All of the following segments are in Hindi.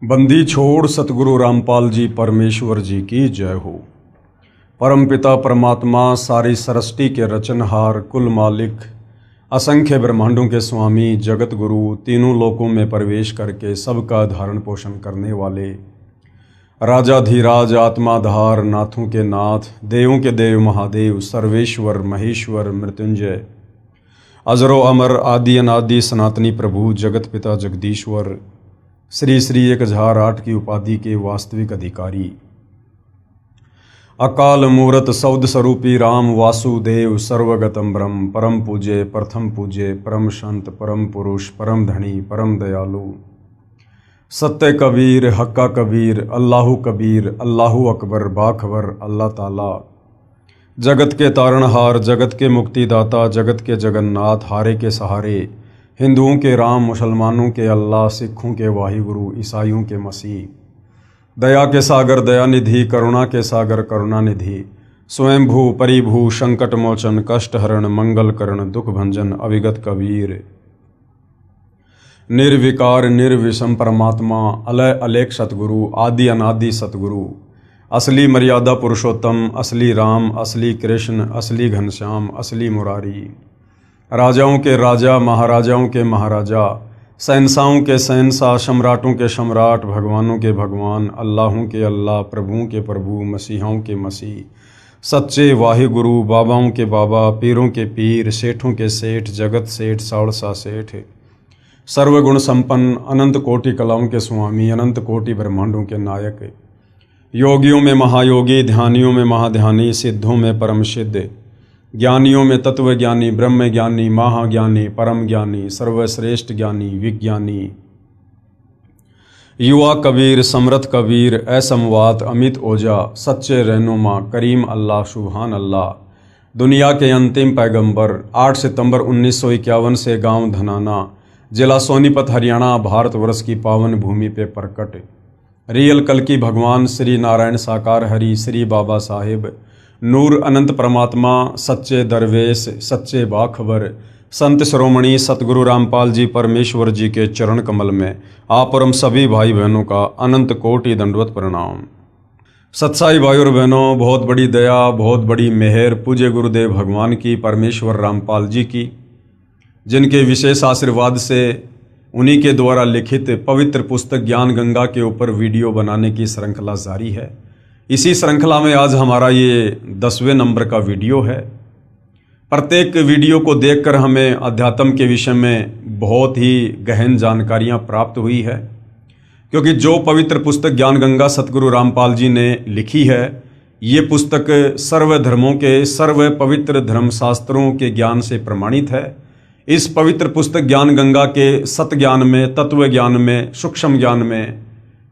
बंदी छोड़ सतगुरु रामपाल जी परमेश्वर जी की जय हो। परम पिता परमात्मा सारी सृष्टि के रचनहार कुल मालिक असंख्य ब्रह्मांडों के स्वामी जगत गुरु तीनों लोकों में प्रवेश करके सबका धारण पोषण करने वाले राजाधिराज आत्माधार नाथों के नाथ देवों के देव महादेव सर्वेश्वर महेश्वर मृत्युंजय अजरो अमर आदि अनादि सनातनी प्रभु जगत पिता जगदीश्वर श्री श्री 1008 की उपाधि के वास्तविक अधिकारी अकाल मूरत सौद स्वरूपी राम वासुदेव सर्वगतम ब्रह्म परम पूज्य प्रथम पूज्य परम संत परम पुरुष परम धनी परम दयालु सत्य कबीर हक्का कबीर अल्लाहु कबीर अल्लाहु अकबर बाखबर अल्लाह ताला जगत के तारणहार जगत के मुक्तिदाता जगत के जगन्नाथ हारे के सहारे हिंदुओं के राम मुसलमानों के अल्लाह सिखों के वाहिगुरु ईसाइयों के मसीह दया के सागर दयानिधि करुणा के सागर करुणानिधि स्वयंभू परिभू संकट मोचन कष्ट हरण मंगल करण दुख भंजन अविगत कबीर निर्विकार निर्विषम परमात्मा अलय अलेख सतगुरु आदि अनादि सतगुरु असली मर्यादा पुरुषोत्तम असली राम असली कृष्ण असली घनश्याम असली मुरारी राजाओं के राजा महाराजाओं के महाराजा शहंशाहों के शहंशाह सम्राटों के सम्राट भगवानों के भगवान अल्लाहों के अल्लाह प्रभुओं के प्रभु मसीहों के मसीह सच्चे वाहिगुरु बाबाओं के बाबा पीरों के पीर सेठों के सेठ जगत सेठ साड़सा सेठ सर्वगुण संपन्न अनंत कोटि कलाओं के स्वामी अनंत कोटि ब्रह्मांडों के नायक योगियों में महायोगी ध्यानियों में महाध्यानी सिद्धों में परम सिद्ध ज्ञानियों में तत्व ज्ञानी ब्रह्म ज्ञानी महाज्ञानी परम ज्ञानी सर्वश्रेष्ठ ज्ञानी विज्ञानी युवा कबीर समरथ कबीर असमवात अमित ओजा सच्चे रहनुमा करीम अल्लाह सुभान अल्लाह दुनिया के अंतिम पैगंबर 8 सितंबर 1951 से गांव धनाना जिला सोनीपत हरियाणा भारतवर्ष की पावन भूमि पे प्रकट रियल कल की भगवान श्री नारायण साकार हरि श्री बाबा साहिब नूर अनंत परमात्मा सच्चे दरवेश सच्चे बाखबर संत श्रोमणी सतगुरु रामपाल जी परमेश्वर जी के चरण कमल में आप और हम सभी भाई बहनों का अनंत कोटि दंडवत प्रणाम। सत्साई भाई और बहनों, बहुत बड़ी दया बहुत बड़ी मेहर पूज्य गुरुदेव भगवान की परमेश्वर रामपाल जी की, जिनके विशेष आशीर्वाद से उन्हीं के द्वारा लिखित पवित्र पुस्तक ज्ञान गंगा के ऊपर वीडियो बनाने की श्रृंखला जारी है। इसी श्रृंखला में आज हमारा ये 10वें नंबर का वीडियो है। प्रत्येक वीडियो को देखकर हमें अध्यात्म के विषय में बहुत ही गहन जानकारियां प्राप्त हुई है, क्योंकि जो पवित्र पुस्तक ज्ञान गंगा सतगुरु रामपाल जी ने लिखी है, ये पुस्तक सर्व धर्मों के सर्व पवित्र धर्मशास्त्रों के ज्ञान से प्रमाणित है। इस पवित्र पुस्तक ज्ञान गंगा के सत ज्ञान में तत्व ज्ञान में सूक्ष्म ज्ञान में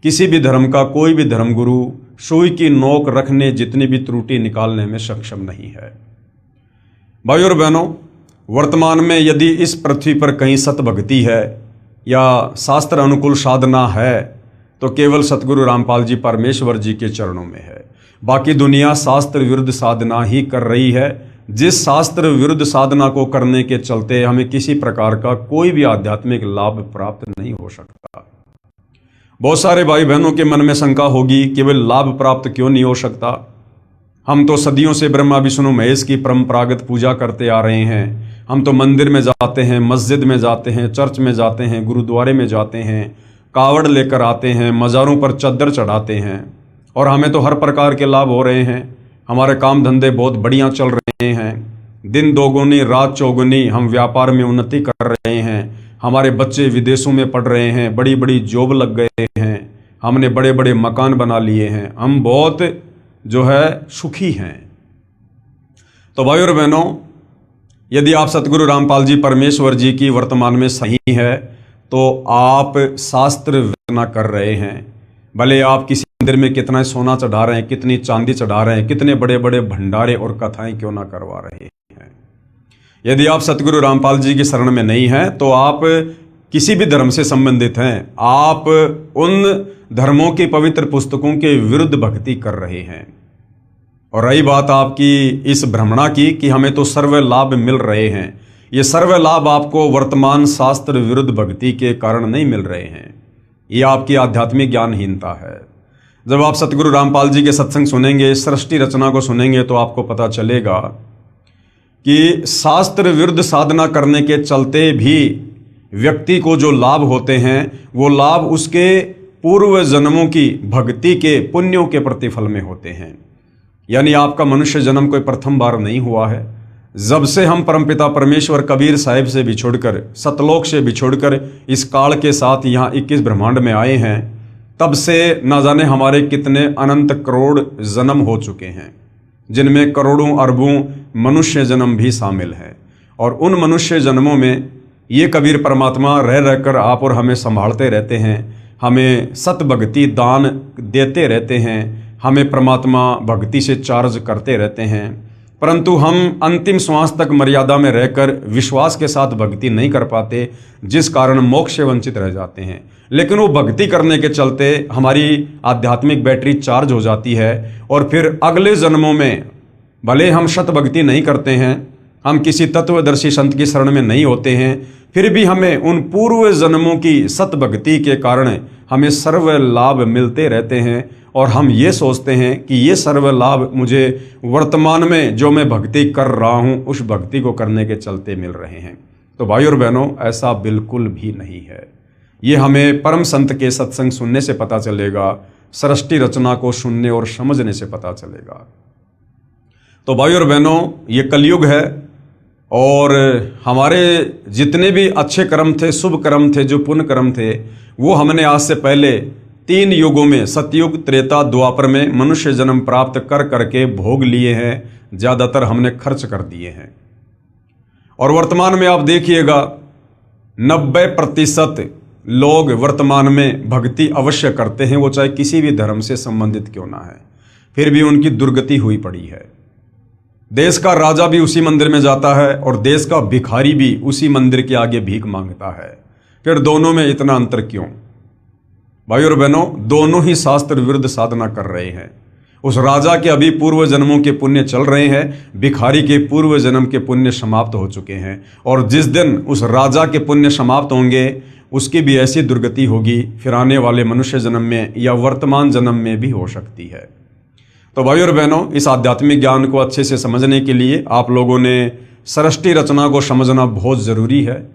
किसी भी धर्म का कोई भी धर्मगुरु सुई की नोक रखने जितनी भी त्रुटि निकालने में सक्षम नहीं है। भाई और बहनों, वर्तमान में यदि इस पृथ्वी पर कहीं सत भक्ति है या शास्त्र अनुकूल साधना है तो केवल सतगुरु रामपाल जी परमेश्वर जी के चरणों में है। बाकी दुनिया शास्त्र विरुद्ध साधना ही कर रही है, जिस शास्त्र विरुद्ध साधना को करने के चलते हमें किसी प्रकार का कोई भी आध्यात्मिक लाभ प्राप्त नहीं हो सकता। बहुत सारे भाई बहनों के मन में शंका होगी कि वे लाभ प्राप्त क्यों नहीं हो सकता। हम तो सदियों से ब्रह्मा विष्णु महेश की परंपरागत पूजा करते आ रहे हैं। हम तो मंदिर में जाते हैं, मस्जिद में जाते हैं, चर्च में जाते हैं, गुरुद्वारे में जाते हैं, कावड़ लेकर आते हैं, मज़ारों पर चद्दर चढ़ाते हैं और हमें तो हर प्रकार के लाभ हो रहे हैं। हमारे काम धंधे बहुत बढ़िया चल रहे हैं, दिन दोगुनी रात चौगुनी हम व्यापार में उन्नति कर रहे हैं। हमारे बच्चे विदेशों में पढ़ रहे हैं, बड़ी बड़ी जॉब लग गए हैं, हमने बड़े बड़े मकान बना लिए हैं, हम बहुत जो है सुखी हैं। तो भाई और बहनों, यदि आप सतगुरु रामपाल जी परमेश्वर जी की वर्तमान में सही है तो आप शास्त्र वेदना कर रहे हैं। भले आप किसी मंदिर में कितना सोना चढ़ा रहे हैं, कितनी चांदी चढ़ा रहे हैं, कितने बड़े बड़े भंडारे और कथाएं क्यों ना करवा रहे हैं। यदि आप सतगुरु रामपाल जी की शरण में नहीं हैं तो आप किसी भी धर्म से संबंधित हैं, आप उन धर्मों की पवित्र पुस्तकों के विरुद्ध भक्ति कर रहे हैं। और रही बात आपकी इस भ्रमणा की कि हमें तो सर्व लाभ मिल रहे हैं, ये सर्व लाभ आपको वर्तमान शास्त्र विरुद्ध भक्ति के कारण नहीं मिल रहे हैं। ये आपकी आध्यात्मिक ज्ञानहीनता है। जब आप सतगुरु रामपाल जी के सत्संग सुनेंगे, सृष्टि रचना को सुनेंगे, तो आपको पता चलेगा कि शास्त्र विरुद्ध साधना करने के चलते भी व्यक्ति को जो लाभ होते हैं, वो लाभ उसके पूर्व जन्मों की भक्ति के पुण्यों के प्रतिफल में होते हैं। यानी आपका मनुष्य जन्म कोई प्रथम बार नहीं हुआ है। जब से हम परमपिता परमेश्वर कबीर साहिब से बिछुड़कर, सतलोक से बिछुड़कर इस काल के साथ यहाँ 21 ब्रह्मांड में आए हैं, तब से न जाने हमारे कितने अनंत करोड़ जन्म हो चुके हैं, जिनमें करोड़ों अरबों मनुष्य जन्म भी शामिल हैं। और उन मनुष्य जन्मों में ये कबीर परमात्मा रह रहकर आप और हमें संभालते रहते हैं, हमें सत भक्ति दान देते रहते हैं, हमें परमात्मा भक्ति से चार्ज करते रहते हैं। परंतु हम अंतिम श्वास तक मर्यादा में रहकर विश्वास के साथ भक्ति नहीं कर पाते, जिस कारण मोक्ष से वंचित रह जाते हैं। लेकिन वो भक्ति करने के चलते हमारी आध्यात्मिक बैटरी चार्ज हो जाती है और फिर अगले जन्मों में भले हम शत भक्ति नहीं करते हैं, हम किसी तत्वदर्शी संत की शरण में नहीं होते हैं, फिर भी हमें उन पूर्व जन्मों की सत भक्ति के कारण हमें सर्व लाभ मिलते रहते हैं। और हम ये सोचते हैं कि ये सर्व लाभ मुझे वर्तमान में जो मैं भक्ति कर रहा हूँ, उस भक्ति को करने के चलते मिल रहे हैं। तो भाई और बहनों, ऐसा बिल्कुल भी नहीं है। ये हमें परम संत के सत्संग सुनने से पता चलेगा, सृष्टि रचना को सुनने और समझने से पता चलेगा। तो भाई और बहनों, ये कलयुग है और हमारे जितने भी अच्छे कर्म थे, शुभ कर्म थे, जो पुण्य कर्म थे, वो हमने आज से पहले 3 युगों में, सतयुग, त्रेता, द्वापर में मनुष्य जन्म प्राप्त कर करके भोग लिए हैं। ज़्यादातर हमने खर्च कर दिए हैं। और वर्तमान में आप देखिएगा 90% लोग वर्तमान में भक्ति अवश्य करते हैं, वो चाहे किसी भी धर्म से संबंधित क्यों ना है, फिर भी उनकी दुर्गति हुई पड़ी है। देश का राजा भी उसी मंदिर में जाता है और देश का भिखारी भी उसी मंदिर के आगे भीख मांगता है। फिर दोनों में इतना अंतर क्यों? भाई और बहनों, दोनों ही शास्त्र विरुद्ध साधना कर रहे हैं। उस राजा के अभी पूर्व जन्मों के पुण्य चल रहे हैं, भिखारी के पूर्व जन्म के पुण्य समाप्त हो चुके हैं। और जिस दिन उस राजा के पुण्य समाप्त होंगे, उसकी भी ऐसी दुर्गति होगी, फिर आने वाले मनुष्य जन्म में या वर्तमान जन्म में भी हो सकती है। तो भाई और बहनों, इस आध्यात्मिक ज्ञान को अच्छे से समझने के लिए आप लोगों ने सृष्टि रचना को समझना बहुत ज़रूरी है।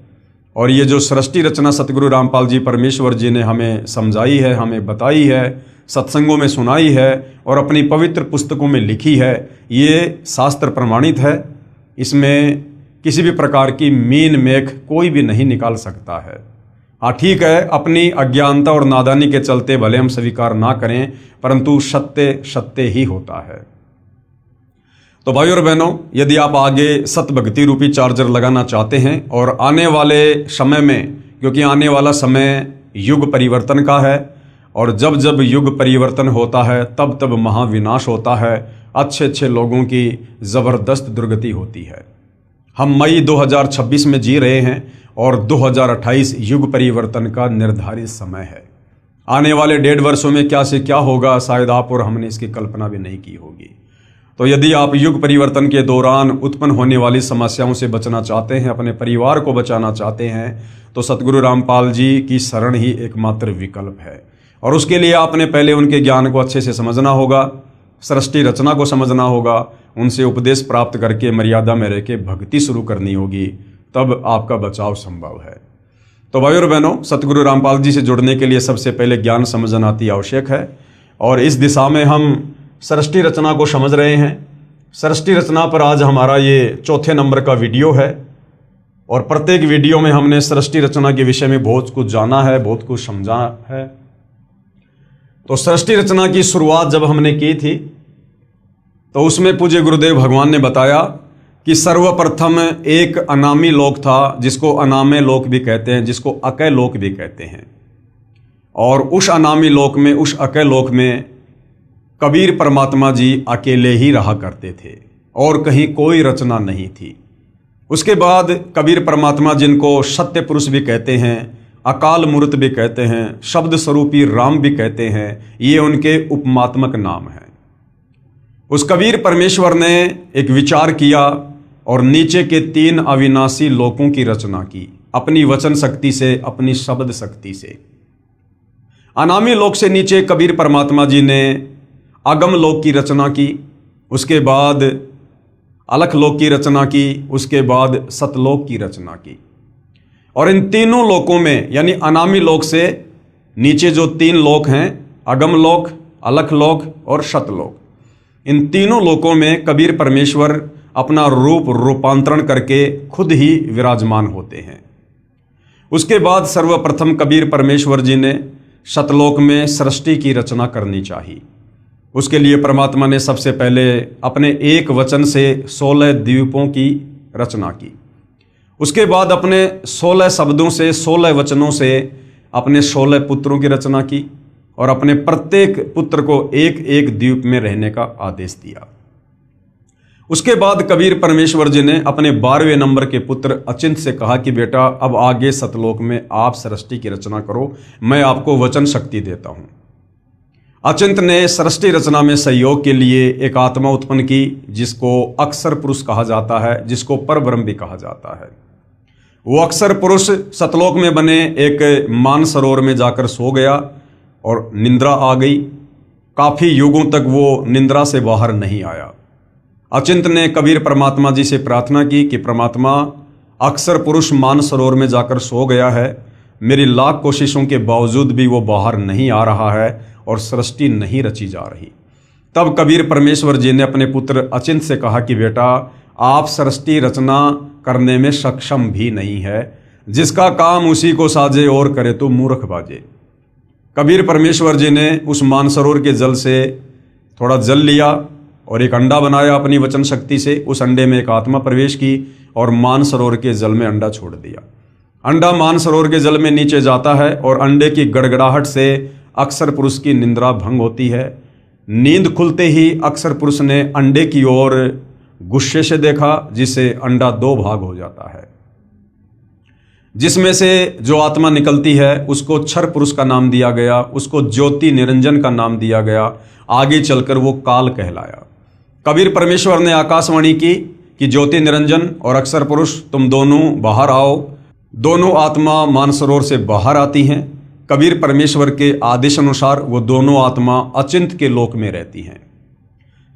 और ये जो सृष्टि रचना सतगुरु रामपाल जी परमेश्वर जी ने हमें समझाई है, हमें बताई है, सत्संगों में सुनाई है और अपनी पवित्र पुस्तकों में लिखी है, ये शास्त्र प्रमाणित है। इसमें किसी भी प्रकार की मीन मेख कोई भी नहीं निकाल सकता है। हाँ ठीक है, अपनी अज्ञानता और नादानी के चलते भले हम स्वीकार ना करें, परंतु सत्य सत्य ही होता है। तो भाई और बहनों, यदि आप आगे सत भक्ति रूपी चार्जर लगाना चाहते हैं और आने वाले समय में, क्योंकि आने वाला समय युग परिवर्तन का है और जब जब युग परिवर्तन होता है तब तब महाविनाश होता है, अच्छे अच्छे लोगों की ज़बरदस्त दुर्गति होती है। हम मई 2026 में जी रहे हैं और 2028 युग परिवर्तन का निर्धारित समय है। आने वाले 1.5 वर्षों में क्या से क्या होगा, शायद आप और हमने इसकी कल्पना भी नहीं की होगी। तो यदि आप युग परिवर्तन के दौरान उत्पन्न होने वाली समस्याओं से बचना चाहते हैं, अपने परिवार को बचाना चाहते हैं, तो सतगुरु रामपाल जी की शरण ही एकमात्र विकल्प है। और उसके लिए आपने पहले उनके ज्ञान को अच्छे से समझना होगा, सृष्टि रचना को समझना होगा, उनसे उपदेश प्राप्त करके मर्यादा में रह के भक्ति शुरू करनी होगी, तब आपका बचाव संभव है। तो भाई और बहनों, सतगुरु रामपाल जी से जुड़ने के लिए सबसे पहले ज्ञान समझना अति आवश्यक है और इस दिशा में हम सृष्टि रचना को समझ रहे हैं। सृष्टि रचना पर आज हमारा ये 4थे नंबर का वीडियो है और प्रत्येक वीडियो में हमने सृष्टि रचना के विषय में बहुत कुछ जाना है, बहुत कुछ समझा है। तो सृष्टि रचना की शुरुआत जब हमने की थी तो उसमें पूज्य गुरुदेव भगवान ने बताया कि सर्वप्रथम एक अनामी लोक था, जिसको अनामे लोक भी कहते हैं, जिसको अकय लोक भी कहते हैं। और उस अनामी लोक में, उस अकय लोक में कबीर परमात्मा जी अकेले ही रहा करते थे और कहीं कोई रचना नहीं थी। उसके बाद कबीर परमात्मा, जिनको सत्य पुरुष भी कहते हैं, अकाल मूर्त भी कहते हैं, शब्द स्वरूपी राम भी कहते हैं, ये उनके उपमात्मक नाम हैं। उस कबीर परमेश्वर ने एक विचार किया और नीचे के 3 अविनाशी लोकों की रचना की, अपनी वचन शक्ति से, अपनी शब्द शक्ति से। अनामी लोक से नीचे कबीर परमात्मा जी ने अगम लोक की रचना की, उसके बाद अलख लोक की रचना की, उसके बाद सतलोक की रचना की। और इन तीनों लोकों में यानी अनामी लोक से नीचे जो तीन लोक हैं, अगम लोक, अलख लोक और सतलोक, इन तीनों लोकों में कबीर परमेश्वर अपना रूपांतरण करके खुद ही विराजमान होते हैं। उसके बाद सर्वप्रथम कबीर परमेश्वर जी ने सतलोक में सृष्टि की रचना करनी चाहिए। उसके लिए परमात्मा ने सबसे पहले अपने एक वचन से 16 द्वीपों की रचना की। उसके बाद अपने 16 शब्दों से, 16 वचनों से अपने 16 पुत्रों की रचना की और अपने प्रत्येक पुत्र को एक एक द्वीप में रहने का आदेश दिया। उसके बाद कबीर परमेश्वर जी ने अपने 12वें नंबर के पुत्र अचिंत से कहा कि बेटा अब आगे सतलोक में आप सृष्टि की रचना करो, मैं आपको वचन शक्ति देता हूं। अचिंत ने सृष्टि रचना में सहयोग के लिए एक आत्मा उत्पन्न की जिसको अक्षर पुरुष कहा जाता है, जिसको परब्रह्म भी कहा जाता है। वो अक्षर पुरुष सतलोक में बने एक मानसरोवर में जाकर सो गया और निंद्रा आ गई। काफी युगों तक वो निंद्रा से बाहर नहीं आया। अचिंत ने कबीर परमात्मा जी से प्रार्थना की कि परमात्मा, अक्षर पुरुष मानसरोवर में जाकर सो गया है, मेरी लाख कोशिशों के बावजूद भी वो बाहर नहीं आ रहा है और सृष्टि नहीं रची जा रही। तब कबीर परमेश्वर जी ने अपने पुत्र अचिंत से कहा कि बेटा आप सृष्टि रचना करने में सक्षम भी नहीं है, जिसका काम उसी को साजे और करे तो मूर्ख बाजे। कबीर परमेश्वर जी ने उस मानसरोवर के जल से थोड़ा जल लिया और एक अंडा बनाया अपनी वचन शक्ति से। उस अंडे में एक आत्मा प्रवेश की और मानसरोवर के जल में अंडा छोड़ दिया। अंडा मानसरोवर के जल में नीचे जाता है और अंडे की गड़गड़ाहट से अक्षर पुरुष की निंद्रा भंग होती है। नींद खुलते ही अक्षर पुरुष ने अंडे की ओर गुस्से से देखा, जिससे अंडा 2 भाग हो जाता है। जिसमें से जो आत्मा निकलती है उसको क्षर पुरुष का नाम दिया गया, उसको ज्योति निरंजन का नाम दिया गया। आगे चलकर वो काल कहलाया। कबीर परमेश्वर ने आकाशवाणी की कि ज्योति निरंजन और अक्षर पुरुष तुम दोनों बाहर आओ। दोनों आत्मा मानसरोवर से बाहर आती हैं। कबीर परमेश्वर के आदेश अनुसार वो दोनों आत्मा अचिंत के लोक में रहती हैं।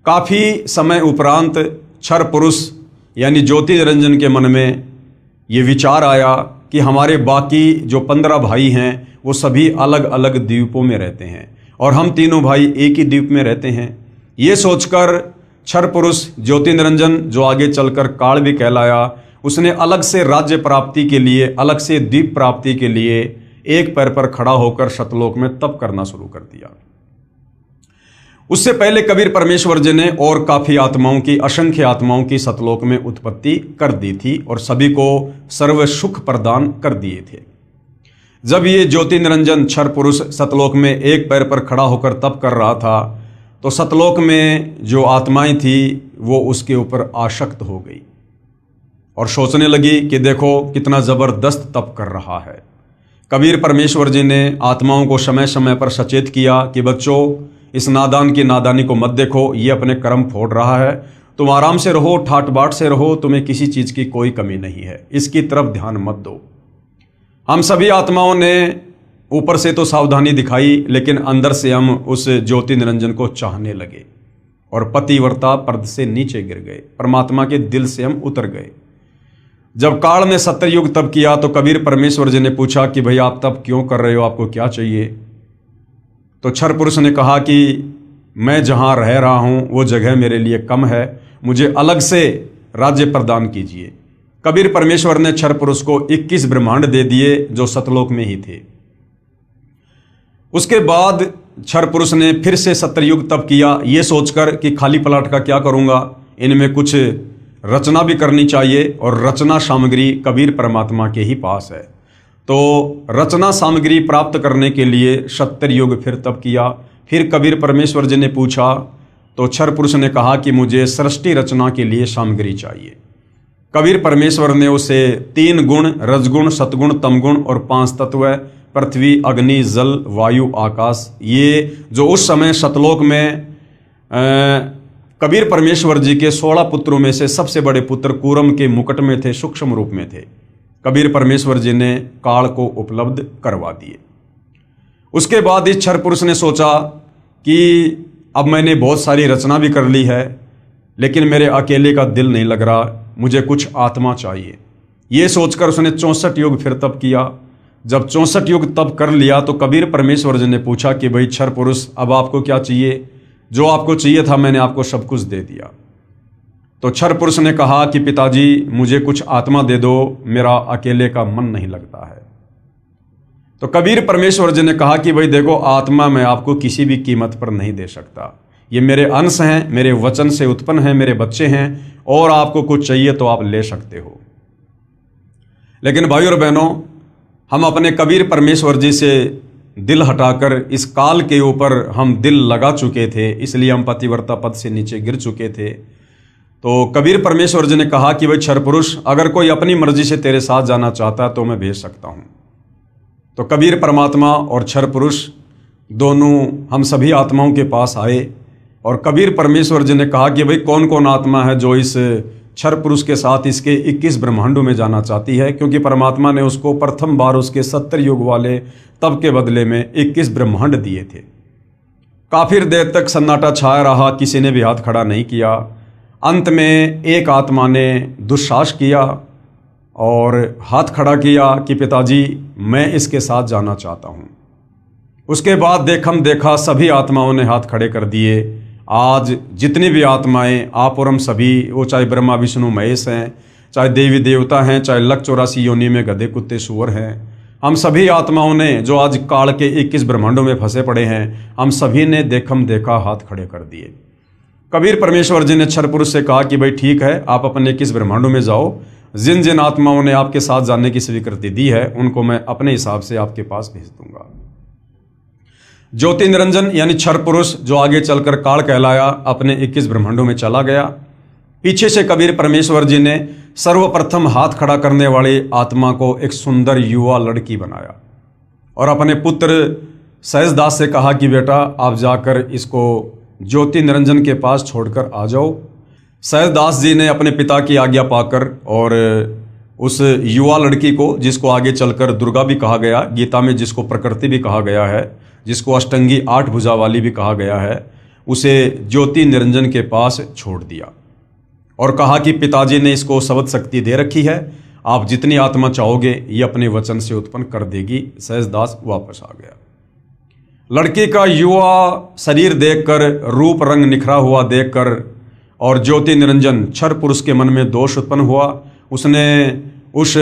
काफी समय उपरांत क्षर पुरुष यानी ज्योति निरंजन के मन में ये विचार आया कि हमारे बाकी जो 15 भाई हैं वो सभी अलग अलग द्वीपों में रहते हैं और हम तीनों भाई एक ही द्वीप में रहते हैं। ये सोचकर क्षर पुरुष ज्योति निरंजन, जो आगे चलकर काल भी कहलाया, उसने अलग से राज्य प्राप्ति के लिए, अलग से द्वीप प्राप्ति के लिए एक पैर पर खड़ा होकर सतलोक में तप करना शुरू कर दिया। उससे पहले कबीर परमेश्वर जी ने और काफी आत्माओं की, असंख्य आत्माओं की सतलोक में उत्पत्ति कर दी थी और सभी को सर्व सुख प्रदान कर दिए थे। जब ये ज्योति निरंजन क्षर पुरुष सतलोक में एक पैर पर खड़ा होकर तप कर रहा था तो सतलोक में जो आत्माएं थी वो उसके ऊपर आसक्त हो गई और सोचने लगी कि देखो कितना जबरदस्त तप कर रहा है। कबीर परमेश्वर जी ने आत्माओं को समय समय पर सचेत किया कि बच्चों, इस नादान की नादानी को मत देखो, ये अपने कर्म फोड़ रहा है, तुम आराम से रहो, ठाट बाट से रहो, तुम्हें किसी चीज की कोई कमी नहीं है, इसकी तरफ ध्यान मत दो। हम सभी आत्माओं ने ऊपर से तो सावधानी दिखाई, लेकिन अंदर से हम उस ज्योति निरंजन को चाहने लगे और पतिव्रता पर्द से नीचे गिर गए, परमात्मा के दिल से हम उतर गए। जब काल ने सत्ययुग तप किया तो कबीर परमेश्वर जी ने पूछा कि भाई आप तप क्यों कर रहे हो, आपको क्या चाहिए? तो क्षर पुरुष ने कहा कि मैं जहाँ रह रहा हूँ वो जगह मेरे लिए कम है, मुझे अलग से राज्य प्रदान कीजिए। कबीर परमेश्वर ने क्षर पुरुष को 21 ब्रह्मांड दे दिए जो सतलोक में ही थे। उसके बाद क्षर पुरुष ने फिर से सत्ययुग तप किया, ये सोचकर कि खाली पलाट का क्या करूँगा, इनमें कुछ रचना भी करनी चाहिए और रचना सामग्री कबीर परमात्मा के ही पास है। तो रचना सामग्री प्राप्त करने के लिए सत्ययुग फिर तप किया। फिर कबीर परमेश्वर जी ने पूछा तो क्षर पुरुष ने कहा कि मुझे सृष्टि रचना के लिए सामग्री चाहिए। कबीर परमेश्वर ने उसे 3 गुण, रजगुण, सतगुण, तमगुण और 5 तत्व, पृथ्वी, अग्नि, जल, वायु, आकाश, ये जो उस समय सतलोक में कबीर परमेश्वर जी के 16 पुत्रों में से सबसे बड़े पुत्र कूरम के मुकुट में थे, सूक्ष्म रूप में थे, कबीर परमेश्वर जी ने काल को उपलब्ध करवा दिए। उसके बाद इस क्षर पुरुष ने सोचा कि अब मैंने बहुत सारी रचना भी कर ली है, लेकिन मेरे अकेले का दिल नहीं लग रहा, मुझे कुछ आत्मा चाहिए। ये सोचकर उसने 64 युग फिर तप किया। जब 64 युग तप कर लिया तो कबीर परमेश्वर जी ने पूछा कि भाई क्षर पुरुष, अब आपको क्या चाहिए? जो आपको चाहिए था मैंने आपको सब कुछ दे दिया। तो क्षर पुरुष ने कहा कि पिताजी, मुझे कुछ आत्मा दे दो, मेरा अकेले का मन नहीं लगता है। तो कबीर परमेश्वर जी ने कहा कि भाई देखो, आत्मा मैं आपको किसी भी कीमत पर नहीं दे सकता। ये मेरे अंश हैं, मेरे वचन से उत्पन्न हैं, मेरे बच्चे हैं, और आपको कुछ चाहिए तो आप ले सकते हो। लेकिन भाइयों और बहनों, हम अपने कबीर परमेश्वर जी से दिल हटाकर इस काल के ऊपर हम दिल लगा चुके थे, इसलिए हम पतिव्रता पद से नीचे गिर चुके थे। तो कबीर परमेश्वर जी ने कहा कि भाई क्षर पुरुष, अगर कोई अपनी मर्जी से तेरे साथ जाना चाहता है तो मैं भेज सकता हूँ। तो कबीर परमात्मा और क्षर पुरुष दोनों हम सभी आत्माओं के पास आए, और कबीर परमेश्वर जी ने कहा कि भाई कौन कौन आत्मा है जो इस क्षर पुरुष के साथ इसके 21 ब्रह्मांडों में जाना चाहती है, क्योंकि परमात्मा ने उसको प्रथम बार उसके 70 युग वाले तप के बदले में 21 ब्रह्मांड दिए थे। काफी देर तक सन्नाटा छाया रहा, किसी ने भी हाथ खड़ा नहीं किया। अंत में एक आत्मा ने दुस्साहस किया और हाथ खड़ा किया कि पिताजी, मैं इसके साथ जाना चाहता हूँ। उसके बाद देखा सभी आत्माओं ने हाथ खड़े कर दिए। आज जितनी भी आत्माएं, आप और हम सभी, वो चाहे ब्रह्मा विष्णु महेश हैं, चाहे देवी देवता हैं, चाहे लख 84 योनि में गधे कुत्ते सूअर हैं, हम सभी आत्माओं ने जो आज काल के 21 ब्रह्मांडों में फंसे पड़े हैं, हम सभी ने देखा हाथ खड़े कर दिए। कबीर परमेश्वर जी ने क्षर पुरुष से कहा कि भाई ठीक है, आप अपने 21 ब्रह्मांडों में जाओ। जिन जिन आत्माओं ने आपके साथ जाने की स्वीकृति दी है उनको मैं अपने हिसाब से आपके पास भेज दूंगा। ज्योति निरंजन यानी क्षर पुरुष, जो आगे चलकर काल कहलाया, अपने 21 ब्रह्मांडों में चला गया। पीछे से कबीर परमेश्वर जी ने सर्वप्रथम हाथ खड़ा करने वाली आत्मा को एक सुंदर युवा लड़की बनाया और अपने पुत्र सहजदास से कहा कि बेटा, आप जाकर इसको ज्योति निरंजन के पास छोड़कर आ जाओ। सहजदास जी ने अपने पिता की आज्ञा पाकर और उस युवा लड़की को, जिसको आगे चलकर दुर्गा भी कहा गया, गीता में जिसको प्रकृति भी कहा गया है, जिसको अष्टंगी 8 भुजा वाली भी कहा गया है, उसे ज्योति निरंजन के पास छोड़ दिया और कहा कि पिताजी ने इसको शब्द शक्ति दे रखी है, आप जितनी आत्मा चाहोगे ये अपने वचन से उत्पन्न कर देगी। सहजदास वापस आ गया। लड़की का युवा शरीर देखकर, रूप रंग निखरा हुआ देखकर और ज्योति निरंजन क्षर पुरुष के मन में दोष उत्पन्न हुआ। उसने उस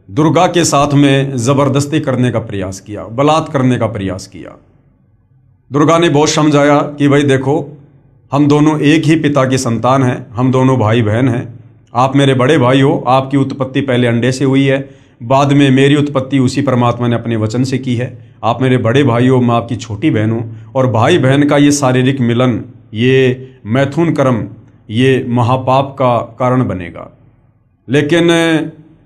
दुर्गा के साथ में जबरदस्ती करने का प्रयास किया, बलात्कार करने का प्रयास किया। दुर्गा ने बहुत समझाया कि भाई देखो, हम दोनों एक ही पिता की संतान हैं, हम दोनों भाई बहन हैं, आप मेरे बड़े भाई हो, आपकी उत्पत्ति पहले अंडे से हुई है, बाद में मेरी उत्पत्ति उसी परमात्मा ने अपने वचन से की है। आप मेरे बड़े भाई हो, मैं आपकी छोटी बहन हूँ, और भाई बहन का ये शारीरिक मिलन, ये मैथुन कर्म, ये महापाप का कारण बनेगा। लेकिन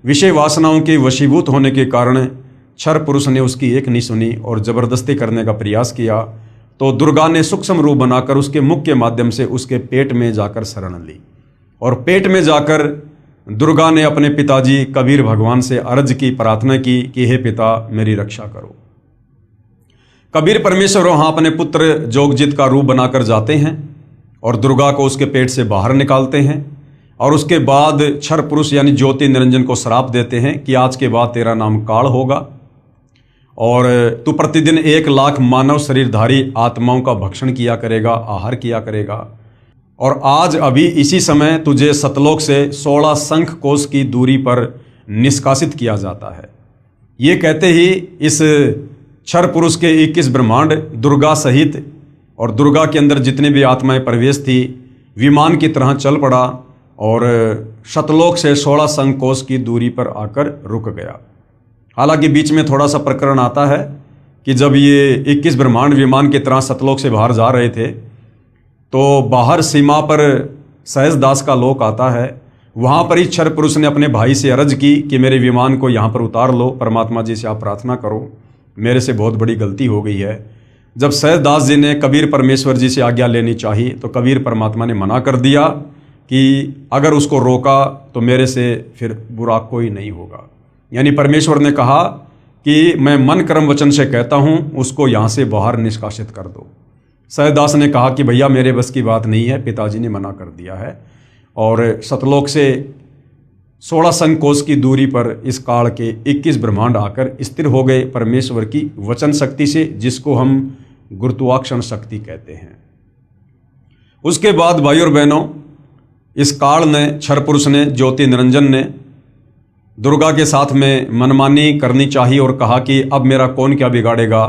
विषय वासनाओं के वशीभूत होने के कारण क्षर पुरुष ने उसकी एक नहीं सुनी और जबरदस्ती करने का प्रयास किया। तो दुर्गा ने सूक्ष्म रूप बनाकर उसके मुख के माध्यम से उसके पेट में जाकर शरण ली और पेट में जाकर दुर्गा ने अपने पिताजी कबीर भगवान से अर्ज की, प्रार्थना की कि हे पिता, मेरी रक्षा करो। कबीर परमेश्वर वहाँ अपने पुत्र जोगजित का रूप बनाकर जाते हैं और दुर्गा को उसके पेट से बाहर निकालते हैं और उसके बाद क्षर पुरुष यानी ज्योति निरंजन को श्राप देते हैं कि आज के बाद तेरा नाम काल होगा और तू प्रतिदिन 1 लाख मानव शरीरधारी आत्माओं का भक्षण किया करेगा, आहार किया करेगा। और आज अभी इसी समय तुझे सतलोक से 16 शंख कोश की दूरी पर निष्कासित किया जाता है। ये कहते ही इस क्षर पुरुष के 21 ब्रह्मांड दुर्गा सहित और दुर्गा के अंदर जितने भी आत्माएं प्रवेश थी, विमान की तरह चल पड़ा और सतलोक से 16 शंख कोश की दूरी पर आकर रुक गया। हालांकि बीच में थोड़ा सा प्रकरण आता है कि जब ये 21 ब्रह्मांड विमान की तरह सतलोक से बाहर जा रहे थे तो बाहर सीमा पर सहजदास का लोक आता है। वहाँ पर ही क्षर पुरुष ने अपने भाई से अर्ज की कि मेरे विमान को यहाँ पर उतार लो, परमात्मा जी से आप प्रार्थना करो, मेरे से बहुत बड़ी गलती हो गई है। जब सहजदास जी ने कबीर परमेश्वर जी से आज्ञा लेनी चाहिए तो कबीर परमात्मा ने मना कर दिया कि अगर उसको रोका तो मेरे से फिर बुरा कोई नहीं होगा। यानी परमेश्वर ने कहा कि मैं मन कर्म वचन से कहता हूँ उसको यहाँ से बाहर निष्कासित कर दो। सहजदास ने कहा कि भैया मेरे बस की बात नहीं है, पिताजी ने मना कर दिया है। और सतलोक से 16 संकोश की दूरी पर इस काल के 21 ब्रह्मांड आकर स्थिर हो गए परमेश्वर की वचन शक्ति से, जिसको हम गुरुत्वाकर्षण शक्ति कहते हैं। उसके बाद भाई और बहनों, इस काल ने, क्षर पुरुष ने, ज्योति निरंजन ने दुर्गा के साथ में मनमानी करनी चाहिए और कहा कि अब मेरा कौन क्या बिगाड़ेगा,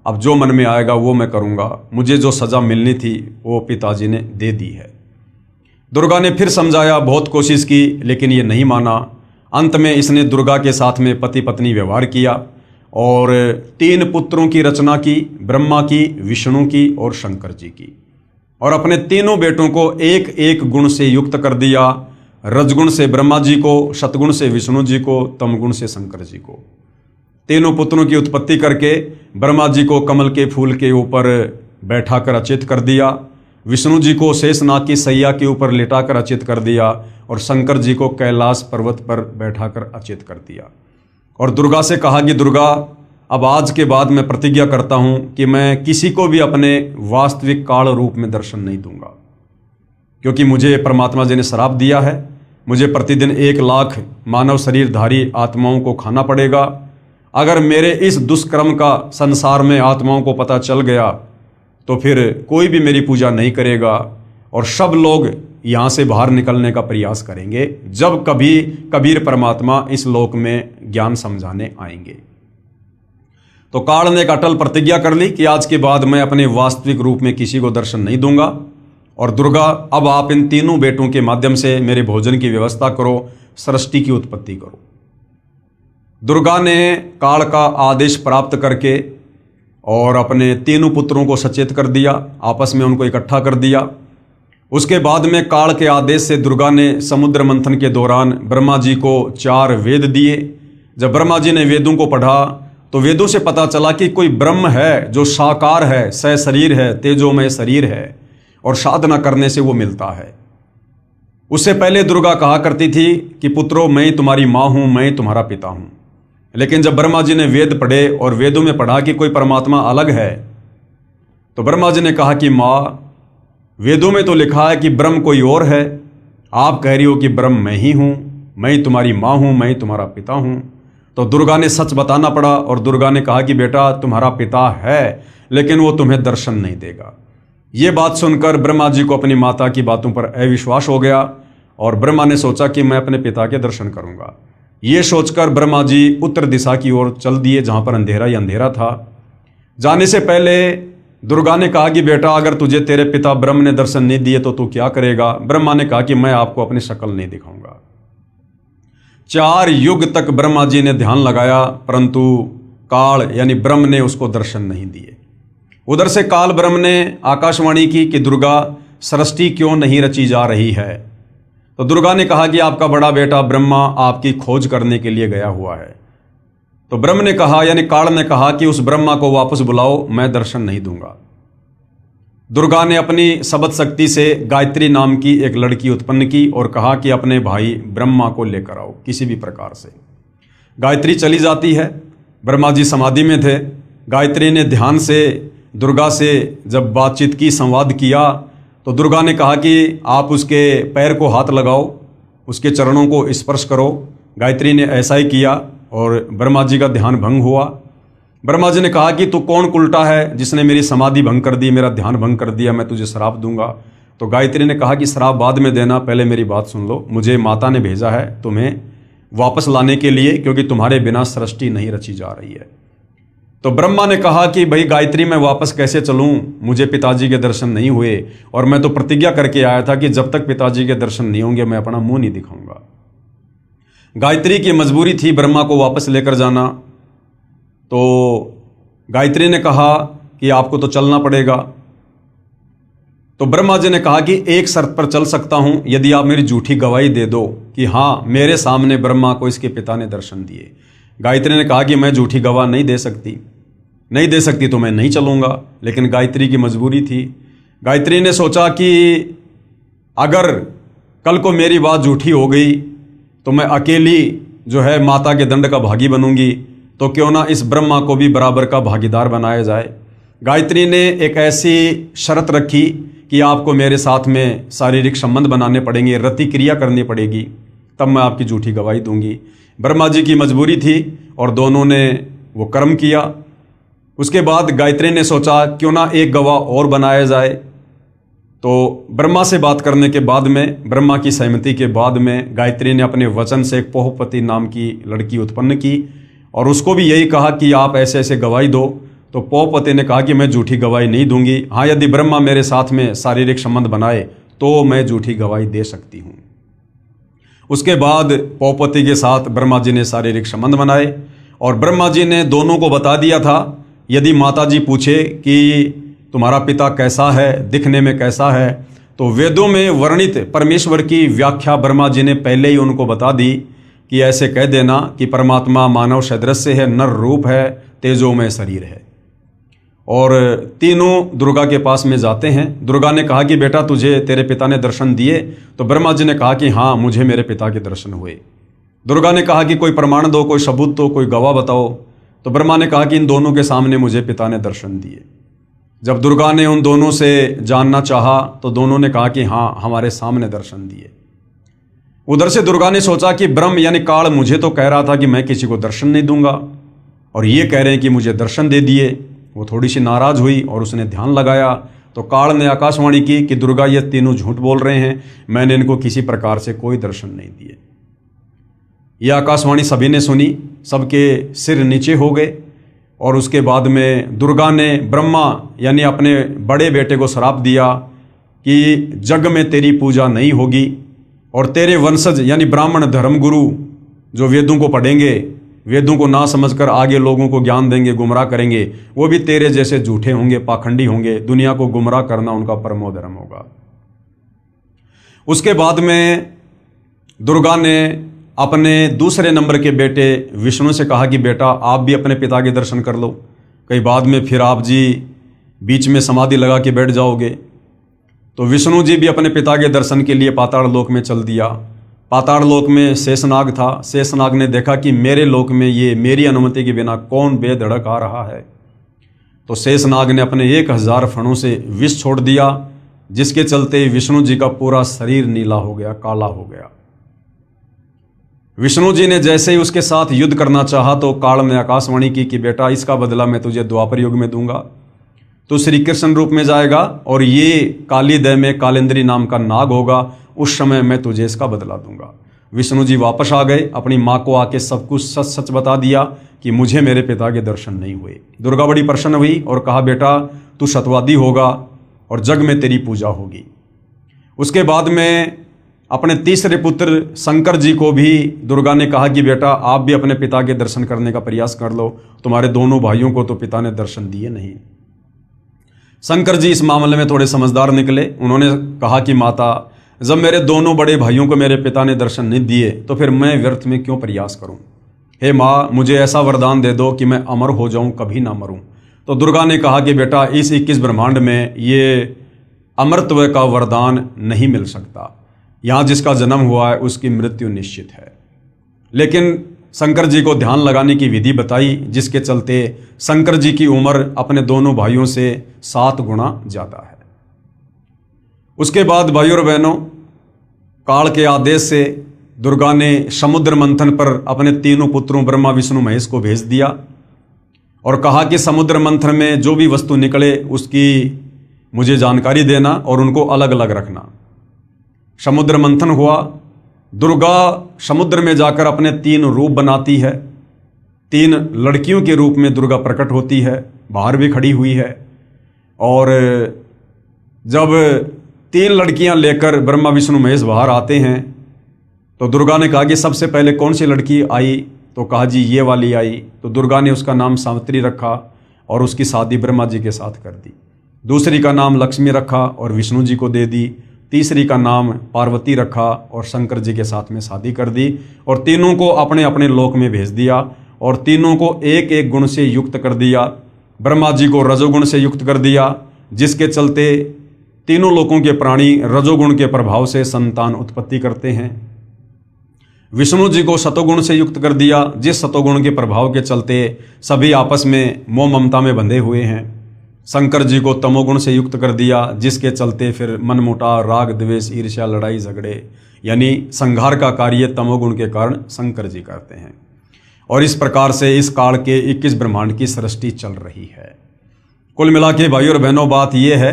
अब जो मन में आएगा वो मैं करूँगा, मुझे जो सज़ा मिलनी थी वो पिताजी ने दे दी है। दुर्गा ने फिर समझाया, बहुत कोशिश की, लेकिन ये नहीं माना। अंत में इसने दुर्गा के साथ में पति पत्नी व्यवहार किया और 3 पुत्रों की रचना की, ब्रह्मा की, विष्णु की और शंकर जी की। और अपने तीनों बेटों को एक एक गुण से युक्त कर दिया। रजगुण से ब्रह्मा जी को, सतगुण से विष्णु जी को, तमगुण से शंकर जी को। तीनों पुत्रों की उत्पत्ति करके ब्रह्मा जी को कमल के फूल के ऊपर बैठाकर अचेत कर दिया, विष्णु जी को शेषनाग की सैया के ऊपर लिटाकर अचेत कर दिया और शंकर जी को कैलाश पर्वत पर बैठाकर अचेत कर दिया। और दुर्गा से कहा कि दुर्गा, अब आज के बाद मैं प्रतिज्ञा करता हूँ कि मैं किसी को भी अपने वास्तविक काल रूप में दर्शन नहीं दूंगा, क्योंकि मुझे परमात्मा जी ने श्राप दिया है। मुझे प्रतिदिन 1 लाख मानव शरीरधारी आत्माओं को खाना पड़ेगा। अगर मेरे इस दुष्कर्म का संसार में आत्माओं को पता चल गया तो फिर कोई भी मेरी पूजा नहीं करेगा और सब लोग यहाँ से बाहर निकलने का प्रयास करेंगे जब कभी कबीर परमात्मा इस लोक में ज्ञान समझाने आएंगे। तो काल ने एक अटल प्रतिज्ञा कर ली कि आज के बाद मैं अपने वास्तविक रूप में किसी को दर्शन नहीं दूंगा। और दुर्गा, अब आप इन तीनों बेटों के माध्यम से मेरे भोजन की व्यवस्था करो, सृष्टि की उत्पत्ति करो। दुर्गा ने काल का आदेश प्राप्त करके और अपने तीनों पुत्रों को सचेत कर दिया, आपस में उनको इकट्ठा कर दिया। उसके बाद में काल के आदेश से दुर्गा ने समुद्र मंथन के दौरान ब्रह्मा जी को 4 वेद दिए। जब ब्रह्मा जी ने वेदों को पढ़ा तो वेदों से पता चला कि कोई ब्रह्म है जो साकार है, सशरीर है, तेजोमय शरीर है और साधना करने से वो मिलता है। उससे पहले दुर्गा कहा करती थी कि पुत्रों, मैं तुम्हारी माँ हूँ, मैं तुम्हारा पिता हूँ। लेकिन जब ब्रह्मा जी ने वेद पढ़े और वेदों में पढ़ा कि कोई परमात्मा अलग है, तो ब्रह्मा जी ने कहा कि माँ, वेदों में तो लिखा है कि ब्रह्म कोई और है, आप कह रही हो कि ब्रह्म मैं ही हूँ, मैं तुम्हारी माँ हूँ, मैं तुम्हारा पिता हूँ। तो दुर्गा ने सच बताना पड़ा और दुर्गा ने कहा कि बेटा, तुम्हारा पिता है लेकिन वो तुम्हें दर्शन नहीं देगा। ये बात सुनकर ब्रह्मा जी को अपनी माता की बातों पर अविश्वास हो गया और ब्रह्मा ने सोचा कि मैं अपने पिता के दर्शन करूंगा। ये सोचकर ब्रह्मा जी उत्तर दिशा की ओर चल दिए, जहां पर अंधेरा ही अंधेरा था। जाने से पहले दुर्गा ने कहा कि बेटा, अगर तुझे तेरे पिता ब्रह्म ने दर्शन नहीं दिए तो तू क्या करेगा? ब्रह्मा ने कहा कि मैं आपको अपनी शक्ल नहीं दिखाऊंगा। 4 युग तक ब्रह्मा जी ने ध्यान लगाया, परंतु काल यानी ब्रह्म ने उसको दर्शन नहीं दिए। उधर से काल ब्रह्म ने आकाशवाणी की कि दुर्गा, सृष्टि क्यों नहीं रची जा रही है? तो दुर्गा ने कहा कि आपका बड़ा बेटा ब्रह्मा आपकी खोज करने के लिए गया हुआ है। तो ब्रह्म ने कहा, यानी काल ने कहा कि उस ब्रह्मा को वापस बुलाओ, मैं दर्शन नहीं दूंगा। दुर्गा ने अपनी शब्द शक्ति से गायत्री नाम की एक लड़की उत्पन्न की और कहा कि अपने भाई ब्रह्मा को लेकर आओ किसी भी प्रकार से। गायत्री चली जाती है। ब्रह्मा जी समाधि में थे। गायत्री ने ध्यान से दुर्गा से जब बातचीत की, संवाद किया, तो दुर्गा ने कहा कि आप उसके पैर को हाथ लगाओ, उसके चरणों को स्पर्श करो। गायत्री ने ऐसा ही किया और ब्रह्मा जी का ध्यान भंग हुआ। ब्रह्मा जी ने कहा कि तू कौन उल्टा है जिसने मेरी समाधि भंग कर दी, मेरा ध्यान भंग कर दिया, मैं तुझे श्राप दूंगा। तो गायत्री ने कहा कि श्राप बाद में देना, पहले मेरी बात सुन लो। मुझे माता ने भेजा है तुम्हें वापस लाने के लिए, क्योंकि तुम्हारे बिना सृष्टि नहीं रची जा रही है। तो ब्रह्मा ने कहा कि भाई गायत्री, मैं वापस कैसे चलूं? मुझे पिताजी के दर्शन नहीं हुए और मैं तो प्रतिज्ञा करके आया था कि जब तक पिताजी के दर्शन नहीं होंगे मैं अपना मुंह नहीं दिखाऊंगा। गायत्री की मजबूरी थी ब्रह्मा को वापस लेकर जाना। तो गायत्री ने कहा कि आपको तो चलना पड़ेगा। तो ब्रह्मा जी ने कहा कि एक शर्त पर चल सकता हूं, यदि आप मेरी झूठी गवाही दे दो कि हाँ, मेरे सामने ब्रह्मा को इसके पिता ने दर्शन दिए। गायत्री ने कहा कि मैं झूठी गवाह नहीं दे सकती तो मैं नहीं चलूंगा। लेकिन गायत्री की मजबूरी थी। गायत्री ने सोचा कि अगर कल को मेरी बात झूठी हो गई तो मैं अकेली जो है माता के दंड का भागी बनूंगी। तो क्यों ना इस ब्रह्मा को भी बराबर का भागीदार बनाया जाए। गायत्री ने एक ऐसी शर्त रखी कि आपको मेरे साथ में शारीरिक संबंध बनाने पड़ेंगे, रति क्रिया करनी पड़ेगी, तब मैं आपकी झूठी गवाही दूंगी। ब्रह्मा जी की मजबूरी थी और दोनों ने वो कर्म किया। उसके बाद गायत्री ने सोचा क्यों ना एक गवाह और बनाया जाए। तो ब्रह्मा से बात करने के बाद में, ब्रह्मा की सहमति के बाद में, गायत्री ने अपने वचन से एक पोहपति नाम की लड़की उत्पन्न की और उसको भी यही कहा कि आप ऐसे ऐसे गवाही दो। तो पोहपति ने कहा कि मैं झूठी गवाही नहीं दूंगी, हाँ यदि ब्रह्मा मेरे साथ में शारीरिक संबंध बनाए तो मैं झूठी गवाही दे सकती हूँ। उसके बाद पोहपति के साथ ब्रह्मा जी ने शारीरिक संबंध बनाए और ब्रह्मा जी ने दोनों को बता दिया था, यदि माता जी पूछे कि तुम्हारा पिता कैसा है, दिखने में कैसा है, तो वेदों में वर्णित परमेश्वर की व्याख्या ब्रह्मा जी ने पहले ही उनको बता दी कि ऐसे कह देना कि परमात्मा मानव सदृश है, नर रूप है, तेजोमय शरीर है। और तीनों दुर्गा के पास में जाते हैं। दुर्गा ने कहा कि बेटा तुझे तेरे पिता ने दर्शन दिए? तो ब्रह्मा जी ने कहा कि हाँ मुझे मेरे पिता के दर्शन हुए। दुर्गा ने कहा कि कोई प्रमाण दो, कोई सबूत दो, कोई गवाह बताओ। तो ब्रह्मा ने कहा कि इन दोनों के सामने मुझे पिता ने दर्शन दिए। जब दुर्गा ने उन दोनों से जानना चाहा तो दोनों ने कहा कि हाँ हमारे सामने दर्शन दिए। उधर से दुर्गा ने सोचा कि ब्रह्म यानी काल मुझे तो कह रहा था कि मैं किसी को दर्शन नहीं दूंगा और ये कह रहे हैं कि मुझे दर्शन दे दिए। वो थोड़ी सी नाराज हुई और उसने ध्यान लगाया तो काल ने आकाशवाणी की कि दुर्गा ये तीनों झूठ बोल रहे हैं, मैंने इनको किसी प्रकार से कोई दर्शन नहीं दिए। यह आकाशवाणी सभी ने सुनी, सबके सिर नीचे हो गए और उसके बाद में दुर्गा ने ब्रह्मा यानी अपने बड़े बेटे को श्राप दिया कि जग में तेरी पूजा नहीं होगी और तेरे वंशज यानी ब्राह्मण धर्मगुरु जो वेदों को पढ़ेंगे, वेदों को ना समझकर आगे लोगों को ज्ञान देंगे, गुमराह करेंगे, वो भी तेरे जैसे झूठे होंगे, पाखंडी होंगे। दुनिया को गुमराह करना उनका परमो धर्म होगा। उसके बाद में दुर्गा ने अपने दूसरे नंबर के बेटे विष्णु से कहा कि बेटा आप भी अपने पिता के दर्शन कर लो, कहीं बाद में फिर आप जी बीच में समाधि लगा के बैठ जाओगे। तो विष्णु जी भी अपने पिता के दर्शन के लिए पाताल लोक में चल दिया। पाताल लोक में शेषनाग था। शेषनाग ने देखा कि मेरे लोक में ये मेरी अनुमति के बिना कौन बेधड़क आ रहा है। तो शेषनाग ने अपने 1000 फणों से विष छोड़ दिया, जिसके चलते विष्णु जी का पूरा शरीर नीला हो गया, काला हो गया। विष्णु जी ने जैसे ही उसके साथ युद्ध करना चाहा तो काल ने आकाशवाणी की कि बेटा इसका बदला मैं तुझे द्वापर युग में दूंगा, तो श्री कृष्ण रूप में जाएगा और ये काली दह में कालेंद्री नाम का नाग होगा, उस समय मैं तुझे इसका बदला दूंगा। विष्णु जी वापस आ गए, अपनी माँ को आके सब कुछ सच सच बता दिया कि मुझे मेरे पिता के दर्शन नहीं हुए। दुर्गा बड़ी प्रसन्न हुई और कहा बेटा तू सतवादी होगा और जग में तेरी पूजा होगी। उसके बाद में अपने तीसरे पुत्र शंकर जी को भी दुर्गा ने कहा कि बेटा आप भी अपने पिता के दर्शन करने का प्रयास कर लो, तुम्हारे दोनों भाइयों को तो पिता ने दर्शन दिए नहीं। शंकर जी इस मामले में थोड़े समझदार निकले। उन्होंने कहा कि माता जब मेरे दोनों बड़े भाइयों को मेरे पिता ने दर्शन नहीं दिए तो फिर मैं व्यर्थ में क्यों प्रयास करूं। हे माँ मुझे ऐसा वरदान दे दो कि मैं अमर हो जाऊं, कभी ना मरूं। तो दुर्गा ने कहा कि बेटा इस 21 ब्रह्मांड में ये अमरत्व का वरदान नहीं मिल सकता, यहाँ जिसका जन्म हुआ है उसकी मृत्यु निश्चित है। लेकिन शंकर जी को ध्यान लगाने की विधि बताई, जिसके चलते शंकर जी की उम्र अपने दोनों भाइयों से 7 गुना ज़्यादा है। उसके बाद भाइयों और बहनों, काल के आदेश से दुर्गा ने समुद्र मंथन पर अपने तीनों पुत्रों ब्रह्मा विष्णु महेश को भेज दिया और कहा कि समुद्र मंथन में जो भी वस्तु निकले उसकी मुझे जानकारी देना और उनको अलग अलग रखना। समुद्र मंथन हुआ। दुर्गा समुद्र में जाकर अपने 3 रूप बनाती है। 3 लड़कियों के रूप में दुर्गा प्रकट होती है, बाहर भी खड़ी हुई है। और जब 3 लड़कियां लेकर ब्रह्मा विष्णु महेश बाहर आते हैं तो दुर्गा ने कहा कि सबसे पहले कौन सी लड़की आई? तो कहा जी ये वाली आई। तो दुर्गा ने उसका नाम सावित्री रखा और उसकी शादी ब्रह्मा जी के साथ कर दी। दूसरी का नाम लक्ष्मी रखा और विष्णु जी को दे दी। तीसरी का नाम पार्वती रखा और शंकर जी के साथ में शादी कर दी और तीनों को अपने अपने लोक में भेज दिया और तीनों को एक एक गुण से युक्त कर दिया। ब्रह्मा जी को रजोगुण से युक्त कर दिया, जिसके चलते तीनों लोकों के प्राणी रजोगुण के प्रभाव से संतान उत्पत्ति करते हैं। विष्णु जी को सतोगुण से युक्त कर दिया, जिस सतोगुण के प्रभाव के चलते सभी आपस में मोह ममता में बंधे हुए हैं। शंकर जी को तमोगुण से युक्त कर दिया, जिसके चलते फिर मनमुटाव, राग द्वेष, ईर्ष्या, लड़ाई झगड़े यानी संहार का कार्य तमोगुण के कारण शंकर जी करते हैं। और इस प्रकार से इस काल के 21 ब्रह्मांड की सृष्टि चल रही है। कुल मिला के भाइयों और बहनों बात यह है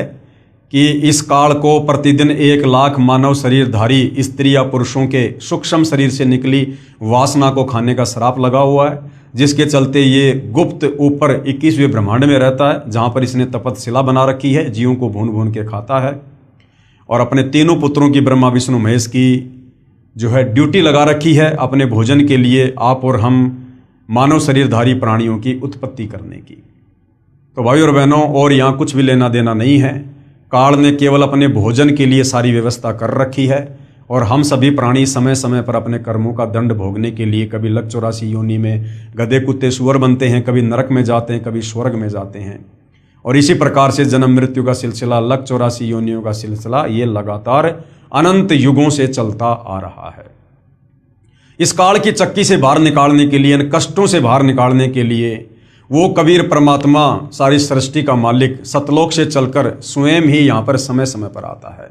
कि इस काल को प्रतिदिन 1 लाख मानव शरीरधारी स्त्री या पुरुषों के सूक्ष्म शरीर से निकली वासना को खाने का श्राप लगा हुआ है, जिसके चलते ये गुप्त ऊपर 21वें ब्रह्मांड में रहता है, जहाँ पर इसने तपतशिला बना रखी है, जीवों को भून भून के खाता है और अपने तीनों पुत्रों की ब्रह्मा विष्णु महेश की जो है ड्यूटी लगा रखी है अपने भोजन के लिए, आप और हम मानव शरीरधारी प्राणियों की उत्पत्ति करने की। तो भाई और बहनों, और यहाँ कुछ भी लेना देना नहीं है। काल ने केवल अपने भोजन के लिए सारी व्यवस्था कर रखी है और हम सभी प्राणी समय समय पर अपने कर्मों का दंड भोगने के लिए कभी लक 84 योनि में गधे कुत्ते सुअर बनते हैं, कभी नरक में जाते हैं, कभी स्वर्ग में जाते हैं। और इसी प्रकार से जन्म मृत्यु का सिलसिला, लक 84 योनियों का सिलसिला, ये लगातार अनंत युगों से चलता आ रहा है। इस काल की चक्की से बाहर निकालने के लिए, इन कष्टों से बाहर निकालने के लिए वो कबीर परमात्मा, सारी सृष्टि का मालिक, सतलोक से चलकर स्वयं ही यहाँ पर समय समय पर आता है।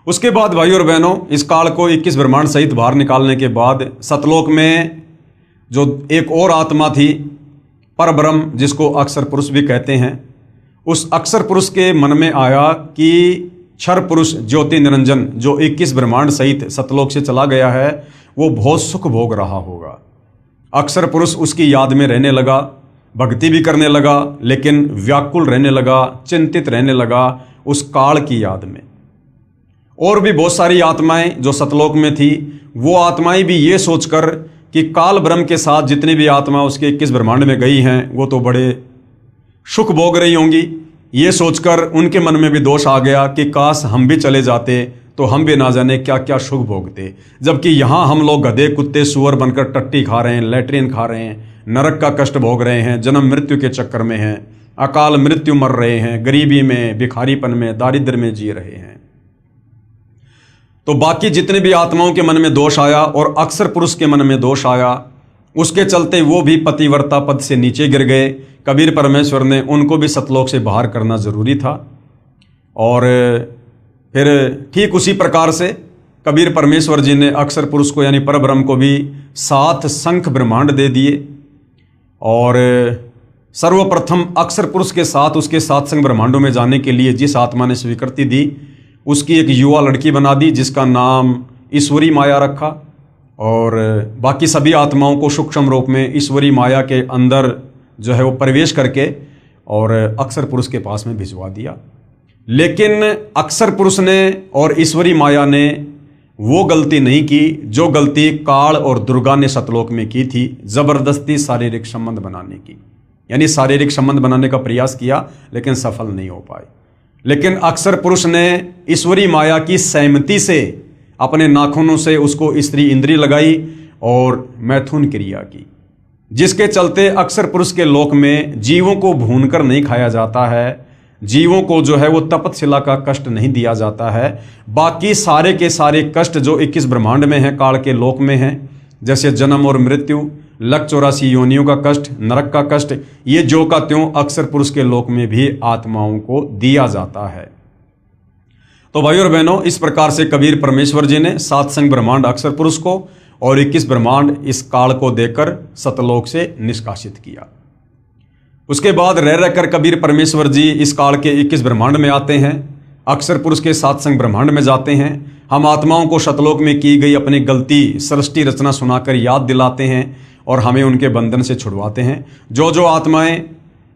उसके बाद भाइयों और बहनों, इस काल को 21 ब्रह्मांड सहित बाहर निकालने के बाद सतलोक में जो एक और आत्मा थी, परब्रह्म, जिसको अक्षर पुरुष भी कहते हैं, उस अक्षर पुरुष के मन में आया कि क्षर पुरुष ज्योति निरंजन जो 21 ब्रह्मांड सहित सतलोक से चला गया है, वो बहुत सुख भोग रहा होगा। अक्षर पुरुष उसकी याद में रहने लगा, भक्ति भी करने लगा, लेकिन व्याकुल रहने लगा, चिंतित रहने लगा उस काल की याद में। और भी बहुत सारी आत्माएं जो सतलोक में थी, वो आत्माएं भी ये सोचकर कि काल ब्रह्म के साथ जितनी भी आत्मा उसके 21 ब्रह्मांड में गई हैं, वो तो बड़े सुख भोग रही होंगी, ये सोचकर उनके मन में भी दोष आ गया कि काश हम भी चले जाते तो हम भी ना जाने क्या क्या सुख भोगते। जबकि यहाँ हम लोग गधे कुत्ते सुअर बनकर टट्टी खा रहे हैं, लैट्रिन खा रहे हैं, नरक का कष्ट भोग रहे हैं, जन्म मृत्यु के चक्कर में हैं, अकाल मृत्यु मर रहे हैं, गरीबी में, भिखारीपन में, दारिद्र्य में जी रहे हैं। तो बाकी जितने भी आत्माओं के मन में दोष आया और अक्षर पुरुष के मन में दोष आया, उसके चलते वो भी पतिव्रता पद से नीचे गिर गए। कबीर परमेश्वर ने उनको भी सतलोक से बाहर करना जरूरी था। और फिर ठीक उसी प्रकार से कबीर परमेश्वर जी ने अक्षर पुरुष को यानी परब्रह्म को भी 7 शंख ब्रह्मांड दे दिए। और सर्वप्रथम अक्षर पुरुष के साथ उसके 7 शंख ब्रह्मांडों में जाने के लिए जिस आत्मा ने स्वीकृति दी, उसकी एक युवा लड़की बना दी, जिसका नाम ईश्वरी माया रखा। और बाकी सभी आत्माओं को सूक्ष्म रूप में ईश्वरी माया के अंदर जो है वो प्रवेश करके और अक्षर पुरुष के पास में भिजवा दिया। लेकिन अक्षर पुरुष ने और ईश्वरी माया ने वो गलती नहीं की जो गलती काल और दुर्गा ने सतलोक में की थी, जबरदस्ती शारीरिक संबंध बनाने की। यानी शारीरिक संबंध बनाने का प्रयास किया लेकिन सफल नहीं हो पाए। लेकिन अक्षर पुरुष ने ईश्वरी माया की सहमति से अपने नाखूनों से उसको स्त्री इंद्री लगाई और मैथुन क्रिया की, जिसके चलते अक्षर पुरुष के लोक में जीवों को भूनकर नहीं खाया जाता है, जीवों को जो है वो तपतशिला का कष्ट नहीं दिया जाता है। बाकी सारे के सारे कष्ट जो 21 ब्रह्मांड में हैं, काल के लोक में हैं, जैसे जन्म और मृत्यु, लक 84 योनियों का कष्ट, नरक का कष्ट, ये जो का त्यों अक्षर पुरुष के लोक में भी आत्माओं को दिया जाता है। तो भाइयों और बहनों, इस प्रकार से कबीर परमेश्वर जी ने 7 शंख ब्रह्मांड अक्षर पुरुष को और 21 ब्रह्मांड इस काल को देकर सतलोक से निष्कासित किया। उसके बाद रह रहकर कबीर परमेश्वर जी इस काल के 21 ब्रह्मांड में आते हैं, अक्षर पुरुष के 7 शंख ब्रह्मांड में जाते हैं। हम आत्माओं को सतलोक में की गई अपनी गलती सृष्टि रचना सुनाकर याद दिलाते हैं और हमें उनके बंधन से छुड़वाते हैं। जो जो आत्माएं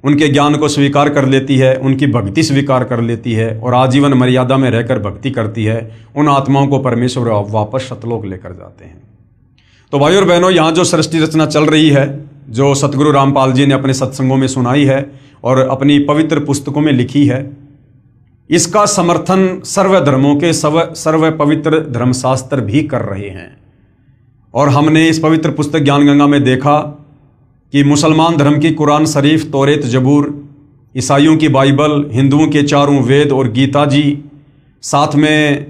उनके ज्ञान को स्वीकार कर लेती है, उनकी भक्ति स्वीकार कर लेती है और आजीवन मर्यादा में रहकर भक्ति करती है, उन आत्माओं को परमेश्वर वापस सतलोक लेकर जाते हैं। तो भाइयों और बहनों, यहाँ जो सृष्टि रचना चल रही है, जो सतगुरु रामपाल जी ने अपने सत्संगों में सुनाई है और अपनी पवित्र पुस्तकों में लिखी है, इसका समर्थन सर्वधर्मों के सर्व पवित्र धर्मशास्त्र भी कर रहे हैं। और हमने इस पवित्र पुस्तक ज्ञान गंगा में देखा कि मुसलमान धर्म की कुरान शरीफ, तौरेत, जबूर, ईसाइयों की बाइबल, हिंदुओं के 4 वेद और गीता जी, साथ में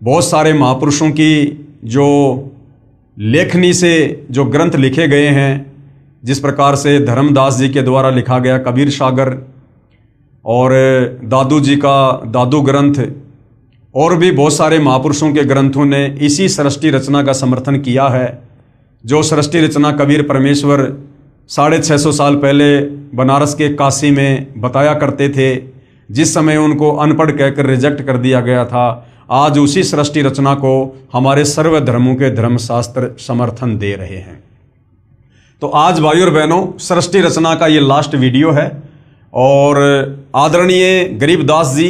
बहुत सारे महापुरुषों की जो लेखनी से जो ग्रंथ लिखे गए हैं, जिस प्रकार से धर्मदास जी के द्वारा लिखा गया कबीर सागर और दादू जी का दादू ग्रंथ और भी बहुत सारे महापुरुषों के ग्रंथों ने इसी सृष्टि रचना का समर्थन किया है। जो सृष्टि रचना कबीर परमेश्वर 650 साल पहले बनारस के काशी में बताया करते थे, जिस समय उनको अनपढ़ कहकर रिजेक्ट कर दिया गया था, आज उसी सृष्टि रचना को हमारे सर्व धर्मों के धर्मशास्त्र समर्थन दे रहे हैं। तो आज भाइयों और बहनों, सृष्टि रचना का ये लास्ट वीडियो है और आदरणीय गरीबदास जी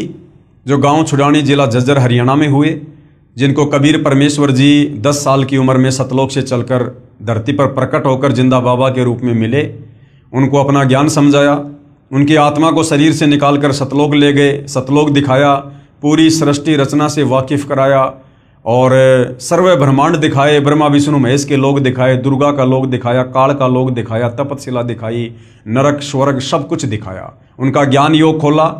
जो गांव छुड़ानी जिला झज्जर हरियाणा में हुए, जिनको कबीर परमेश्वर जी 10 साल की उम्र में सतलोक से चलकर धरती पर प्रकट होकर जिंदा बाबा के रूप में मिले, उनको अपना ज्ञान समझाया, उनकी आत्मा को शरीर से निकालकर सतलोक ले गए, सतलोक दिखाया, पूरी सृष्टि रचना से वाकिफ कराया और सर्व ब्रह्मांड दिखाए, ब्रह्मा विष्णु महेश के लोग दिखाए, दुर्गा का लोग दिखाया, काल का लोग दिखाया, तपतशिला दिखाई, नरक स्वर्ग सब कुछ दिखाया, उनका ज्ञान योग खोला।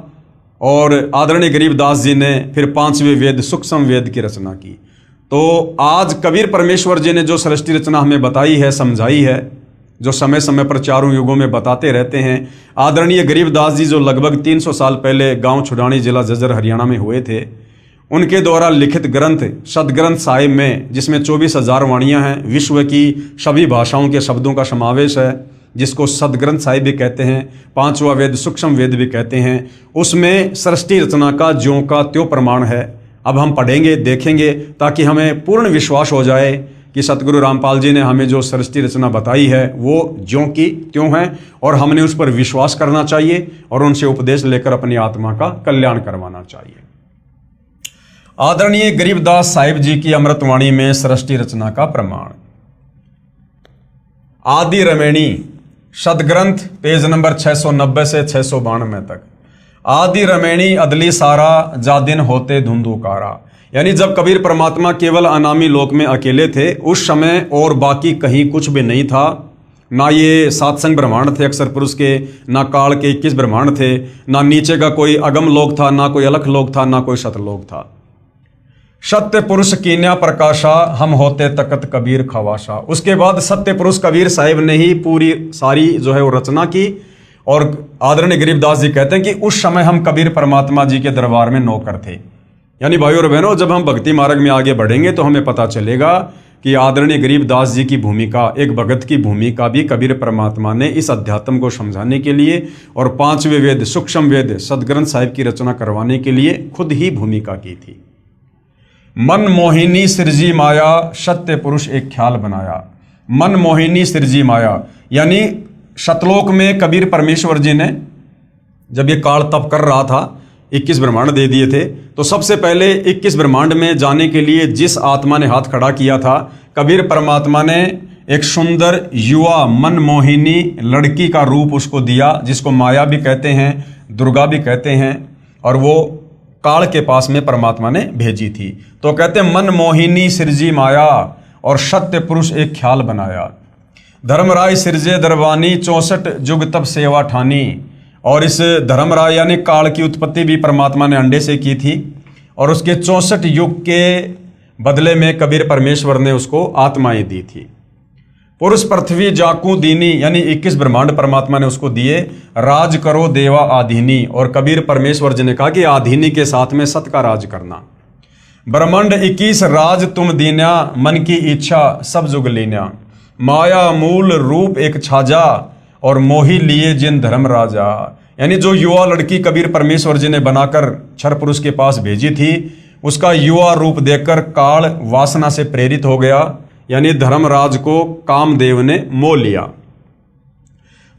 और आदरणीय गरीबदास जी ने फिर 5वें वेद सूक्ष्म वेद की रचना की। तो आज कबीर परमेश्वर जी ने जो सृष्टि रचना हमें बताई है, समझाई है, जो समय समय पर चारों युगों में बताते रहते हैं, आदरणीय गरीबदास जी जो लगभग 300 साल पहले गांव छुड़ानी जिला झज्जर हरियाणा में हुए थे, उनके द्वारा लिखित ग्रंथ सदग्रंथ साहिब में, जिसमें 24,000 वाणियाँ हैं, विश्व की सभी भाषाओं के शब्दों का समावेश है, जिसको सदग्रंथ साहिब भी कहते हैं, 5वां वेद सूक्ष्म वेद भी कहते हैं, उसमें सृष्टि रचना का ज्यों का त्यों प्रमाण है। अब हम पढ़ेंगे, देखेंगे, ताकि हमें पूर्ण विश्वास हो जाए कि सतगुरु रामपाल जी ने हमें जो सृष्टि रचना बताई है वो ज्यों की त्यों है और हमने उस पर विश्वास करना चाहिए और उनसे उपदेश लेकर अपनी आत्मा का कल्याण करवाना चाहिए। आदरणीय गरीबदास साहिब जी की अमृतवाणी में सृष्टि रचना का प्रमाण। आदि रमैणी सदग्रंथ पेज नंबर 690 से 692 तक। आदि रमैणी अदली सारा जादिन होते धुंधुकारा, यानी जब कबीर परमात्मा केवल अनामी लोक में अकेले थे, उस समय और बाकी कहीं कुछ भी नहीं था। ना ये सातसंग ब्रह्मांड थे अक्षर पुरुष के, ना काल के 21 ब्रह्मांड थे, ना नीचे का कोई अगम लोक था, ना कोई अलख लोक था, ना कोई सतलोक था। सत्य पुरुष कीन्या प्रकाशा हम होते तकत कबीर खवाशा। उसके बाद सत्य पुरुष कबीर साहिब ने ही पूरी सारी जो है वो रचना की और आदरणीय गरीबदास जी कहते हैं कि उस समय हम कबीर परमात्मा जी के दरबार में नौकर थे। यानी भाइयों और बहनों, जब हम भक्ति मार्ग में आगे बढ़ेंगे तो हमें पता चलेगा कि आदरणीय गरीबदास जी की भूमिका, एक भगत की भूमिका भी कबीर परमात्मा ने इस अध्यात्म को समझाने के लिए और 5वें वेद सूक्ष्म वेद सदग्रंथ साहिब की रचना करवाने के लिए खुद ही भूमिका की थी। मन मोहिनी सृजी माया सत्य पुरुष एक ख्याल बनाया। मन मोहिनी सृजी माया, यानी सतलोक में कबीर परमेश्वर जी ने जब ये काल तप कर रहा था, 21 ब्रह्मांड दे दिए थे, तो सबसे पहले 21 ब्रह्मांड में जाने के लिए जिस आत्मा ने हाथ खड़ा किया था, कबीर परमात्मा ने एक सुंदर युवा मन मोहिनी लड़की का रूप उसको दिया, जिसको माया भी कहते हैं, दुर्गा भी कहते हैं, और वो काल के पास में परमात्मा ने भेजी थी। तो कहते हैं मन मोहिनी सृजी माया और सत्य पुरुष एक ख्याल बनाया। धर्मराय सिरजे दरबानी 64 जुग तब सेवा ठानी। और इस धर्मराय यानी काल की उत्पत्ति भी परमात्मा ने अंडे से की थी और उसके 64 युग के बदले में कबीर परमेश्वर ने उसको आत्माएं दी थी। पुरुष पृथ्वी जाकू दीनी, यानी 21 ब्रह्मांड परमात्मा ने उसको दिए। राज करो देवा आधीनी, और कबीर परमेश्वर जी ने कहा कि आधीनी के साथ में सत का राज करना। ब्रह्मांड 21 राज तुम दीन्या, मन की इच्छा सब जुग लीन्या। माया मूल रूप एक छाजा, और मोही लिए जिन धर्म राजा। यानी जो युवा लड़की कबीर परमेश्वर जी ने बनाकर क्षर पुरुष के पास भेजी थी, उसका युवा रूप देखकर काल वासना से प्रेरित हो गया, यानी धर्मराज को कामदेव ने मोह लिया।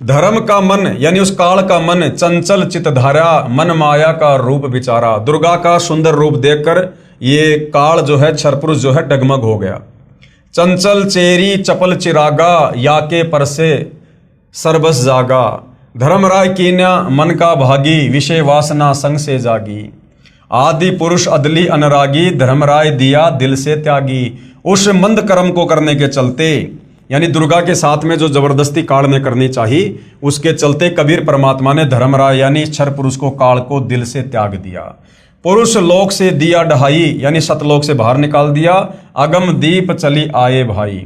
धर्म का मन यानी उस काल का मन चंचल चितधारा, मन माया का रूप विचारा। दुर्गा का सुंदर रूप देखकर ये काल जो है क्षरपुरुष जो है डगमग हो गया। चंचल चेरी चपल चिरागा, या के परसे सर्वस जागा। धर्मराय कीन्या मन का भागी, विषय वासना संग से जागी। आदि पुरुष अदली अनरागी, धर्मराय दिया दिल से त्यागी। उस मंद कर्म को करने के चलते, यानी दुर्गा के साथ में जो जबरदस्ती काल में करनी चाहिए, उसके चलते कबीर परमात्मा ने धर्मराय यानी क्षर पुरुष को, काल को दिल से त्याग दिया। पुरुष लोक से दिया ढहाई, यानी सतलोक से बाहर निकाल दिया। अगम दीप चली आए भाई।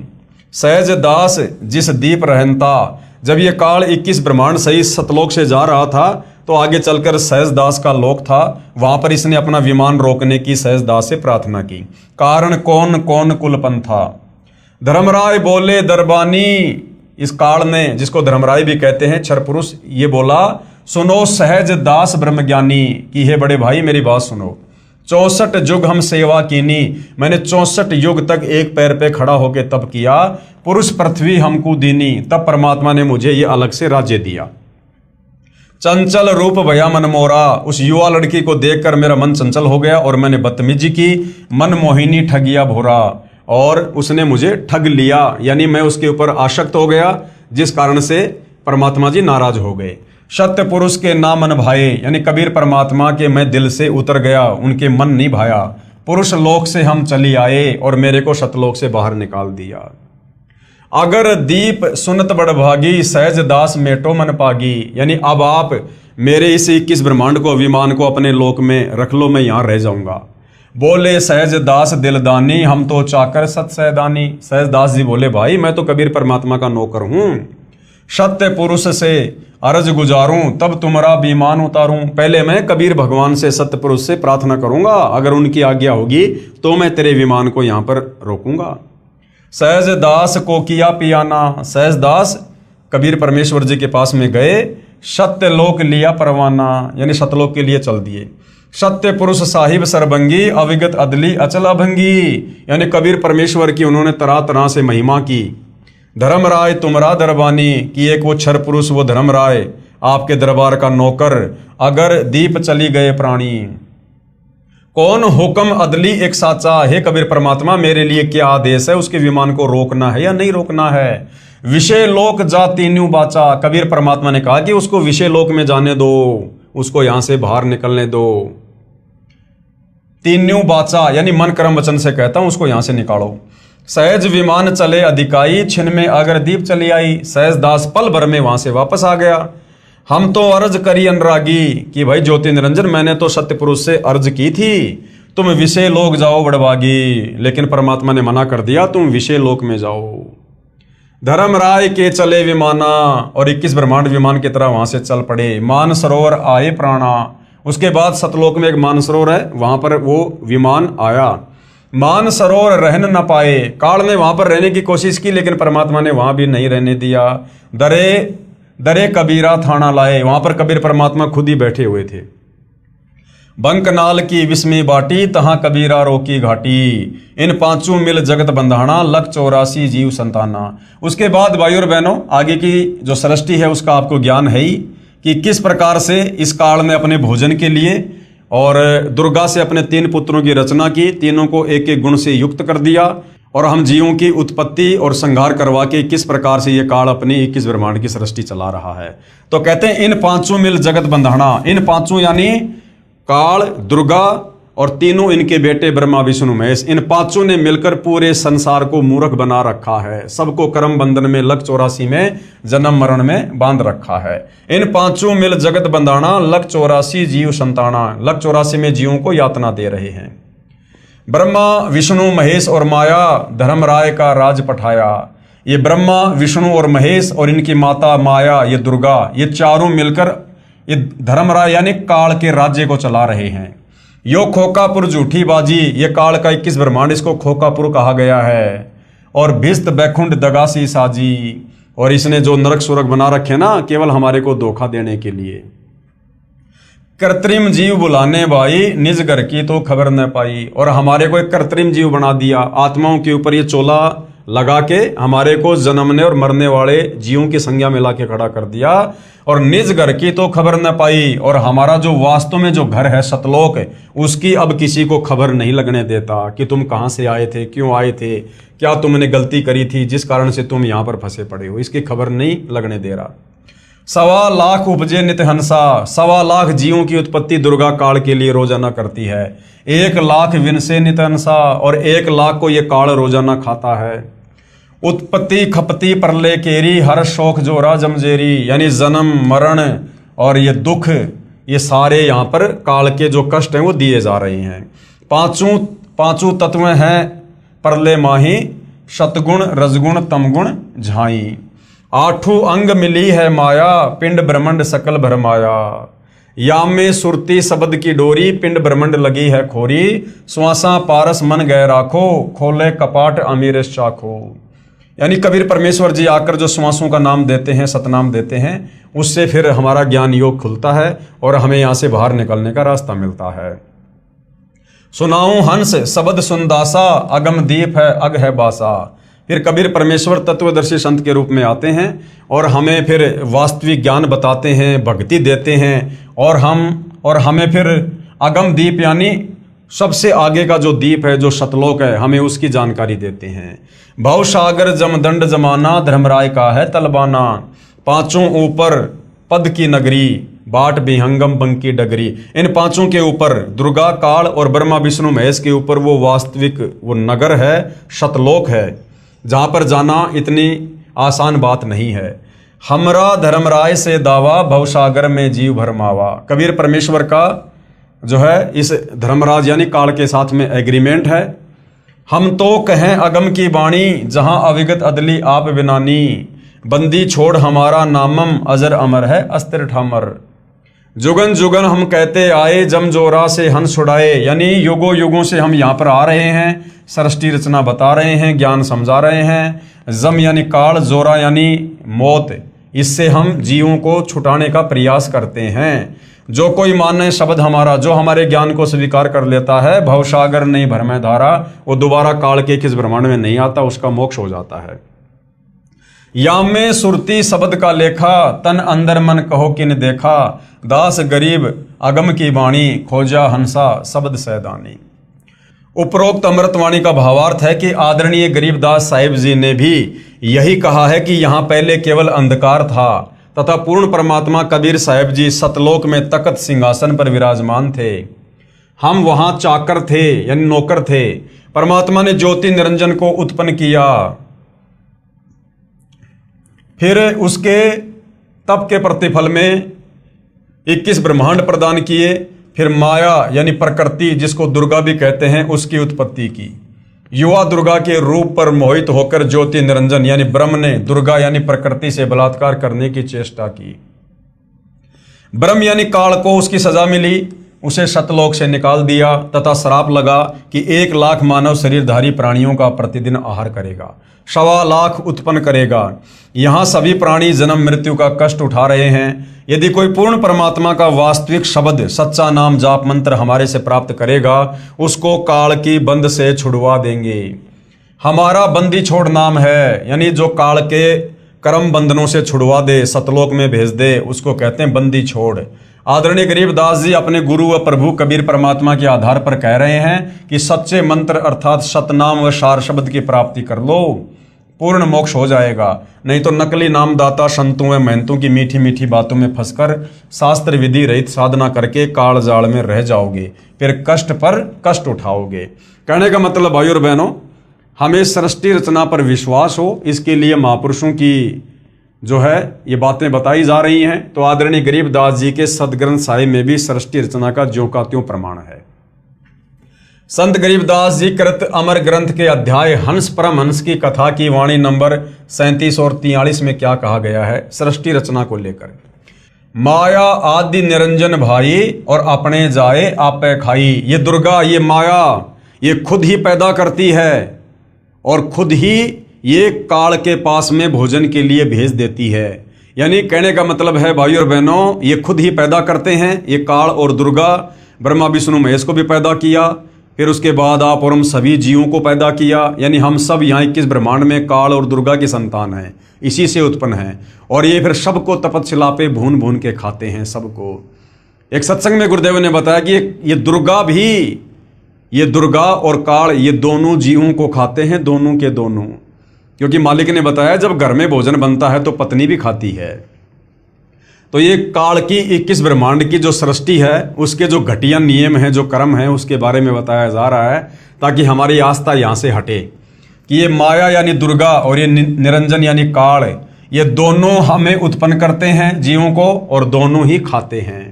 सहज दास जिस दीप रहनता। जब ये काल 21 ब्रह्मांड सही सतलोक से जा रहा था तो आगे चलकर सहज दास का लोक था, वहां पर इसने अपना विमान रोकने की सहज दास से प्रार्थना की। कारण कौन कौन कुलपन था। धर्मराय बोले दरबानी। इस काल ने, जिसको धर्मराय भी कहते हैं क्षर पुरुष, ये बोला सुनो सहज दास ब्रह्मज्ञानी कि हे बड़े भाई मेरी बात सुनो। 64 युग हम सेवा कीनी। मैंने 64 युग तक एक पैर पे खड़ा होकर तप किया। पुरुष पृथ्वी हमको दीनी। तब परमात्मा ने मुझे ये अलग से राज्य दिया। चंचल रूप भया मन मोरा। उस युवा लड़की को देखकर मेरा मन चंचल हो गया और मैंने बदतमीजी की। मन मोहिनी ठगिया भोरा। और उसने मुझे ठग लिया, यानी मैं उसके ऊपर आसक्त हो गया, जिस कारण से परमात्मा जी नाराज हो गए। सत्य पुरुष के ना मन भाए, यानी कबीर परमात्मा के मैं दिल से उतर गया, उनके मन नहीं भाया। पुरुष लोक से हम चली आए और मेरे को सतलोक से बाहर निकाल दिया। अगर दीप सुनत बड़भागी, सहज दास मेटो मन पागी। यानी अब आप मेरे इस 21 ब्रह्मांड को, अभिमान को अपने लोक में रख लो, मैं यहां रह जाऊंगा। बोले सहज दास दिलदानी, हम तो चाकर सत सहदानी। सहज दास जी बोले भाई मैं तो कबीर परमात्मा का नौकर हूं, सत्य पुरुष से अर्ज गुजारूं तब तुम्हारा विमान उतारूं। पहले मैं कबीर भगवान से, सत्य पुरुष से प्रार्थना करूंगा, अगर उनकी आज्ञा होगी तो मैं तेरे विमान को यहां पर रोकूंगा। सहज दास को किया पियाना। सहज दास कबीर परमेश्वर जी के पास में गए, सत्य लोक लिया परवाना, यानी सतलोक के लिए चल दिए। सत्य पुरुष साहिब सरभंगी, अविगत अदली अचल अभंगी। यानी कबीर परमेश्वर की उन्होंने तरह तरह से महिमा की। धर्मराय तुमरा दरबानी, कि एक वो क्षर पुरुष, वो धर्मराय आपके दरबार का नौकर। अगर दीप चली गए प्राणी, कौन हुक्म अदली एक साचा। हे कबीर परमात्मा मेरे लिए क्या आदेश है, उसके विमान को रोकना है या नहीं रोकना है। विषय लोक जा तीन्यू बाचा। कबीर परमात्मा ने कहा कि उसको विषय लोक में जाने दो, उसको यहां से बाहर निकलने दो। तीन्यू बाचा यानी मन कर्म वचन से कहता हूं, उसको यहां से निकालो। सहज विमान चले अधिकाई, छिन में अगर दीप चली आई। सहज दास पल भर में वहां से वापस आ गया। हम तो अर्ज करी अनुरागी, कि भाई ज्योति निरंजन मैंने तो सत्य पुरुष से अर्ज की थी तुम विषय लोक जाओ बड़भागी, लेकिन परमात्मा ने मना कर दिया, तुम विषय लोक में जाओ। धर्मराय के चले विमाना, और 21 ब्रह्मांड विमान की तरह वहां से चल पड़े। मान सरोवर आए प्राणा। उसके बाद सतलोक में एक मान सरोवर है, वहां पर वो विमान आया। मान सरोवर रहन न पाए। काल ने वहां पर रहने की कोशिश की, लेकिन परमात्मा ने वहां भी नहीं रहने दिया। दरे कबीरा थाना लाए। वहां पर कबीर परमात्मा खुद ही बैठे हुए थे। बंकनाल की विस्मी बाटी, तहां कबीरा रोकी घाटी। इन पांचों मिल जगत बंधाना, लख 84 जीव संताना। उसके बाद भाइयों और बहनों, आगे की जो सृष्टि है उसका आपको ज्ञान है ही, कि किस प्रकार से इस काल ने अपने भोजन के लिए और दुर्गा से अपने 3 पुत्रों की रचना की, तीनों को एक एक गुण से युक्त कर दिया, और हम जीवों की उत्पत्ति और संहार करवा के किस प्रकार से ये काल अपनी 21 ब्रह्मांड की सृष्टि चला रहा है। तो कहते हैं इन पांचों मिल जगत बंधाना। इन पांचों यानी काल, दुर्गा और तीनों इनके बेटे ब्रह्मा विष्णु महेश, इन पांचों ने मिलकर पूरे संसार को मूर्ख बना रखा है। सबको कर्म बंधन में, लख 84 में, जन्म मरण में बांध रखा है। इन पांचों मिल जगत बंधाना, लख 84 जीव संताना। लख 84 में जीवों को यातना दे रहे हैं। ब्रह्मा विष्णु महेश और माया, धर्मराय का राज पठाया। ये ब्रह्मा विष्णु और महेश और इनकी माता माया, ये दुर्गा, ये चारों मिलकर ये धर्मराय यानी काल के राज्य को चला रहे हैं। यो खोकापुर झूठी बाजी, ये काल का 21 ब्रह्मांड, इसको खोकापुर कहा गया है। और भिस्त बैकुंठ दगासी साजी, और इसने जो नरक सुरग बना रखे ना, केवल हमारे को धोखा देने के लिए। कृत्रिम जीव बुलाने भाई, निज घर की तो खबर न पाई। और हमारे को एक कृत्रिम जीव बना दिया, आत्माओं के ऊपर ये चोला लगा के हमारे को जन्मने और मरने वाले जीवों की संज्ञा में लाके खड़ा कर दिया। और निज घर की तो खबर न पाई, और हमारा जो वास्तव में जो घर है सतलोक, उसकी अब किसी को खबर नहीं लगने देता कि तुम कहाँ से आए थे, क्यों आए थे, क्या तुमने गलती करी थी जिस कारण से तुम यहाँ पर फंसे पड़े हो, इसकी खबर नहीं लगने दे रहा। 1.25 लाख उपजे नित हंसा। 1.25 लाख जीवों की उत्पत्ति दुर्गा काल के लिए रोजाना करती है। 1 लाख विनसे नित हंसा, और 1 लाख को ये काल रोजाना खाता है। उत्पत्ति खपती परले केरी, हर शोक जोरा जमजेरी। यानी जन्म मरण और ये दुख, ये सारे यहाँ पर काल के जो कष्ट हैं वो दिए जा रहे हैं। पांचों तत्व हैं परले माही, सतगुण रजगुण तमगुण झाई। आठों अंग मिली है माया, पिंड ब्रह्मंड सकल भरमाया। या में सुरती शब्द की डोरी, पिंड ब्रह्मंड लगी है खोरी। श्वासा पारस मन गए राखो, खोले कपाट अमीर चाखो। यानी कबीर परमेश्वर जी आकर जो श्वासों का नाम देते हैं, सतनाम देते हैं, उससे फिर हमारा ज्ञान योग खुलता है और हमें यहाँ से बाहर निकलने का रास्ता मिलता है। सुनाऊं हंस शब्द सुनदासा, अगम दीप है अग है बासा। फिर कबीर परमेश्वर तत्वदर्शी संत के रूप में आते हैं और हमें फिर वास्तविक ज्ञान बताते हैं, भक्ति देते हैं और हमें फिर अगम दीप यानी सबसे आगे का जो दीप है, जो सतलोक है, हमें उसकी जानकारी देते हैं। भव सागर जमदंड जमाना, धर्मराय का है तलबाना। पांचों ऊपर पद की नगरी, बाट विहंगम बंकी डगरी। इन पांचों के ऊपर दुर्गा काल और ब्रह्मा विष्णु महेश के ऊपर वो वास्तविक वो नगर है, सतलोक है, जहाँ पर जाना इतनी आसान बात नहीं है। हमरा धर्मराय से दावा, भवसागर में जीव भरमावा। कबीर परमेश्वर का जो है इस धर्मराज यानी काल के साथ में एग्रीमेंट है। हम तो कहें अगम की बाणी, जहाँ अविगत अदली आप बिनानी। बंदी छोड़ हमारा नामम, अजर अमर है अस्तिर ठामर। जुगन जुगन हम कहते आए, जम जोरा से हंस छुड़ाए। यानी युगों युगों से हम यहाँ पर आ रहे हैं, सृष्टि रचना बता रहे हैं, ज्ञान समझा रहे हैं। जम यानी काल, जोरा यानी मौत, इससे हम जीवों को छुटाने का प्रयास करते हैं। जो कोई माने शब्द हमारा, जो हमारे ज्ञान को स्वीकार कर लेता है, भवसागर नहीं भर में धारा, वो दोबारा काल के किस ब्रह्मांड में नहीं आता, उसका मोक्ष हो जाता है। या में सुरती शब्द का लेखा, तन अंदर मन कहो किन देखा। दास गरीब अगम की वाणी, खोजा हंसा शब्द सैदानी। उपरोक्त अमृतवाणी का भावार्थ है कि आदरणीय गरीबदास साहिब जी ने भी यही कहा है कि यहाँ पहले केवल अंधकार था तथा पूर्ण परमात्मा कबीर साहिब जी सतलोक में तख्त सिंहासन पर विराजमान थे। हम वहाँ चाकर थे यानी नौकर थे। परमात्मा ने ज्योति निरंजन को उत्पन्न किया, फिर उसके तप के प्रतिफल में 21 ब्रह्मांड प्रदान किए। फिर माया यानी प्रकृति, जिसको दुर्गा भी कहते हैं, उसकी उत्पत्ति की। युवा दुर्गा के रूप पर मोहित होकर ज्योति निरंजन यानी ब्रह्म ने दुर्गा यानी प्रकृति से बलात्कार करने की चेष्टा की। ब्रह्म यानी काल को उसकी सजा मिली, उसे सतलोक से निकाल दिया तथा श्राप लगा कि 1 लाख मानव शरीरधारी प्राणियों का प्रतिदिन आहार करेगा, 1.25 लाख उत्पन्न करेगा। यहाँ सभी प्राणी जन्म मृत्यु का कष्ट उठा रहे हैं। यदि कोई पूर्ण परमात्मा का वास्तविक शब्द, सच्चा नाम जाप मंत्र हमारे से प्राप्त करेगा, उसको काल की बंद से छुड़वा देंगे। हमारा बंदी छोड़ नाम है, यानी जो काल के कर्म बंधनों से छुड़वा दे, सतलोक में भेज दे, उसको कहते हैं बंदी छोड़। आदरणीय गरीबदास जी अपने गुरु व प्रभु कबीर परमात्मा के आधार पर कह रहे हैं कि सच्चे मंत्र अर्थात सतनाम व सार शब्द की प्राप्ति कर लो, पूर्ण मोक्ष हो जाएगा। नहीं तो नकली नामदाता संतों व महंतों की मीठी मीठी बातों में फंसकर शास्त्र विधि रहित साधना करके काल जाल में रह जाओगे, फिर कष्ट पर कष्ट उठाओगे। कहने का मतलब भाइयों और बहनों, हमें सृष्टि रचना पर विश्वास हो, इसके लिए महापुरुषों की जो है ये बातें बताई जा रही हैं। तो आदरणीय गरीबदास जी के सदग्रंथ साहिब में भी सृष्टि रचना का ज्यों का त्यों प्रमाण है। संत गरीबदास जी कृत अमर ग्रंथ के अध्याय हंस परमहंस की कथा की वाणी नंबर 37 और 43 में क्या कहा गया है सृष्टि रचना को लेकर। माया आदि निरंजन भाई, और अपने जाए आपे खाई। ये दुर्गा, ये माया, ये खुद ही पैदा करती है और खुद ही ये काल के पास में भोजन के लिए भेज देती है। यानी कहने का मतलब है भाइयों और बहनों, ये खुद ही पैदा करते हैं। ये काल और दुर्गा, ब्रह्मा विष्णु महेश को भी पैदा किया, फिर उसके बाद आप और हम सभी जीवों को पैदा किया। यानी हम सब यहाँ 21 ब्रह्मांड में काल और दुर्गा की संतान हैं, इसी से उत्पन्न हैं। और ये फिर सबको तपस्या पे भून भून के खाते हैं सबको। एक सत्संग में गुरुदेव ने बताया कि ये दुर्गा भी, ये दुर्गा और काल ये दोनों जीवों को खाते हैं, दोनों के दोनों। क्योंकि मालिक ने बताया जब घर में भोजन बनता है तो पत्नी भी खाती है। तो ये काल की 21 ब्रह्मांड की जो सृष्टि है, उसके जो घटिया नियम हैं, जो कर्म हैं, उसके बारे में बताया जा रहा है, ताकि हमारी आस्था यहाँ से हटे कि ये माया यानी दुर्गा और ये निरंजन यानी काल, ये दोनों हमें उत्पन्न करते हैं जीवों को और दोनों ही खाते हैं।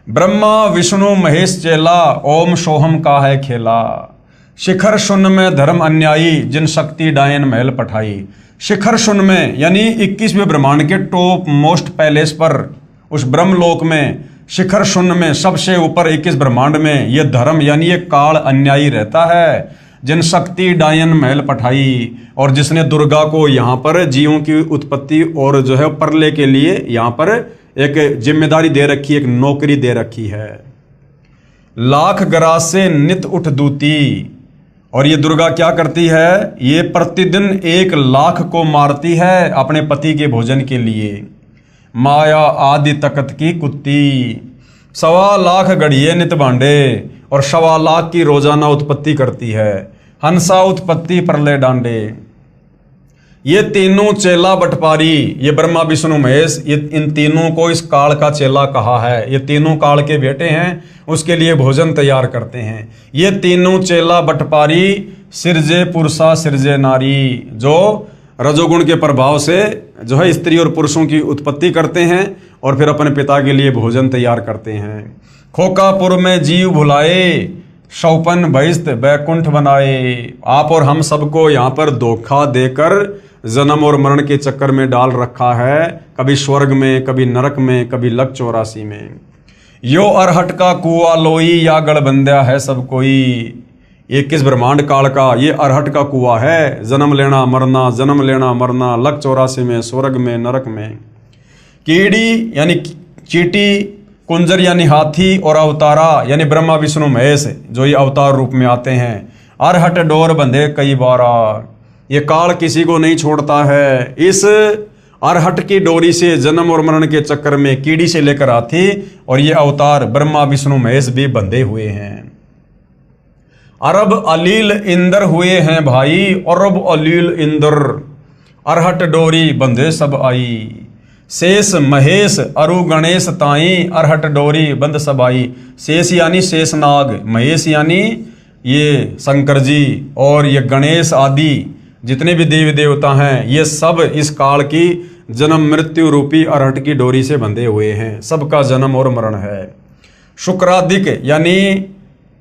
ब्रह्मा विष्णु महेश चेला, ओम सोहम का है खेला। शिखर शून्य में धर्म अन्यायी, जिन शक्ति डायन महल पठाई। शिखर शून्य में यानी 21वें ब्रह्मांड के टॉप मोस्ट पैलेस पर, उस ब्रह्मलोक में शिखर शून्य में सबसे ऊपर 21 ब्रह्मांड में ये धर्म यानी ये काल अन्यायी रहता है। जिन शक्ति डायन महल पठाई, और जिसने दुर्गा को यहाँ पर जीवों की उत्पत्ति और जो है प्रलय के लिए यहाँ पर एक जिम्मेदारी दे रखी है, एक नौकरी दे रखी है। लाख ग्रास से नित उठ दूती, और ये दुर्गा क्या करती है, ये प्रतिदिन 1 लाख को मारती है अपने पति के भोजन के लिए। माया आदि तकत की कुत्ती, 1.25 लाख गढ़िए नित भांडे, और 1.25 लाख की रोजाना उत्पत्ति करती है। हंसा उत्पत्ति प्रलय डांडे। ये तीनों चेला बटपारी, ये ब्रह्मा विष्णु महेश, ये इन तीनों को इस काल का चेला कहा है। ये तीनों काल के बेटे हैं, उसके लिए भोजन तैयार करते हैं। ये तीनों चेला बटपारी सिरजे पुरुषा सिरजे नारी, जो रजोगुण के प्रभाव से जो है स्त्री और पुरुषों की उत्पत्ति करते हैं और फिर अपने पिता के लिए भोजन तैयार करते हैं। खोकापुर में जीव भुलाए, शौपन बहिस्त बैकुंठ बनाए। आप और हम सबको यहाँ पर धोखा देकर जन्म और मरण के चक्कर में डाल रखा है, कभी स्वर्ग में, कभी नरक में, कभी लक 84 में। यो अरहट का कुआ लोई, या गढ़बंध्या है सब कोई। 21 ब्रह्मांड काल का ये अरहट का कुआ है, जन्म लेना मरना, जन्म लेना मरना, लक 84 में, स्वर्ग में, नरक में। कीड़ी यानी चीटी, कुंजर यानी हाथी, और अवतारा यानी ब्रह्मा विष्णु महेश जो ये अवतार रूप में आते हैं। अरहट डोर बंधे कई बारा, ये काल किसी को नहीं छोड़ता है। इस अरहट की डोरी से जन्म और मरण के चक्कर में कीड़ी से लेकर हाथी और ये अवतार ब्रह्मा विष्णु महेश भी बंधे हुए हैं। अरब अलील इंदर हुए हैं भाई, अरब अलील इंदर, अरहट डोरी बंधे सब आई। शेष महेश अरु गणेश ताई, अरहट डोरी बंद सबाई। शेष यानी शेषनाग, महेश यानी ये शंकर जी, और ये गणेश आदि जितने भी देवी देवता हैं, ये सब इस काल की जन्म मृत्यु रूपी अरहट की डोरी से बंधे हुए हैं। सबका जन्म और मरण है। शुक्रादिक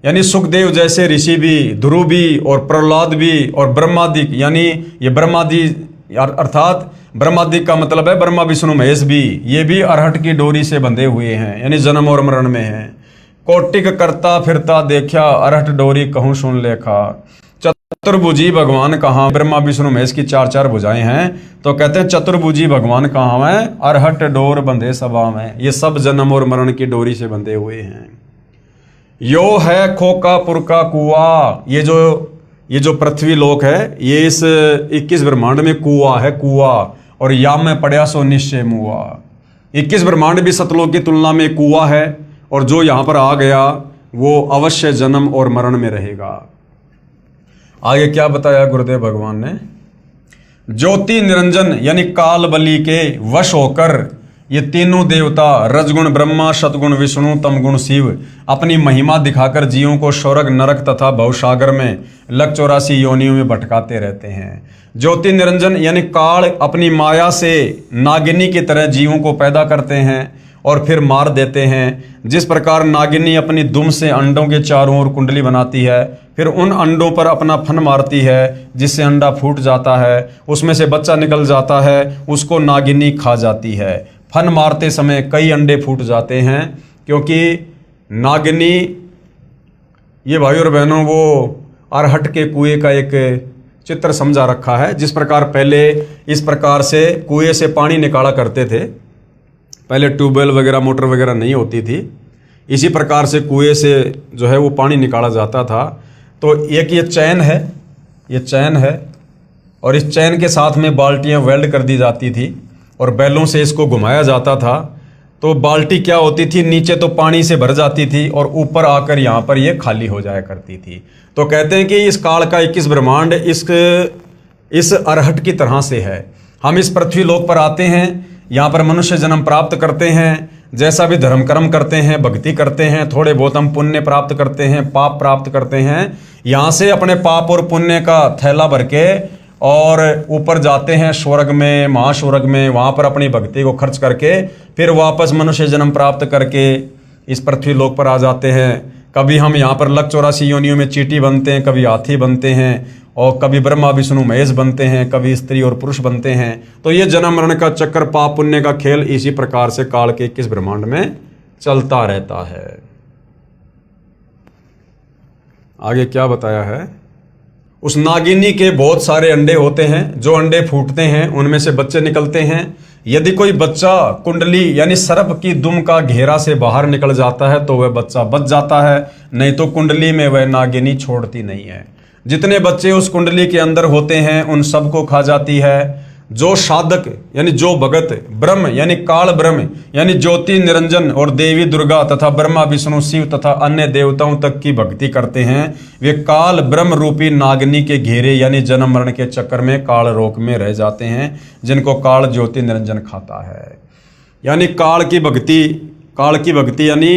यानी सुखदेव जैसे ऋषि भी, ध्रुव भी, और प्रहलाद भी, और ब्रह्मादिक यानी ये ब्रह्मादि अर्थात ब्रह्मादिक का मतलब है ब्रह्मा विष्णु महेश भी, ये भी अरहट की डोरी से बंधे हुए हैं, यानी जन्म और मरण में हैं। कोटिक करता फिरता देखा, अरहट डोरी कहूँ सुन लेखा। चतुर्भुजी भगवान कहाँ, ब्रह्मा विष्णु महेश की 4 भुजाएं हैं, तो कहते हैं चतुर्भुजी भगवान कहाँ हैं, अरहट डोर बंधे सभा में। ये सब जन्म और मरण की डोरी से बंधे हुए हैं। यो है खोकापुर का कुआ, ये जो पृथ्वी लोक है, ये इस 21 ब्रह्मांड में कुआ है, कुआ, और या में पड़ा सो निश्चय मुआ। 21 ब्रह्मांड भी सतलोक की तुलना में कुआ है, और जो यहाँ पर आ गया वो अवश्य जन्म और मरण में रहेगा। आगे क्या बताया गुरुदेव भगवान ने, ज्योति निरंजन यानी काल बलि के वश होकर ये तीनों देवता रजगुण ब्रह्मा, सतगुण विष्णु, तमगुण शिव अपनी महिमा दिखाकर जीवों को स्वर्ग नरक तथा भवसागर में लक 84 योनियों में भटकाते रहते हैं। ज्योति निरंजन यानी काल अपनी माया से नागिनी की तरह जीवों को पैदा करते हैं और फिर मार देते हैं। जिस प्रकार नागिनी अपनी दुम से अंडों के चारों ओर कुंडली बनाती है, फिर उन अंडों पर अपना फन मारती है, जिससे अंडा फूट जाता है, उसमें से बच्चा निकल जाता है, उसको नागिनी खा जाती है। फन मारते समय कई अंडे फूट जाते हैं, क्योंकि नागिनी, ये भाई और बहनों, वो अरहट के कुएं का एक चित्र समझा रखा है। जिस प्रकार पहले इस प्रकार से कुएं से पानी निकाला करते थे, पहले ट्यूबवेल वगैरह मोटर वगैरह नहीं होती थी, इसी प्रकार से कुएं से जो है वो पानी निकाला जाता था। तो एक ये चैन है, ये चैन है, और इस चैन के साथ में बाल्टियां वेल्ड कर दी जाती थी और बैलों से इसको घुमाया जाता था। तो बाल्टी क्या होती थी, नीचे तो पानी से भर जाती थी और ऊपर आकर यहाँ पर ये खाली हो जाया करती थी। तो कहते हैं कि इस काल का 21 ब्रह्मांड इस अरहट की तरह से है। हम इस पृथ्वी लोक पर आते हैं, यहाँ पर मनुष्य जन्म प्राप्त करते हैं, जैसा भी धर्म कर्म करते हैं, भक्ति करते हैं, थोड़े बहुत हम पुण्य प्राप्त करते हैं, पाप प्राप्त करते हैं, यहाँ से अपने पाप और पुण्य का थैला भर के और ऊपर जाते हैं स्वर्ग में, महास्वर्ग में, वहाँ पर अपनी भक्ति को खर्च करके फिर वापस मनुष्य जन्म प्राप्त करके इस पृथ्वी लोक पर आ जाते हैं। कभी हम यहाँ पर लक 84 योनियों में चींटी बनते हैं, कभी हाथी बनते हैं, और कभी ब्रह्मा विष्णु महेश बनते हैं, कभी स्त्री और पुरुष बनते हैं। तो ये जन्म मरण का चक्कर, पाप पुण्य का खेल इसी प्रकार से काल के 21 ब्रह्मांड में चलता रहता है। आगे क्या बताया है? उस नागिनी के बहुत सारे अंडे होते हैं, जो अंडे फूटते हैं उनमें से बच्चे निकलते हैं। यदि कोई बच्चा कुंडली यानी सर्प की दुम का घेरा से बाहर निकल जाता है तो वह बच्चा बच जाता है, नहीं तो कुंडली में वह नागिनी छोड़ती नहीं है। जितने बच्चे उस कुंडली के अंदर होते हैं उन सबको खा जाती है। जो साधक यानी जो भगत ब्रह्म यानी काल ब्रह्म यानी ज्योति निरंजन और देवी दुर्गा तथा ब्रह्मा विष्णु शिव तथा अन्य देवताओं तक की भक्ति करते हैं, वे काल ब्रह्म रूपी नागिनी के घेरे यानी जन्म मरण के चक्कर में काल रोक में रह जाते हैं, जिनको काल ज्योति निरंजन खाता है। यानी काल की भक्ति यानी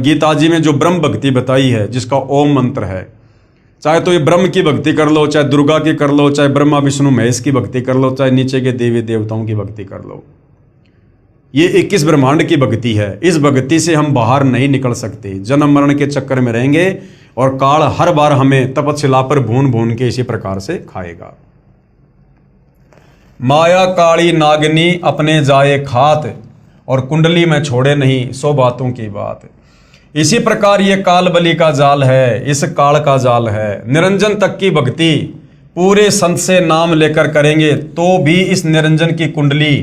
गीता जी में जो ब्रह्म भक्ति बताई है, जिसका ओम मंत्र है, चाहे तो ये ब्रह्म की भक्ति कर लो, चाहे दुर्गा की कर लो, चाहे ब्रह्मा विष्णु महेश की भक्ति कर लो, चाहे नीचे के देवी देवताओं की भक्ति कर लो, ये 21 ब्रह्मांड की भक्ति है। इस भक्ति से हम बाहर नहीं निकल सकते, जन्म मरण के चक्कर में रहेंगे और काल हर बार हमें तपशिला पर भून भून के इसी प्रकार से खाएगा। माया काली नागिनी अपने जाए खात और कुंडली में छोड़े नहीं, 100 बातों की बात। इसी प्रकार ये काल बलि का जाल है, इस काल का जाल है। निरंजन तक की भक्ति पूरे संत से नाम लेकर करेंगे तो भी इस निरंजन की कुंडली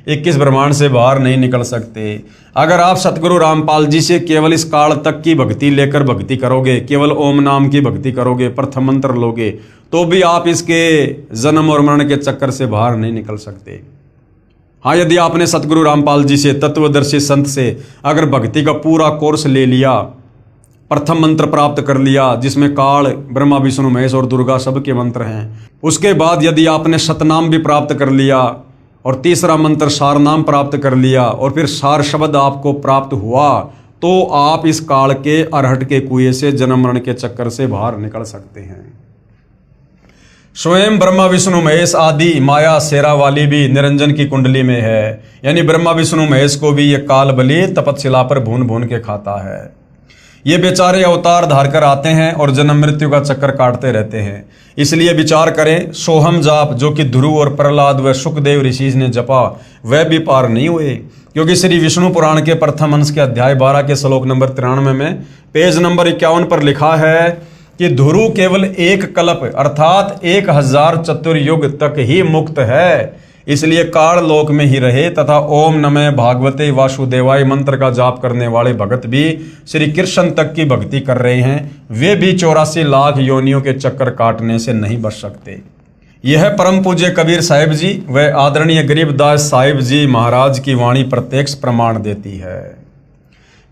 21 ब्रह्मांड से बाहर नहीं निकल सकते। अगर आप सतगुरु रामपाल जी से केवल इस काल तक की भक्ति लेकर भक्ति करोगे, केवल ओम नाम की भक्ति करोगे, प्रथम मंत्र लोगे, तो भी आप इसके जन्म और मरण के चक्कर से बाहर नहीं निकल सकते। हाँ, यदि आपने सतगुरु रामपाल जी से, तत्वदर्शी संत से अगर भक्ति का पूरा कोर्स ले लिया, प्रथम मंत्र प्राप्त कर लिया जिसमें काल ब्रह्मा विष्णु महेश और दुर्गा सबके मंत्र हैं, उसके बाद यदि आपने शतनाम भी प्राप्त कर लिया और तीसरा मंत्र सार नाम प्राप्त कर लिया और फिर सार शब्द आपको प्राप्त हुआ, तो आप इस काल के अरहट के कुएं से, जन्म मरण के चक्कर से बाहर निकल सकते हैं। स्वयं ब्रह्मा विष्णु महेश आदि माया शेरा वाली भी निरंजन की कुंडली में है, यानी ब्रह्मा विष्णु महेश को भी ये काल बलि तपशिला पर भून भून के खाता है। ये बेचारे अवतार धार कर आते हैं और जन्म मृत्यु का चक्कर काटते रहते हैं। इसलिए विचार करें, सोहम जाप जो कि ध्रुव और प्रहलाद व सुखदेव ऋषि ने जपा, वह भी पार नहीं हुए, क्योंकि श्री विष्णु पुराण के प्रथम अंश के अध्याय 12 के श्लोक नंबर 93 में पेज नंबर 51 पर लिखा है कि ध्रुव केवल एक कल्प अर्थात 1000 चतुर्युग तक ही मुक्त है, इसलिए काल लोक में ही रहे तथा ओम नमः भागवते वासुदेवाय मंत्र का जाप करने वाले भगत भी श्री कृष्ण तक की भक्ति कर रहे हैं, वे भी 84 लाख योनियों के चक्कर काटने से नहीं बच सकते। यह परम पूज्य कबीर साहिब जी व आदरणीय गरीबदास साहिब जी महाराज की वाणी प्रत्यक्ष प्रमाण देती है।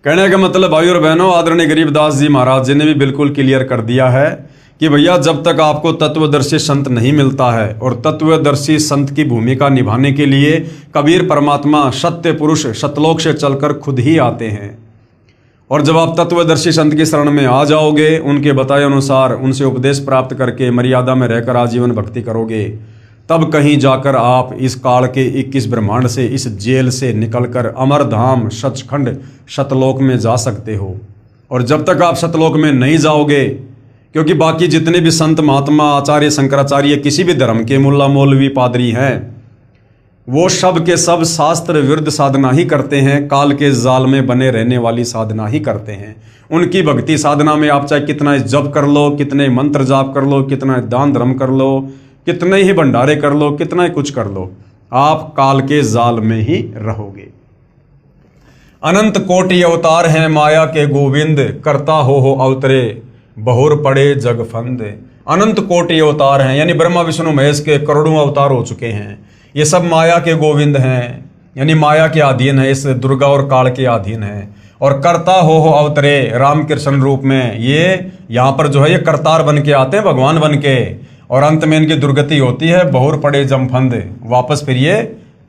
कहने का मतलब भाई और बहनों, आदरणीय गरीबदास जी महाराज जी ने भी बिल्कुल क्लियर कर दिया है कि भैया जब तक आपको तत्वदर्शी संत नहीं मिलता है, और तत्वदर्शी संत की भूमिका निभाने के लिए कबीर परमात्मा सत्य पुरुष सतलोक से चलकर खुद ही आते हैं, और जब आप तत्वदर्शी संत की शरण में आ जाओगे, उनके बताए अनुसार उनसे उपदेश प्राप्त करके मर्यादा में रहकर आजीवन भक्ति करोगे, तब कहीं जाकर आप इस काल के 21 ब्रह्मांड से, इस जेल से निकलकर अमरधाम सचखंड सतलोक में जा सकते हो। और जब तक आप सतलोक में नहीं जाओगे, क्योंकि बाकी जितने भी संत महात्मा आचार्य शंकराचार्य किसी भी धर्म के मुल्ला मौलवी पादरी हैं, वो सब के सब शास्त्र विरुद्ध साधना ही करते हैं, काल के जाल में बने रहने वाली साधना ही करते हैं। उनकी भक्ति साधना में आप चाहे कितना जप कर लो, कितने मंत्र जाप कर लो, कितना दान धर्म कर लो, कितने ही भंडारे कर लो, कितना ही कुछ कर लो, आप काल के जाल में ही रहोगे। अनंत कोटि अवतार हैं माया के गोविंद, करता हो अवतरे बहुर पड़े जग फंद। अनंत कोटि अवतार हैं, यानी ब्रह्मा विष्णु महेश के करोड़ों अवतार हो चुके हैं। ये सब माया के गोविंद हैं, यानी माया के अधीन है, इस दुर्गा और काल के अधीन है। और करता हो अवतरे रामकृष्ण रूप में, ये यहाँ पर जो है ये करतार बन के आते हैं, भगवान बन के, और अंत में इनकी दुर्गति होती है बहुर पड़े जमफंद, वापस फिर ये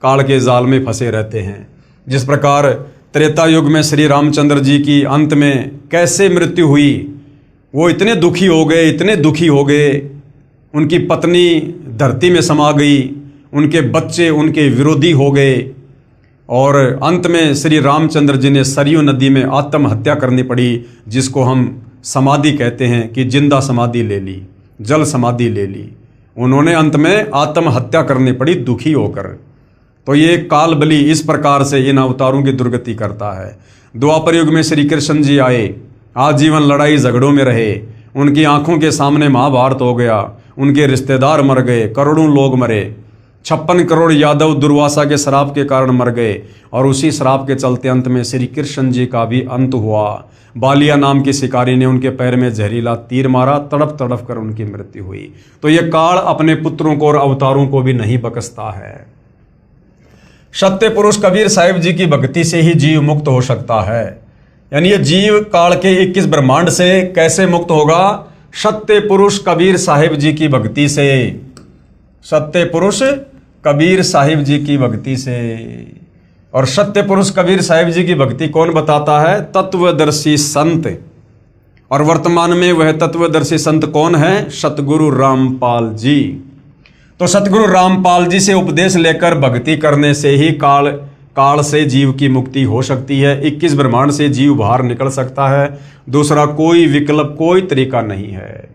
काल के जाल में फंसे रहते हैं। जिस प्रकार त्रेता युग में श्री रामचंद्र जी की अंत में कैसे मृत्यु हुई, वो इतने दुखी हो गए, इतने दुखी हो गए, उनकी पत्नी धरती में समा गई, उनके बच्चे उनके विरोधी हो गए, और अंत में श्री रामचंद्र जी ने सरयू नदी में आत्महत्या करनी पड़ी, जिसको हम समाधि कहते हैं कि जिंदा समाधि ले ली, जल समाधि ले ली। उन्होंने अंत में आत्महत्या करनी पड़ी दुखी होकर। तो ये काल बलि इस प्रकार से इन अवतारों की दुर्गति करता है। द्वापर युग में श्री कृष्ण जी आए, आजीवन लड़ाई झगड़ों में रहे, उनकी आंखों के सामने महाभारत हो गया, उनके रिश्तेदार मर गए, करोड़ों लोग मरे, 56 करोड़ यादव दुर्वासा के श्राप के कारण मर गए, और उसी श्राप के चलते अंत में श्री कृष्ण जी का भी अंत हुआ। बालिया नाम के शिकारी ने उनके पैर में जहरीला तीर मारा, तड़प तड़प कर उनकी मृत्यु हुई। तो ये काल अपने पुत्रों को और अवतारों को भी नहीं बख्शता है। सत्य पुरुष कबीर साहिब जी की भक्ति से ही जीव मुक्त हो सकता है। यानी ये जीव काल के 21 ब्रह्मांड से कैसे मुक्त होगा? सत्य पुरुष कबीर साहिब जी की भक्ति से। सत्य पुरुष कबीर साहिब जी की भक्ति से। और सत्य पुरुष कबीर साहिब जी की भक्ति कौन बताता है? तत्वदर्शी संत। और वर्तमान में वह तत्वदर्शी संत कौन है? सतगुरु रामपाल जी। तो सतगुरु रामपाल जी से उपदेश लेकर भक्ति करने से ही काल से जीव की मुक्ति हो सकती है। 21 ब्रह्मांड से जीव बाहर निकल सकता है। दूसरा कोई विकल्प, कोई तरीका नहीं है।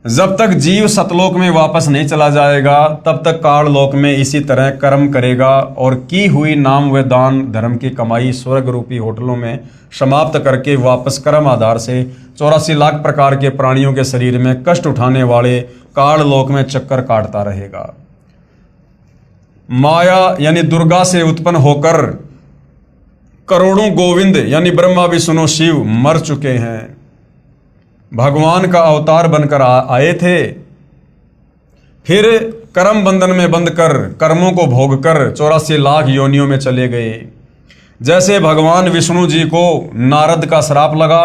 जब तक जीव सतलोक में वापस नहीं चला जाएगा, तब तक काल लोक में इसी तरह कर्म करेगा और की हुई नाम व दान धर्म की कमाई स्वर्ग रूपी होटलों में समाप्त करके वापस कर्म आधार से 84 लाख प्रकार के प्राणियों के शरीर में कष्ट उठाने वाले काल लोक में चक्कर काटता रहेगा। माया यानी दुर्गा से उत्पन्न होकर करोड़ों गोविंद यानी ब्रह्मा विष्णु शिव मर चुके हैं। भगवान का अवतार बनकर आए थे, फिर कर्म बंधन में बंध कर कर्मों को भोग कर 84 लाख योनियों में चले गए। जैसे भगवान विष्णु जी को नारद का श्राप लगा,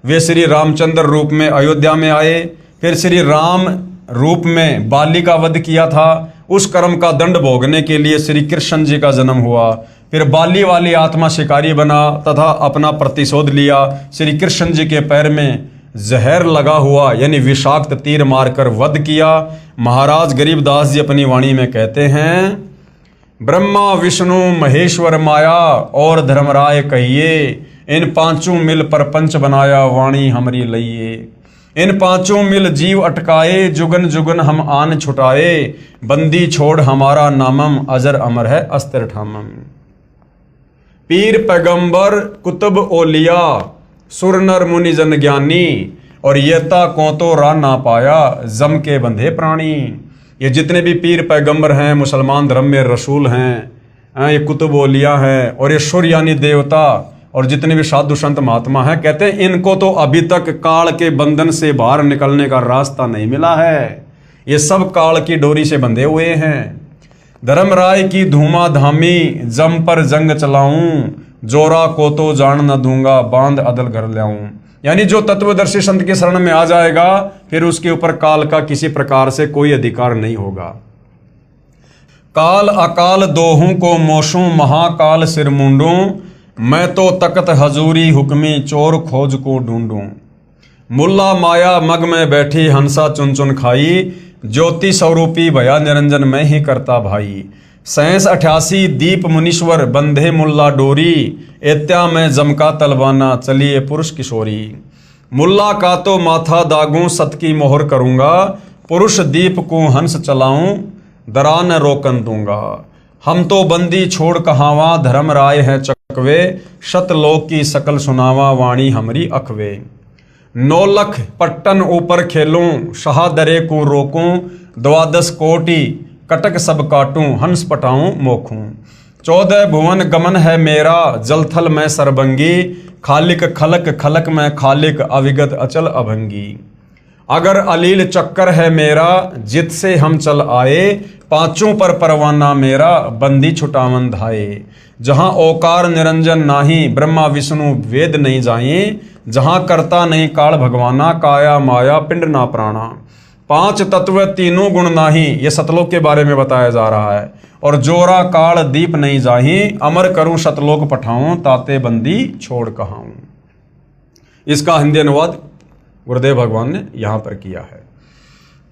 वे श्री रामचंद्र रूप में अयोध्या में आए, फिर श्री राम रूप में बाली का वध किया था। उस कर्म का दंड भोगने के लिए श्री कृष्ण जी का जन्म हुआ। फिर बाली वाली आत्मा शिकारी बना तथा अपना प्रतिशोध लिया। श्री कृष्ण जी के पैर में जहर लगा हुआ यानी विषाक्त तीर मारकर वध किया। महाराज गरीबदास जी अपनी वाणी में कहते हैं, ब्रह्मा विष्णु महेश्वर माया और धर्मराय कहिए, इन पांचों मिल परपंच बनाया वाणी हमरी लइए। इन पांचों मिल जीव अटकाए, जुगन जुगन हम आन छुटाए, बंदी छोड़ हमारा नामम, अजर अमर है अस्तर ठामम। पीर पैगंबर कुतुब ओलिया, सुर नर मुनि जन ज्ञानी, और येता को तो रा ना पाया, जम के बंधे प्राणी। ये जितने भी पीर पैगंबर हैं, मुसलमान धर्म में रसूल हैं, ये कुतुब ओलिया हैं, और ये सुर यानी देवता, और जितने भी साधु संत महात्मा हैं, कहते हैं इनको तो अभी तक काल के बंधन से बाहर निकलने का रास्ता नहीं मिला है। ये सब काल की डोरी से बंधे हुए हैं। धर्मराय की धूमा धामी, जम पर जंग चलाऊं, जोरा को तो जान न दूंगा, बांध अदल घर लाऊं। यानी जो तत्वदर्शी संत के शरण में आ जाएगा, फिर उसके ऊपर काल का किसी प्रकार से कोई अधिकार नहीं होगा। काल अकाल दोहूं को मोशूं, महाकाल सिर मुंडूं, मैं तो तकत हजूरी हुक्मी, चोर खोज को ढूंढूं। मुल्ला माया मग में बैठी, हंसा चुन चुन खाई, ज्योति स्वरूपी भया निरंजन मैं ही करता भाई। 87 दीप मुनीश्वर बंधे मुल्ला डोरी, एत्या में जमका तलवाना, चलिए पुरुष किशोरी। मुल्ला का तो माथा दागूं, सत की मोहर करूंगा, पुरुष दीप को हंस चलाऊं, दरा न रोकन दूंगा। हम तो बंदी छोड़ कहावा, धर्म राय है चकवे, शतलोक की सकल सुनावा, वाणी हमरी अखवे। 9 लख पट्टन ऊपर खेलूं, शाहदरे को रोकूं, 12 कोटि कटक सब काटूं, हंस पटाऊं मोखूं। 14 भुवन गमन है मेरा, जलथल में सरबंगी, खालिक खलक खलक में खालिक, अविगत अचल अभंगी। अगर अलील चक्कर है मेरा, जित से हम चल आए, पांचों पर परवाना मेरा, बंदी छुटावन धाये। जहां ओकार निरंजन नाही, ब्रह्मा विष्णु वेद नहीं जाए, जहां करता नहीं काल भगवाना, काया माया पिंड ना प्राणा। 5 तत्व तीनों गुण नाही, ये सतलोक के बारे में बताया जा रहा है। और जोरा काल दीप नहीं जाही, अमर करूं सतलोक पठाऊं, ताते बंदी छोड़ कहाऊं। इसका हिंदी अनुवाद गुरुदेव भगवान ने यहां पर किया है।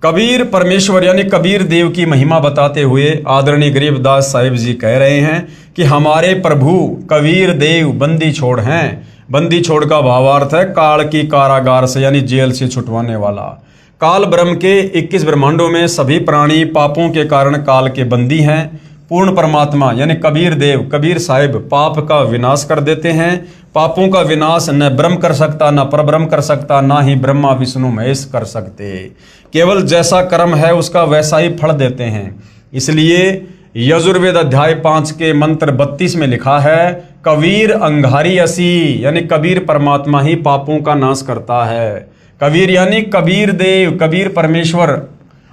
कबीर परमेश्वर यानी कबीर देव की महिमा बताते हुए आदरणीय गरीबदास साहिब जी कह रहे हैं कि हमारे प्रभु कबीर देव बंदी छोड़ हैं। बंदी छोड़ का भावार्थ है काल की कारागार से यानी जेल से छुटवाने वाला। काल ब्रह्म के 21 ब्रह्मांडों में सभी प्राणी पापों के कारण काल के बंदी हैं। पूर्ण परमात्मा यानी कबीर देव कबीर साहिब पाप का विनाश कर देते हैं। पापों का विनाश न ब्रह्म कर सकता, न परब्रह्म कर सकता, ना ही ब्रह्मा विष्णु महेश कर सकते। केवल जैसा कर्म है उसका वैसा ही फल देते हैं। इसलिए यजुर्वेद अध्याय 5 के मंत्र 32 में लिखा है कबीर अंगारी असी, यानी कबीर परमात्मा ही पापों का नाश करता है। कबीर यानी कबीर देव कबीर परमेश्वर।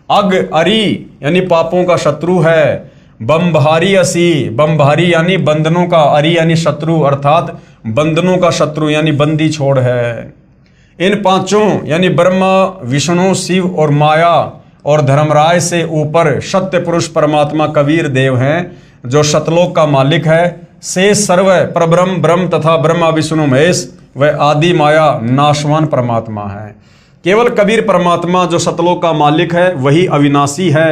अग अरी यानी पापों का शत्रु है। बम्भारी असी, बम्भारी यानी बंधनों का, अरी यानी शत्रु अर्थात बंधनों का शत्रु यानी बंदी छोड़ है। इन पांचों यानी ब्रह्मा विष्णु शिव और माया और धर्मराय से ऊपर सत्य पुरुष परमात्मा कबीर देव हैं जो शतलोक का मालिक है। से सर्व परब्रह्म ब्रह्म तथा ब्रह्मा विष्णु महेश व आदि माया नाशवान परमात्मा है। केवल कबीर परमात्मा जो शतलोक का मालिक है वही अविनाशी है।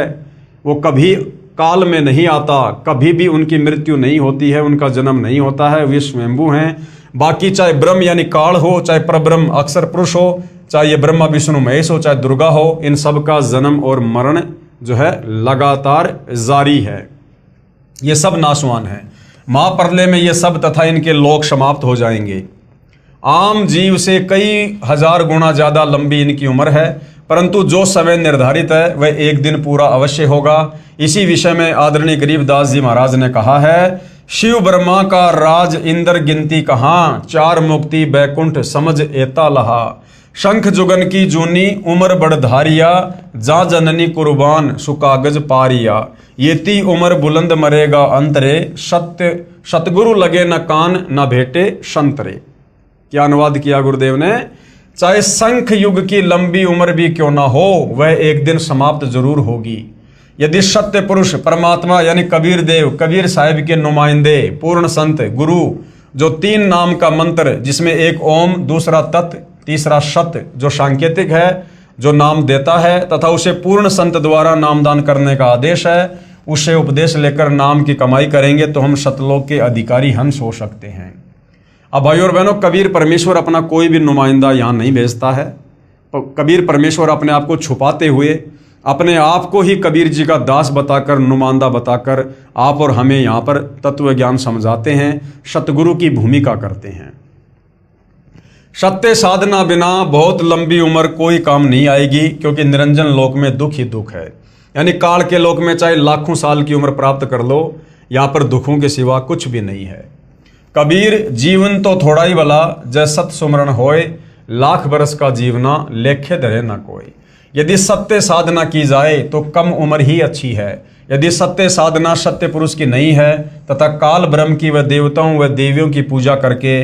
वो कभी काल में नहीं आता, कभी भी उनकी मृत्यु नहीं होती है, उनका जन्म नहीं होता है, वे स्वयंभू हैं। बाकी चाहे ब्रह्म यानी काल हो, चाहे परब्रह्म अक्षर पुरुष हो, चाहे ये ब्रह्मा विष्णु महेश हो, चाहे दुर्गा हो, इन सब का जन्म और मरण जो है लगातार जारी है। ये सब नाशवान है। महाप्रलय में ये सब तथा इनके लोक समाप्त हो जाएंगे। आम जीव से कई हजार गुना ज्यादा लंबी इनकी उम्र है, परंतु जो समय निर्धारित है वह एक दिन पूरा अवश्य होगा। इसी विषय में आदरणीय गरीबदास जी महाराज ने कहा है शिव ब्रह्मा का राज इंद्र गिनती कहाँ, चार मुक्ति बैकुंठ समझ एता लहा। शंख जुगन की जूनी उम्र बढ़धारिया, जा जननी कुर्बान सुकागज पारिया। येती उम्र बुलंद मरेगा अंतरे, सत्य सतगुरु लगे न कान न भेटे संतरे। क्या अनुवाद किया गुरुदेव ने? चाहे शंख युग की लंबी उम्र भी क्यों ना हो वह एक दिन समाप्त जरूर होगी। यदि सत्य पुरुष परमात्मा यानी कबीर देव कबीर साहिब के नुमाइंदे पूर्ण संत गुरु जो 3 नाम का मंत्र जिसमें एक ओम दूसरा तत् तीसरा सत्य जो सांकेतिक है जो नाम देता है तथा उसे पूर्ण संत द्वारा नामदान करने का आदेश है, उसे उपदेश लेकर नाम की कमाई करेंगे तो हम सतलोक के अधिकारी हंस हो सकते हैं। अब भाई और बहनों, कबीर परमेश्वर अपना कोई भी नुमाइंदा यहाँ नहीं भेजता है। कबीर परमेश्वर अपने आप को छुपाते हुए अपने आप को ही कबीर जी का दास बताकर नुमाइंदा बताकर आप और हमें यहाँ पर तत्व ज्ञान समझाते हैं, सतगुरु की भूमिका करते हैं। सत्य साधना बिना बहुत लंबी उम्र कोई काम नहीं आएगी, क्योंकि निरंजन लोक में दुख ही दुख है। यानी काल के लोक में चाहे लाखों साल की उम्र प्राप्त कर लो, यहाँ पर दुखों के सिवा कुछ भी नहीं है। कबीर जीवन तो थोड़ा ही भला, जय सत सुमरण होए, लाख बरस का जीवना लेखे धरे न कोई। यदि सत्य साधना की जाए तो कम उम्र ही अच्छी है। यदि सत्य साधना सत्य पुरुष की नहीं है तथा काल ब्रह्म की व देवताओं व देवियों की पूजा करके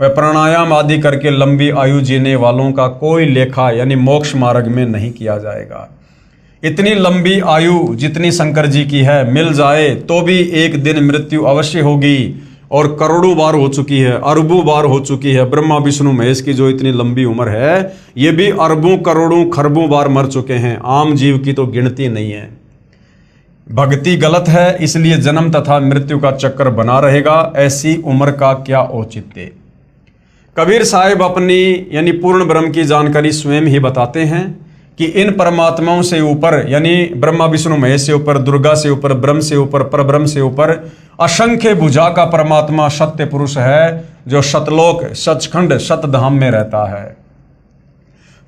व प्राणायाम आदि करके लंबी आयु जीने वालों का कोई लेखा यानी मोक्ष मार्ग में नहीं किया जाएगा। इतनी लंबी आयु जितनी शंकर जी की है मिल जाए तो भी एक दिन मृत्यु अवश्य होगी, और करोड़ों बार हो चुकी है, अरबों बार हो चुकी है। ब्रह्मा विष्णु महेश की जो इतनी लंबी उम्र है ये भी अरबों करोड़ों खरबों बार मर चुके हैं। आम जीव की तो गिनती नहीं है। भक्ति गलत है, इसलिए जन्म तथा मृत्यु का चक्कर बना रहेगा। ऐसी उम्र का क्या औचित्य। कबीर साहिब अपनी यानी पूर्ण ब्रह्म की जानकारी स्वयं ही बताते हैं कि इन परमात्माओं से ऊपर यानी ब्रह्मा विष्णु महेश से ऊपर, दुर्गा से ऊपर, ब्रह्म से ऊपर, परब्रह्म से ऊपर असंख्य भुजा का परमात्मा सत्य पुरुष है जो सतलोक सचखंड सतधाम में रहता है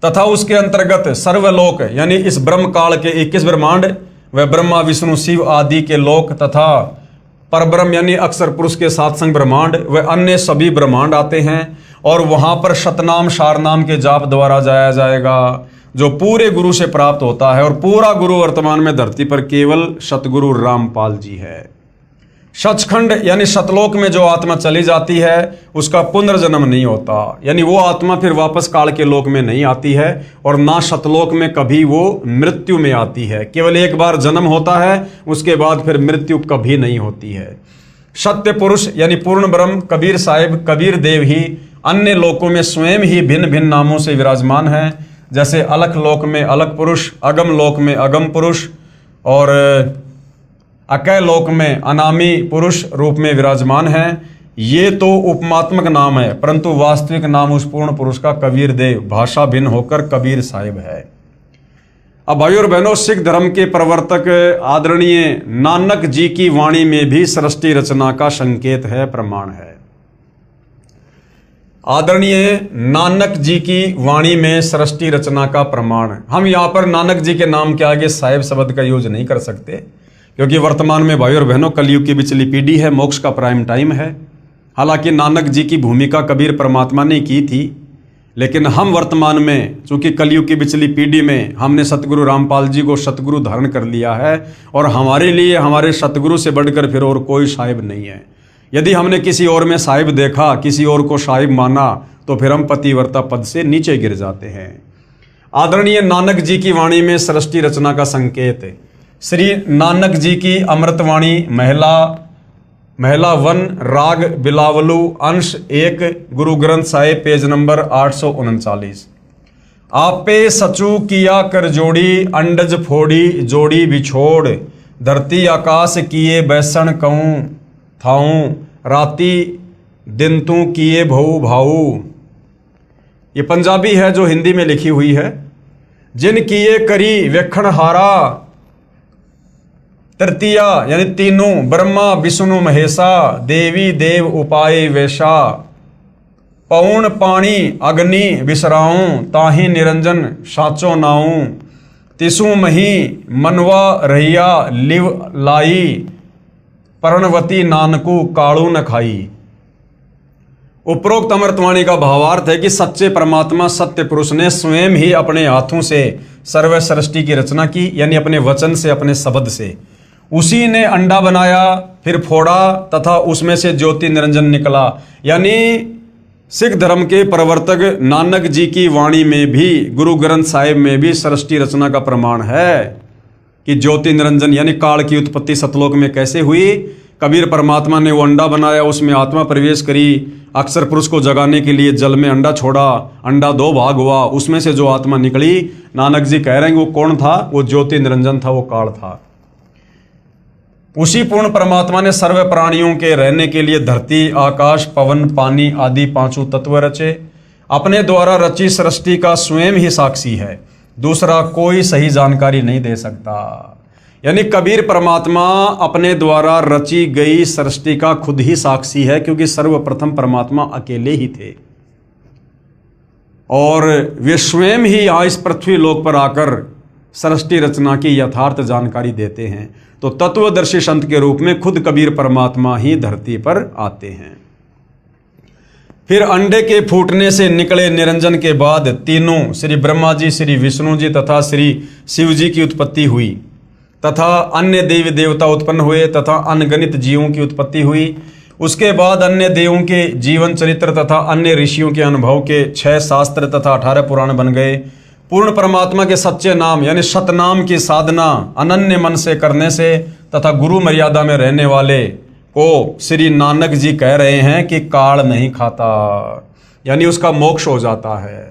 तथा उसके अंतर्गत सर्वलोक यानी इस ब्रह्म काल के 21 ब्रह्मांड व ब्रह्मा विष्णु शिव आदि के लोक तथा परब्रह्म यानी अक्षर पुरुष के 7 संग ब्रह्मांड व अन्य सभी ब्रह्मांड आते हैं, और वहां पर शतनाम शारनाम के जाप द्वारा जाया जाएगा जो पूरे गुरु से प्राप्त होता है। और पूरा गुरु वर्तमान में धरती पर केवल सतगुरु रामपाल जी है। सचखंड यानी सतलोक में जो आत्मा चली जाती है उसका पुनर्जन्म नहीं होता, यानी वो आत्मा फिर वापस काल के लोक में नहीं आती है, और ना सतलोक में कभी वो मृत्यु में आती है। केवल एक बार जन्म होता है, उसके बाद फिर मृत्यु कभी नहीं होती है। सत्य पुरुष यानी पूर्ण ब्रह्म कबीर साहिब कबीर देव ही अन्य लोकों में स्वयं ही भिन्न भिन्न नामों से विराजमान है। जैसे अलख लोक में अलख पुरुष, अगम लोक में अगम पुरुष और अकय लोक में अनामी पुरुष रूप में विराजमान हैं। ये तो उपमात्मक नाम है, परंतु वास्तविक नाम उस पूर्ण पुरुष का कबीर देव, भाषा भिन्न होकर कबीर साहिब है। अब भाइयों और बहनों, सिख धर्म के प्रवर्तक आदरणीय नानक जी की वाणी में भी सृष्टि रचना का संकेत है, प्रमाण है। आदरणीय नानक जी की वाणी में सृष्टि रचना का प्रमाण। हम यहाँ पर नानक जी के नाम के आगे साहिब शब्द का यूज नहीं कर सकते, क्योंकि वर्तमान में भाइयों और बहनों कलयुग की बिचली पीढ़ी है, मोक्ष का प्राइम टाइम है। हालांकि नानक जी की भूमिका कबीर परमात्मा ने की थी, लेकिन हम वर्तमान में चूंकि कलयुग की बिचली पीढ़ी में हमने सतगुरु रामपाल जी को सतगुरु धारण कर लिया है, और हमारे लिए हमारे सतगुरु से बढ़कर फिर और कोई साहिब नहीं है। यदि हमने किसी और में साहिब देखा, किसी और को साहिब माना, तो फिर हम पतिव्रता पद से नीचे गिर जाते हैं। आदरणीय नानक जी की वाणी में सृष्टि रचना का संकेत। श्री नानक जी की अमृतवाणी महिला वन राग बिलावलू अंश 1 गुरु ग्रंथ साहिब पेज नंबर 839। आपे सचू किया कर जोड़ी, अंडज फोड़ी जोड़ी बिछोड़, धरती आकाश किए बैसन कहूँ थाऊं, राती दिन तू किए भऊ भाऊ। ये पंजाबी है जो हिंदी में लिखी हुई है। जिन किए करी वेखण हारा, तृतीया यानी तीनों, ब्रह्मा विष्णु महेशा, देवी देव उपाय वैशा, पौन पानी अग्नि विसराऊं, ताही निरंजन साचो नाऊं, तिसु मही मनवा रहिया लिव लाई, पर्णवती नानकू काड़ू न खाई। उपरोक्त अमृतवाणी का भावार्थ है कि सच्चे परमात्मा सत्य पुरुष ने स्वयं ही अपने हाथों से सर्व सृष्टि की रचना की, यानी अपने वचन से, अपने शब्द से। उसी ने अंडा बनाया, फिर फोड़ा तथा उसमें से ज्योति निरंजन निकला। यानी सिख धर्म के प्रवर्तक नानक जी की वाणी में भी, गुरु ग्रंथ साहिब में भी सृष्टि रचना का प्रमाण है कि ज्योति निरंजन यानी काल की उत्पत्ति सतलोक में कैसे हुई। कबीर परमात्मा ने वो अंडा बनाया, उसमें आत्मा प्रवेश करी, अक्षर पुरुष को जगाने के लिए जल में अंडा छोड़ा, अंडा 2 भाग हुआ, उसमें से जो आत्मा निकली, नानक जी कह रहे हैं वो कौन था? वो ज्योति निरंजन था, वो काल था। उसी पूर्ण परमात्मा ने सर्व प्राणियों के रहने के लिए धरती, आकाश, पवन, पानी आदि 5 तत्व रचे। अपने द्वारा रची सृष्टि का स्वयं ही साक्षी है, दूसरा कोई सही जानकारी नहीं दे सकता। यानी कबीर परमात्मा अपने द्वारा रची गई सृष्टि का खुद ही साक्षी है, क्योंकि सर्वप्रथम परमात्मा अकेले ही थे और वे स्वयं ही यहाँ इस पृथ्वी लोक पर आकर सृष्टि रचना की यथार्थ जानकारी देते हैं। तो तत्वदर्शी संत के रूप में खुद कबीर परमात्मा ही धरती पर आते हैं। फिर अंडे के फूटने से निकले निरंजन के बाद तीनों श्री ब्रह्मा जी, श्री विष्णु जी तथा श्री शिव जी की उत्पत्ति हुई, तथा अन्य देवी देवता उत्पन्न हुए, तथा अनगणित जीवों की उत्पत्ति हुई। उसके बाद अन्य देवों के जीवन चरित्र तथा अन्य ऋषियों के अनुभव के 6 शास्त्र तथा 18 पुराण बन गए। पूर्ण परमात्मा के सच्चे नाम यानी सतनाम की साधना अनन्य मन से करने से तथा गुरु मर्यादा में रहने वाले को श्री नानक जी कह रहे हैं कि काल नहीं खाता, यानी उसका मोक्ष हो जाता है।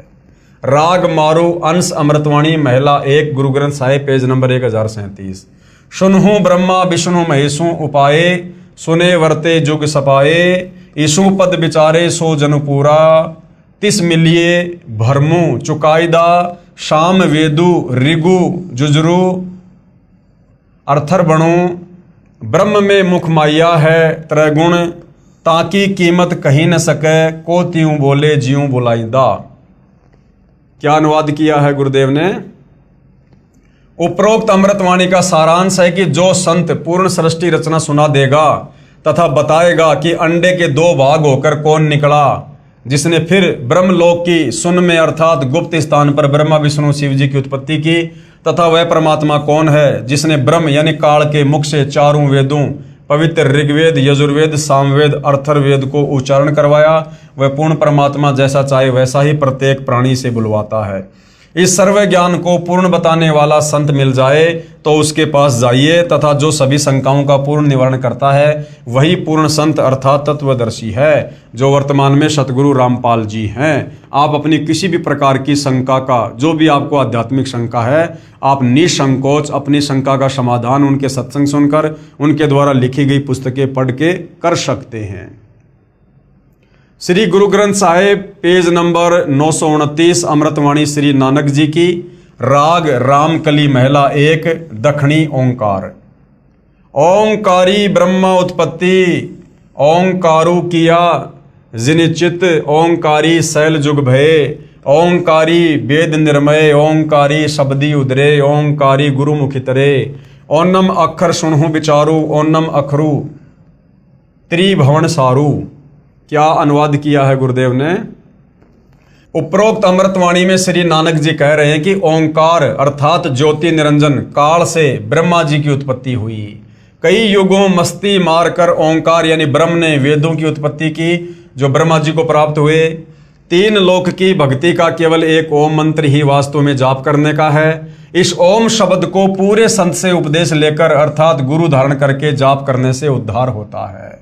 राग मारू अंश अमृतवाणी महिला 1 गुरु ग्रंथ साहिब पेज नंबर 1037। सुनहु ब्रह्मा विष्णु महेशु उपाये, सुने वर्ते जुग सपाए, ईशु पद विचारे सो जनपुरा, तिस मिलिए भरमु चुकाईदा, शाम वेदु ऋगु जुजरू अर्थर बणु, ब्रह्म में मुख माया है त्रैगुण, ताकि कीमत कहीं न सके, को त्यों बोले ज्यों बुलाईदा। क्या अनुवाद किया है गुरुदेव ने? उपरोक्त अमृतवाणी का सारांश है कि जो संत पूर्ण सृष्टि रचना सुना देगा तथा बताएगा कि अंडे के 2 भाग होकर कौन निकला, जिसने फिर ब्रह्मलोक की सुन में अर्थात गुप्त स्थान पर ब्रह्मा विष्णु शिव जी की उत्पत्ति की, तथा वह परमात्मा कौन है जिसने ब्रह्म यानी काल के मुख से 4 वेदों पवित्र ऋग्वेद, यजुर्वेद, सामवेद, अर्थर्वेद को उच्चारण करवाया, वह पूर्ण परमात्मा जैसा चाहे वैसा ही प्रत्येक प्राणी से बुलवाता है। इस सर्व ज्ञान को पूर्ण बताने वाला संत मिल जाए तो उसके पास जाइए, तथा जो सभी शंकाओं का पूर्ण निवारण करता है वही पूर्ण संत अर्थात तत्वदर्शी है, जो वर्तमान में सतगुरु रामपाल जी हैं। आप अपनी किसी भी प्रकार की शंका का, जो भी आपको आध्यात्मिक शंका है, आप निसंकोच अपनी शंका का समाधान उनके सत्संग सुनकर, उनके द्वारा लिखी गई पुस्तकें पढ़ के कर सकते हैं। श्री गुरु ग्रंथ साहिब पेज नंबर 929 अमृतवाणी श्री नानक जी की, राग रामकली महला 1, दक्षिणी ओंकार। ओंकारी ब्रह्मा उत्पत्ति, ओंकारू किया जिनिचित, ओंकारी शैल जुग भये, ओंकारी वेद निर्मय, ओंकारी शब्दी उदरे, ओंकारी गुरु मुखितरे, ओनम अक्षर सुनहु विचारू, ओनम अखरू त्रिभुवन सारू। क्या अनुवाद किया है गुरुदेव ने? उपरोक्त अमृतवाणी में श्री नानक जी कह रहे हैं कि ओंकार अर्थात ज्योति निरंजन काल से ब्रह्मा जी की उत्पत्ति हुई। कई युगों मस्ती मारकर ओंकार यानी ब्रह्म ने वेदों की उत्पत्ति की, जो ब्रह्मा जी को प्राप्त हुए। 3 लोक की भक्ति का केवल एक ओम मंत्र ही वास्तव में जाप करने का है। इस ओम शब्द को पूरे संत से उपदेश लेकर अर्थात गुरु धारण करके जाप करने से उद्धार होता है।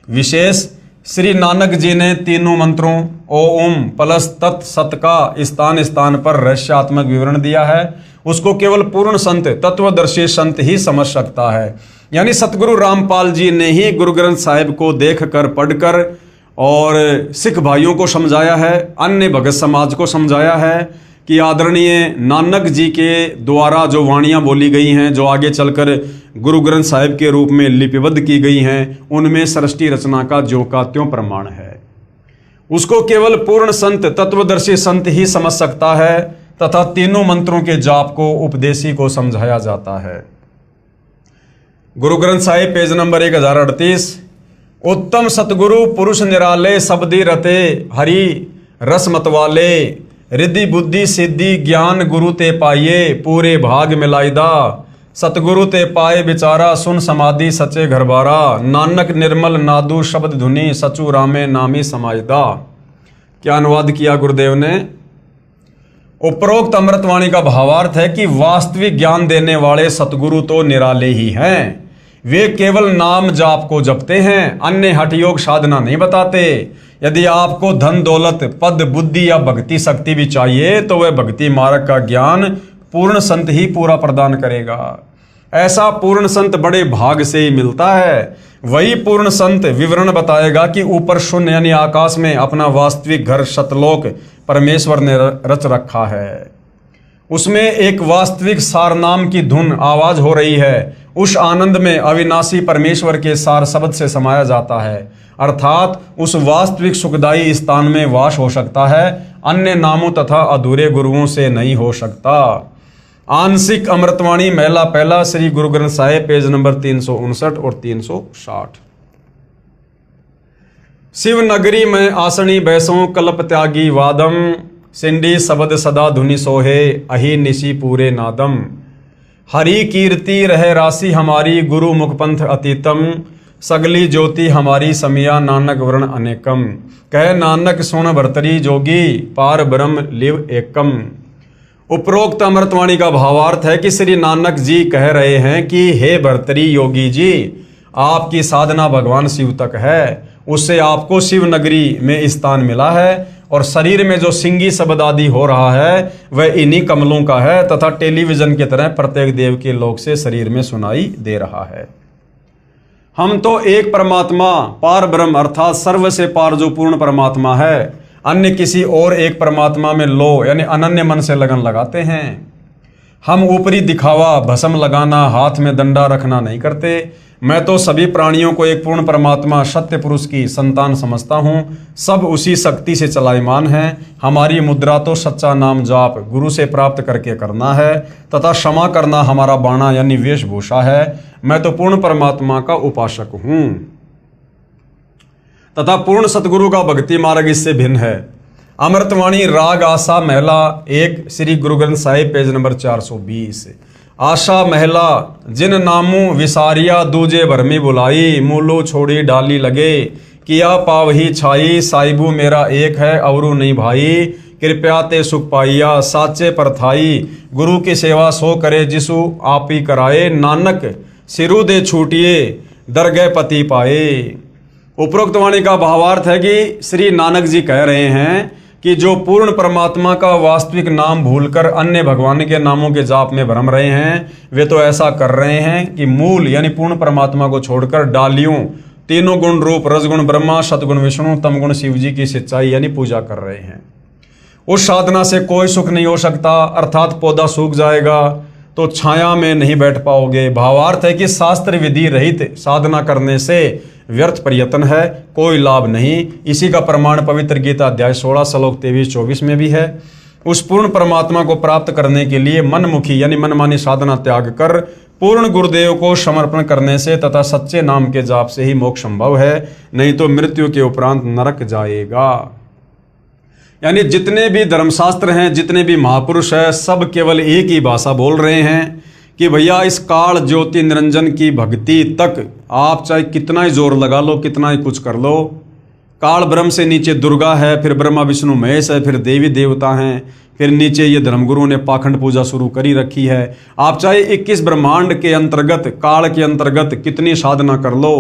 विशेष श्री नानक जी ने तीनों मंत्रों ओम प्लस तत् सत का स्थान स्थान पर रहस्यात्मक विवरण दिया है। उसको केवल पूर्ण संत तत्वदर्शी संत ही समझ सकता है। यानी सतगुरु रामपाल जी ने ही गुरु ग्रंथ साहिब को देख कर पढ़कर और सिख भाइयों को समझाया है, अन्य भगत समाज को समझाया है कि आदरणीय नानक जी के द्वारा जो वाणियाँ बोली गई हैं, जो आगे चलकर गुरु ग्रंथ साहिब के रूप में लिपिबद्ध की गई हैं, उनमें सृष्टि रचना का ज्यों का त्यों प्रमाण है। उसको केवल पूर्ण संत तत्वदर्शी संत ही समझ सकता है, तथा तीनों मंत्रों के जाप को उपदेशी को समझाया जाता है। Guru Granth Sahib page number 1038। उत्तम सतगुरु पुरुष निराले, शब्दी रते हरि रस मतवाले, रिद्धि बुद्धि सिद्धि ज्ञान गुरु ते पाइये, पूरे भाग मिलाइदा, सतगुरु ते पाए बिचारा, सुन समाधि सचे घर बारा, नानक निर्मल नादू शब्द धुनि, सचू रामे नामी समाइदा। क्या अनुवाद किया गुरुदेव ने? उपरोक्त अमृतवाणी का भावार्थ है कि वास्तविक ज्ञान देने वाले सतगुरु तो निराले ही हैं। वे केवल नाम जाप को जपते हैं, अन्य हठ योग साधना नहीं बताते। यदि आपको धन दौलत पद बुद्धि या भक्ति शक्ति भी चाहिए तो वह भक्ति मार्ग का ज्ञान पूर्ण संत ही पूरा प्रदान करेगा। ऐसा पूर्ण संत बड़े भाग से ही मिलता है। वही पूर्ण संत विवरण बताएगा कि ऊपर शून्य यानी आकाश में अपना वास्तविक घर सतलोक परमेश्वर ने रच रखा है। उसमें एक वास्तविक सार नाम की धुन आवाज हो रही है। उस आनंद में अविनाशी परमेश्वर के सार शब्द से समाया जाता है, अर्थात उस वास्तविक सुखदायी स्थान में वास हो सकता है, अन्य नामों तथा अधूरे गुरुओं से नहीं हो सकता। आंशिक अमृतवाणी महला पहला श्री गुरु ग्रंथ साहिब पेज नंबर 359 और 360। शिव नगरी में आसनी बैसों कल्प त्यागी वादम, सिंडी शब्द सदा धुनि सोहे, अहि निशि पूरे नादम, हरि कीर्ति रहे राशि हमारी, गुरु मुखपंथ अतीतम, सगली ज्योति हमारी समिया, नानक वर्ण अनेकम, कह नानक सुन भरतरी जोगी, पार ब्रह्म लिव एकम। उपरोक्त अमृतवाणी का भावार्थ है कि श्री नानक जी कह रहे हैं कि हे भरतरी योगी जी, आपकी साधना भगवान शिव तक है, उससे आपको शिव नगरी में स्थान मिला है, और शरीर में जो सिंगी शब्द आदि हो रहा है वह इन्हीं कमलों का है, तथा टेलीविजन की तरह प्रत्येक देव के लोक से शरीर में सुनाई दे रहा है। हम तो एक परमात्मा पार ब्रह्म अर्थात सर्व से पार जो पूर्ण परमात्मा है, अन्य किसी और एक परमात्मा में लो यानी अनन्य मन से लगन लगाते हैं। हम ऊपरी दिखावा भस्म लगाना हाथ में डंडा रखना नहीं करते। मैं तो सभी प्राणियों को एक पूर्ण परमात्मा सत्य पुरुष की संतान समझता हूँ। सब उसी शक्ति से चलायमान हैं। हमारी मुद्रा तो सच्चा नाम जाप गुरु से प्राप्त करके करना है, तथा क्षमा करना हमारा बाणा यानी वेशभूषा है। मैं तो पूर्ण परमात्मा का उपासक हूँ, तथा पूर्ण सतगुरु का भक्ति मार्ग इससे भिन्न है। अमृतवाणी राग आशा महला 1 श्री गुरु ग्रंथ साहिब पेज नंबर 420। आशा महला जिन नामू विसारिया दूजे भरमी बुलाई, मूलो छोड़ी डाली लगे, किया पावही छाई, साहिबू मेरा एक है अवरू नहीं भाई, कृपया ते सुख पाइया, साचे परथाई गुरु की सेवा सो करे, जिसु आप ही कराए, नानक सिरु दे छूटिए, दरगह पति पाए। उपरोक्त वाणी का भावार्थ है कि श्री नानक जी कह रहे हैं कि जो पूर्ण परमात्मा का वास्तविक नाम भूलकर अन्य भगवान के नामों के जाप में भ्रम रहे हैं, वे तो ऐसा कर रहे हैं कि मूल यानी पूर्ण परमात्मा को छोड़कर डालियों, तीनों गुण रूप रजगुण ब्रह्मा, सतगुण विष्णु, तमगुण शिव जी की सच्चाई यानी पूजा कर रहे हैं। उस साधना से कोई सुख नहीं हो सकता, अर्थात पौधा सूख जाएगा तो छाया में नहीं बैठ पाओगे। भावार्थ है कि शास्त्र विधि रहित साधना करने से व्यर्थ प्रयत्न है, कोई लाभ नहीं। इसी का प्रमाण पवित्र गीता अध्याय 16 श्लोक 23-24 में भी है। उस पूर्ण परमात्मा को प्राप्त करने के लिए मनमुखी यानी मनमानी साधना त्याग कर पूर्ण गुरुदेव को समर्पण करने से तथा सच्चे नाम के जाप से ही मोक्ष संभव है, नहीं तो मृत्यु के उपरांत नरक जाएगा। यानी जितने भी धर्मशास्त्र हैं, जितने भी महापुरुष हैं, सब केवल एक ही भाषा बोल रहे हैं कि भैया इस काल ज्योति निरंजन की भक्ति तक आप चाहे कितना ही जोर लगा लो, कितना ही कुछ कर लो, काल ब्रह्म से नीचे दुर्गा है, फिर ब्रह्मा विष्णु महेश है, फिर देवी देवता हैं, फिर नीचे ये धर्मगुरु ने पाखंड पूजा शुरू करी रखी है। आप चाहे 21 ब्रह्मांड के अंतर्गत, काल के अंतर्गत कितनी साधना कर लो,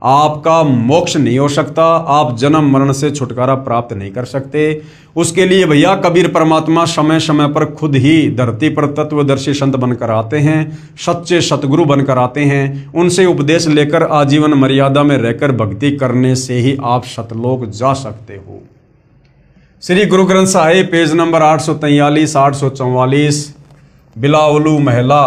आपका मोक्ष नहीं हो सकता, आप जन्म मरण से छुटकारा प्राप्त नहीं कर सकते। उसके लिए भैया कबीर परमात्मा समय समय पर खुद ही धरती पर तत्वदर्शी संत बनकर आते हैं, सच्चे सतगुरु बनकर आते हैं। उनसे उपदेश लेकर आजीवन मर्यादा में रहकर भक्ति करने से ही आप सतलोक जा सकते हो। श्री गुरु ग्रंथ साहिब पेज नंबर 843 844 बिलावलू महला।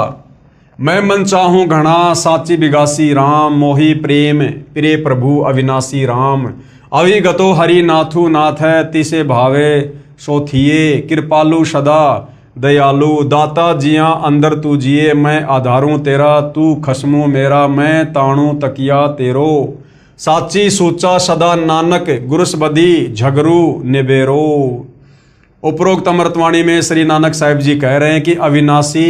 मैं मन चाहूँ घना साची बिगासी राम, मोही प्रेम प्रिय प्रभु अविनाशी राम। अविगतो हरि नाथु नाथ है, तिसे भावे सोथिए, कृपालु सदा दयालु, दाता जिया अंदर तू जिए। मैं आधारूं तेरा, तू खसमू मेरा, मैं ताणू तकिया तेरो। साची सूचा सदा नानक, गुरुस बदी झगरू निबेरो। उपरोक्त अमृतवाणी में श्री नानक साहिब जी कह रहे हैं कि अविनाशी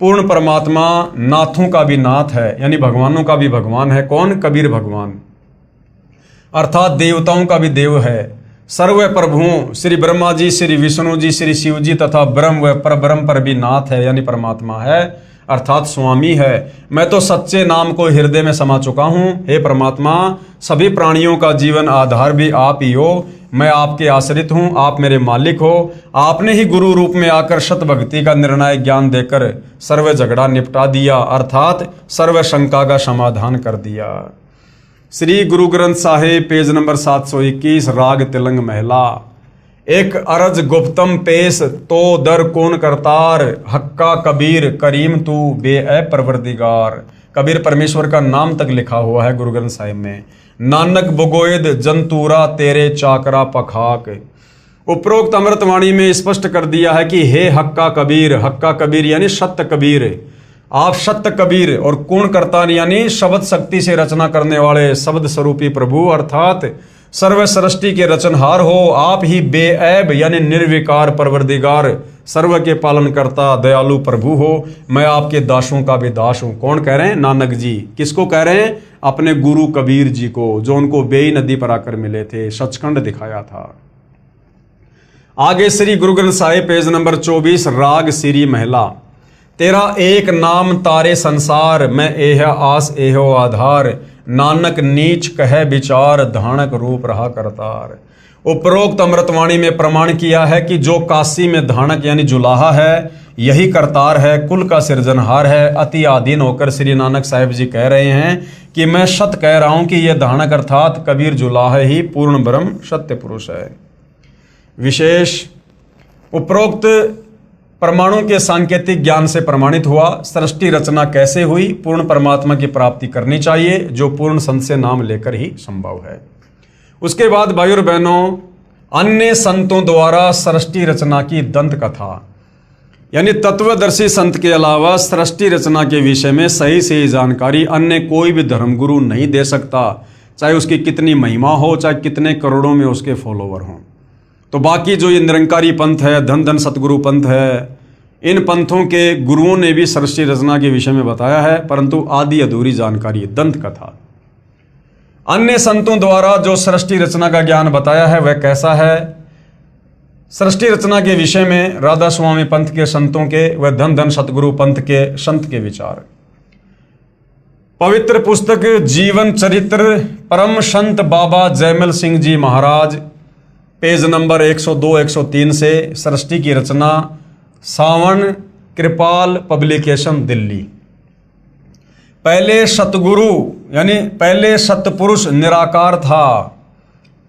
पूर्ण परमात्मा नाथों का भी नाथ है, यानी भगवानों का भी भगवान है। कौन? कबीर भगवान, अर्थात देवताओं का भी देव है। सर्व प्रभुओं श्री ब्रह्मा जी, श्री विष्णु जी, श्री शिव जी तथा ब्रह्म व परब्रह्म पर भी नाथ है, यानी परमात्मा है, अर्थात स्वामी है। मैं तो सच्चे नाम को हृदय में समा चुका हूँ। हे परमात्मा, सभी प्राणियों का जीवन आधार भी आप ही हो। मैं आपके आश्रित हूँ, आप मेरे मालिक हो। आपने ही गुरु रूप में आकर सत भक्ति का निर्णायक ज्ञान देकर सर्व झगड़ा निपटा दिया, अर्थात सर्व शंका का समाधान कर दिया। श्री गुरु ग्रंथ साहिब पेज नंबर 721 राग तिलंग महला। एक अरज गुप्तम पेश तो दर कौन करतार, हक्का कबीर करीम तू बे परवरदिगार। कबीर परमेश्वर का नाम तक लिखा हुआ है गुरु ग्रंथ साहिब में। नानक बुगोयद जंतूरा तेरे चाकरा पखाक। उपरोक्त अमृतवाणी में स्पष्ट कर दिया है कि हे हक्का कबीर यानी सत्य कबीर, आप सत्य कबीर और कौन करतार यानी शब्द शक्ति से रचना करने वाले शब्द स्वरूपी प्रभु, अर्थात सर्व सृष्टि के रचनहार हो। आप ही बेऐब यानी निर्विकार परवरदिगार, सर्व के पालन करता दयालु प्रभु हो। मैं आपके दासों का भी दास हूँ। कौन कह रहे हैं? नानक जी। किसको कह रहे हैं? अपने गुरु कबीर जी को, जो उनको बेई नदी पर आकर मिले थे, सचखंड दिखाया था। आगे श्री गुरु ग्रंथ साहिब पेज नंबर 24 राग सिरी महला। तेरा एक नाम तारे संसार, मैं एह आस एहो आधार। नानक नीच कह विचार, धानक रूप रहा करतार। उपरोक्त अमृतवाणी में प्रमाण किया है कि जो काशी में धानक यानी जुलाहा है, यही करतार है, कुल का सृजनहार है। अति आधीन होकर श्री नानक साहिब जी कह रहे हैं कि मैं सत्य कह रहा हूं कि यह धानक अर्थात कबीर जुलाहा ही पूर्ण ब्रह्म सत्य पुरुष है। विशेष उपरोक्त परमाणु के सांकेतिक ज्ञान से प्रमाणित हुआ। सृष्टि रचना कैसे हुई? पूर्ण परमात्मा की प्राप्ति करनी चाहिए, जो पूर्ण संत से नाम लेकर ही संभव है। उसके बाद भाई और बहनों, अन्य संतों द्वारा सृष्टि रचना की दंत कथा, यानी तत्वदर्शी संत के अलावा सृष्टि रचना के विषय में सही सही जानकारी अन्य कोई भी धर्मगुरु नहीं दे सकता, चाहे उसकी कितनी महिमा हो, चाहे कितने करोड़ों में उसके फॉलोवर हों। तो बाकी जो ये निरंकारी पंथ है, धन धन सतगुरु पंथ है, इन पंथों के गुरुओं ने भी सृष्टि रचना के विषय में बताया है, परंतु आधी अधूरी जानकारी, दंत कथा। अन्य संतों द्वारा जो सृष्टि रचना का ज्ञान बताया है वह कैसा है? सृष्टि रचना के विषय में राधा स्वामी पंथ के संतों के व धन धन सतगुरु पंथ के संत के विचार। पवित्र पुस्तक जीवन चरित्र परम संत बाबा जयमल सिंह जी महाराज, पेज नंबर 102-103 से सृष्टि की रचना, सावन कृपाल पब्लिकेशन, दिल्ली। पहले सतगुरु यानी पहले सतपुरुष निराकार था,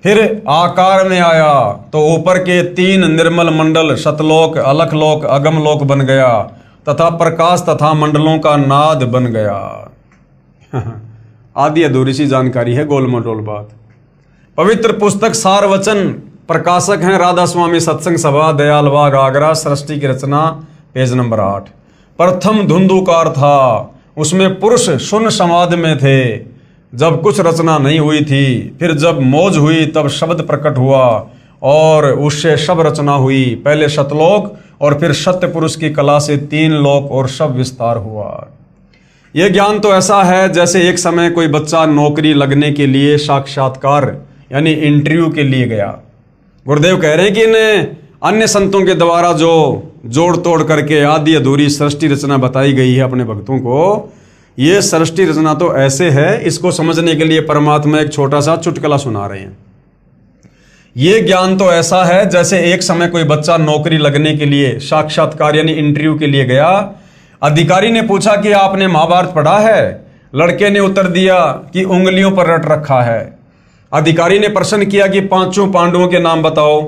फिर आकार में आया तो ऊपर के 3 निर्मल मंडल सतलोक, अलखलोक, अगमलोक बन गया तथा प्रकाश तथा मंडलों का नाद बन गया। आदि अधूरी सी जानकारी है, गोल मटोल बात। पवित्र पुस्तक सार वचन, प्रकाशक हैं राधा स्वामी सत्संग सभा, दयाल बाग, आगरा। सृष्टि की रचना, पेज नंबर 8। प्रथम धुंधुकार था, उसमें पुरुष शून्य समाधि में थे जब कुछ रचना नहीं हुई थी। फिर जब मौज हुई तब शब्द प्रकट हुआ और उससे सब रचना हुई। पहले सतलोक और फिर सत्य पुरुष की कला से 3 लोक और सब विस्तार हुआ। यह ज्ञान तो ऐसा है जैसे एक समय कोई बच्चा नौकरी लगने के लिए साक्षात्कार यानी इंटरव्यू के लिए गया। गुरुदेव कह रहे हैं कि इन्हें अन्य संतों के द्वारा जो जोड़ तोड़ करके आदि अधूरी सृष्टि रचना बताई गई है अपने भक्तों को, ये सृष्टि रचना तो ऐसे है, इसको समझने के लिए परमात्मा एक छोटा सा चुटकुला सुना रहे हैं। ये ज्ञान तो ऐसा है जैसे एक समय कोई बच्चा नौकरी लगने के लिए साक्षात्कार यानी इंटरव्यू के लिए गया। अधिकारी ने पूछा कि आपने महाभारत पढ़ा है? लड़के ने उत्तर दिया कि उंगलियों पर रट रखा है। अधिकारी ने प्रश्न किया कि 5 पांडवों के नाम बताओ।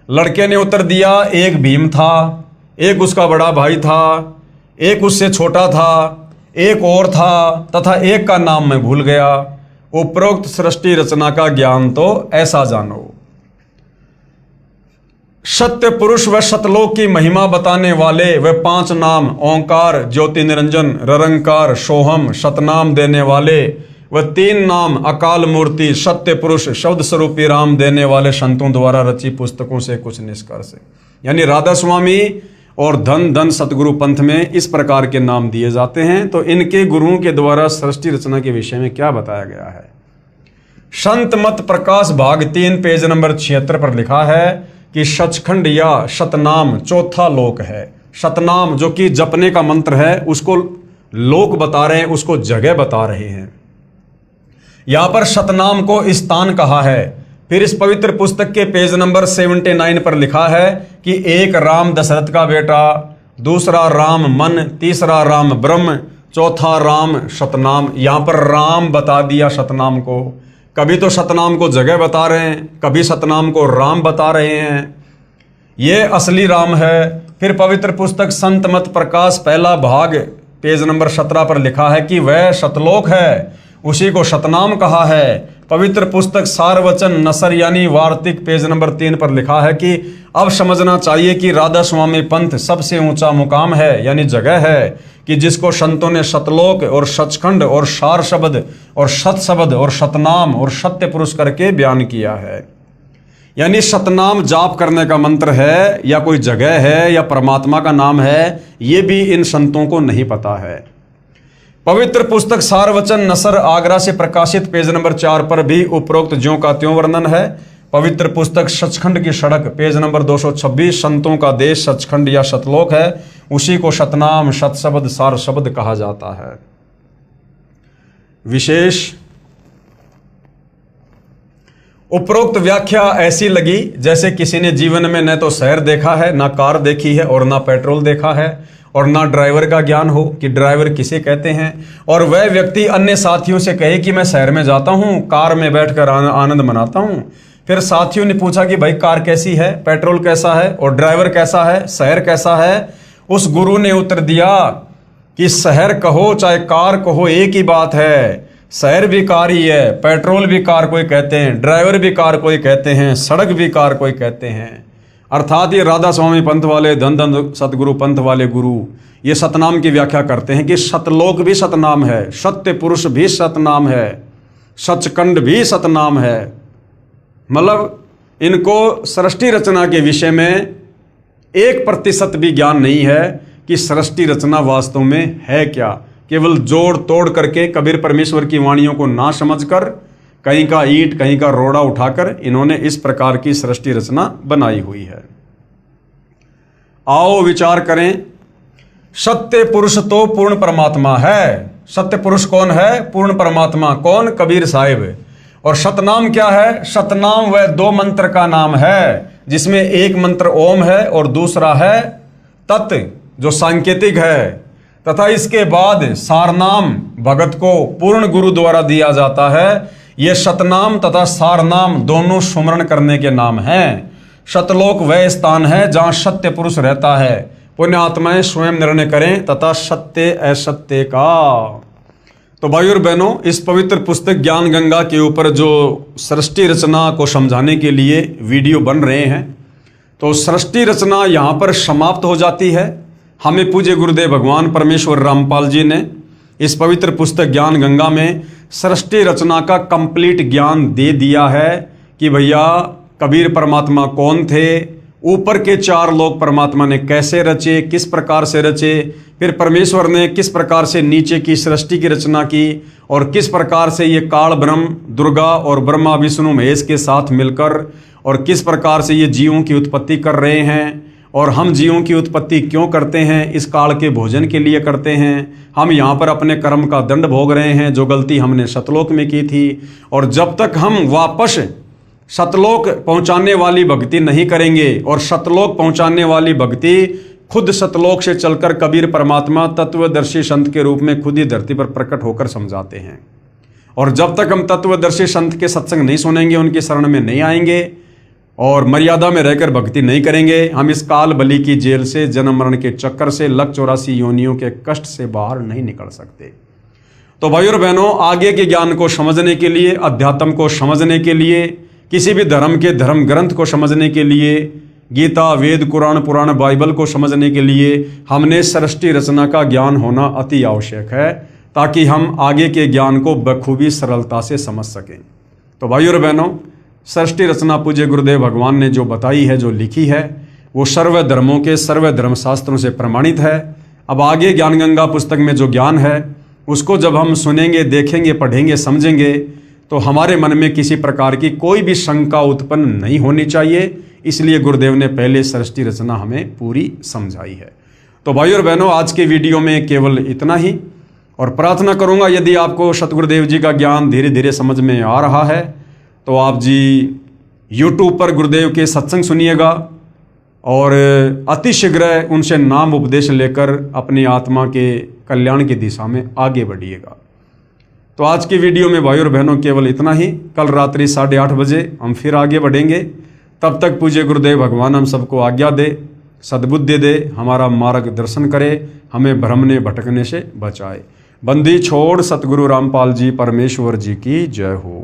लड़के ने उत्तर दिया, एक भीम था, एक उसका बड़ा भाई था, एक उससे छोटा था, एक और था तथा एक का नाम मैं भूल गया। उपरोक्त सृष्टि रचना का ज्ञान तो ऐसा जानो। सत्य पुरुष व सतलोक की महिमा बताने वाले वे 5 नाम ओंकार, ज्योति निरंजन, ररंकार, सोहम, सतनाम देने वाले व 3 नाम अकाल मूर्ति, सत्य पुरुष, शब्द स्वरूपी राम देने वाले संतों द्वारा रची पुस्तकों से कुछ निष्कर्ष। यानी राधा स्वामी और धन धन सतगुरु पंथ में इस प्रकार के नाम दिए जाते हैं। तो इनके गुरुओं के द्वारा सृष्टि रचना के विषय में क्या बताया गया है? संत मत प्रकाश भाग 3 पेज नंबर 76 पर लिखा है कि सचखंड या सतनाम चौथा लोक है। सतनाम जो कि जपने का मंत्र है उसको लोक बता रहे हैं, उसको जगह बता रहे हैं। यहां पर सतनाम को स्थान कहा है। फिर इस पवित्र पुस्तक के पेज नंबर 79 पर लिखा है कि एक राम दशरथ का बेटा, दूसरा राम मन, तीसरा राम ब्रह्म, चौथा राम सतनाम। यहां पर राम बता दिया सतनाम को। कभी तो सतनाम को जगह बता रहे हैं, कभी सतनाम को राम बता रहे हैं। ये असली राम है। फिर पवित्र पुस्तक संत मत प्रकाश पहला भाग पेज नंबर 17 पर लिखा है कि वह सतलोक है, उसी को सतनाम कहा है। पवित्र पुस्तक सार वचन नसर यानी वार्तिक पेज नंबर 3 पर लिखा है कि अब समझना चाहिए कि राधा स्वामी पंथ सबसे ऊंचा मुकाम है यानी जगह है कि जिसको संतों ने सतलोक और सचखंड और सार शब्द और सत शब्द और सतनाम और सत्य पुरुष करके बयान किया है। यानी सतनाम जाप करने का मंत्र है या कोई जगह है या परमात्मा का नाम है, ये भी इन संतों को नहीं पता है। पवित्र पुस्तक सार वचन नसर आगरा से प्रकाशित पेज नंबर 4 पर भी उपरोक्त ज्यों का त्यों वर्णन है। पवित्र पुस्तक सचखंड की सड़क पेज नंबर 226 संतों का देश सचखंड या सतलोक है, उसी को सतनाम सतशब्द सार शब्द कहा जाता है। विशेष उपरोक्त व्याख्या ऐसी लगी जैसे किसी ने जीवन में न तो शहर देखा है, ना कार देखी है और ना पेट्रोल देखा है और ना ड्राइवर का ज्ञान हो कि ड्राइवर किसे कहते हैं, और वह व्यक्ति अन्य साथियों से कहे कि मैं शहर में जाता हूँ, कार में बैठकर आनंद मनाता हूँ। फिर साथियों ने पूछा कि भाई कार कैसी है, पेट्रोल कैसा है और ड्राइवर कैसा है, शहर कैसा है? उस गुरु ने उत्तर दिया कि शहर कहो चाहे कार कहो एक ही बात है। शहर भी कार ही है, पेट्रोल भी कार कोई कहते हैं, ड्राइवर भी कार कोई कहते हैं, सड़क भी कार कोई कहते हैं। अर्थात ये राधा स्वामी पंथ वाले धन धन सतगुरु पंथ वाले गुरु ये सतनाम की व्याख्या करते हैं कि सतलोक भी सतनाम है, सत्य पुरुष भी सतनाम है, सचखंड भी सतनाम है। मतलब इनको सृष्टि रचना के विषय में 1% भी ज्ञान नहीं है कि सृष्टि रचना वास्तव में है क्या। केवल जोड़ तोड़ करके कबीर परमेश्वर की वाणियों को ना समझकर कहीं का ईंट कहीं का रोड़ा उठाकर इन्होंने इस प्रकार की सृष्टि रचना बनाई हुई है। आओ विचार करें। सत्य पुरुष तो पूर्ण परमात्मा है। सत्य पुरुष कौन है? पूर्ण परमात्मा। कौन? कबीर साहिब। और सतनाम क्या है? सतनाम वह दो मंत्र का नाम है, जिसमें एक मंत्र ओम है और दूसरा है तत्, जो सांकेतिक है। तथा इसके बाद सारनाम भगत को पूर्ण गुरु द्वारा दिया जाता है। ये सतनाम तथा सारनाम दोनों सुमरण करने के नाम हैं। सतलोक वह स्थान है जहां सत्य पुरुष रहता है। पुण्य आत्माएं स्वयं निर्णय करें तथा सत्य असत्य का। तो भाइयों और बहनों, इस पवित्र पुस्तक ज्ञान गंगा के ऊपर जो सृष्टि रचना को समझाने के लिए वीडियो बन रहे हैं, तो सृष्टि रचना यहाँ पर समाप्त हो जाती है। हमें पूज्य गुरुदेव भगवान परमेश्वर रामपाल जी ने इस पवित्र पुस्तक ज्ञान गंगा में सृष्टि रचना का कंप्लीट ज्ञान दे दिया है कि भैया कबीर परमात्मा कौन थे, ऊपर के चार लोक परमात्मा ने कैसे रचे, किस प्रकार से रचे, फिर परमेश्वर ने किस प्रकार से नीचे की सृष्टि की रचना की, और किस प्रकार से ये काल ब्रह्म, दुर्गा और ब्रह्मा विष्णु महेश के साथ मिलकर, और किस प्रकार से ये जीवों की उत्पत्ति कर रहे हैं। और हम जीवों की उत्पत्ति क्यों करते हैं? इस काल के भोजन के लिए करते हैं। हम यहाँ पर अपने कर्म का दंड भोग रहे हैं, जो गलती हमने सतलोक में की थी। और जब तक हम वापस सतलोक पहुंचाने वाली भक्ति नहीं करेंगे, और सतलोक पहुंचाने वाली भक्ति खुद सतलोक से चलकर कबीर परमात्मा तत्वदर्शी संत के रूप में खुद ही धरती पर प्रकट होकर समझाते हैं। और जब तक हम तत्वदर्शी संत के सत्संग नहीं सुनेंगे, उनकी शरण में नहीं आएंगे और मर्यादा में रहकर भक्ति नहीं करेंगे, हम इस काल बलि की जेल से, जन्म मरण के चक्कर से, लक 84 योनियों के कष्ट से बाहर नहीं निकल सकते। तो भाइयों और बहनों, आगे के ज्ञान को समझने के लिए, अध्यात्म को समझने के लिए, किसी भी धर्म के धर्म ग्रंथ को समझने के लिए, गीता, वेद, कुरान, पुराण, बाइबल को समझने के लिए हमने सृष्टि रचना का ज्ञान होना अति आवश्यक है, ताकि हम आगे के ज्ञान को बखूबी सरलता से समझ सकें। तो भाइयों और बहनों, सृष्टि रचना पूज्य गुरुदेव भगवान ने जो बताई है, जो लिखी है, वो सर्व धर्मों के सर्व धर्मशास्त्रों से प्रमाणित है। अब आगे ज्ञान गंगा पुस्तक में जो ज्ञान है, उसको जब हम सुनेंगे, देखेंगे, पढ़ेंगे, समझेंगे, तो हमारे मन में किसी प्रकार की कोई भी शंका उत्पन्न नहीं होनी चाहिए। इसलिए गुरुदेव ने पहले सृष्टि रचना हमें पूरी समझाई है। तो भाइयों और बहनों, आज के वीडियो में केवल इतना ही, और प्रार्थना करूंगा यदि आपको सतगुरुदेव जी का ज्ञान धीरे धीरे समझ में आ रहा है, तो आप जी YouTube पर गुरुदेव के सत्संग सुनिएगा और अतिशीघ्र उनसे नाम उपदेश लेकर अपनी आत्मा के कल्याण की दिशा में आगे बढ़िएगा। तो आज की वीडियो में भाइयों और बहनों केवल इतना ही। कल रात्रि 8:30 बजे हम फिर आगे बढ़ेंगे। तब तक पूज्य गुरुदेव भगवान हम सबको आज्ञा दे, सद्बुद्धि दे, हमारा मार्गदर्शन करे, हमें भ्रमने भटकने से बचाए। बंदी छोड़ सतगुरु रामपाल जी परमेश्वर जी की जय हो।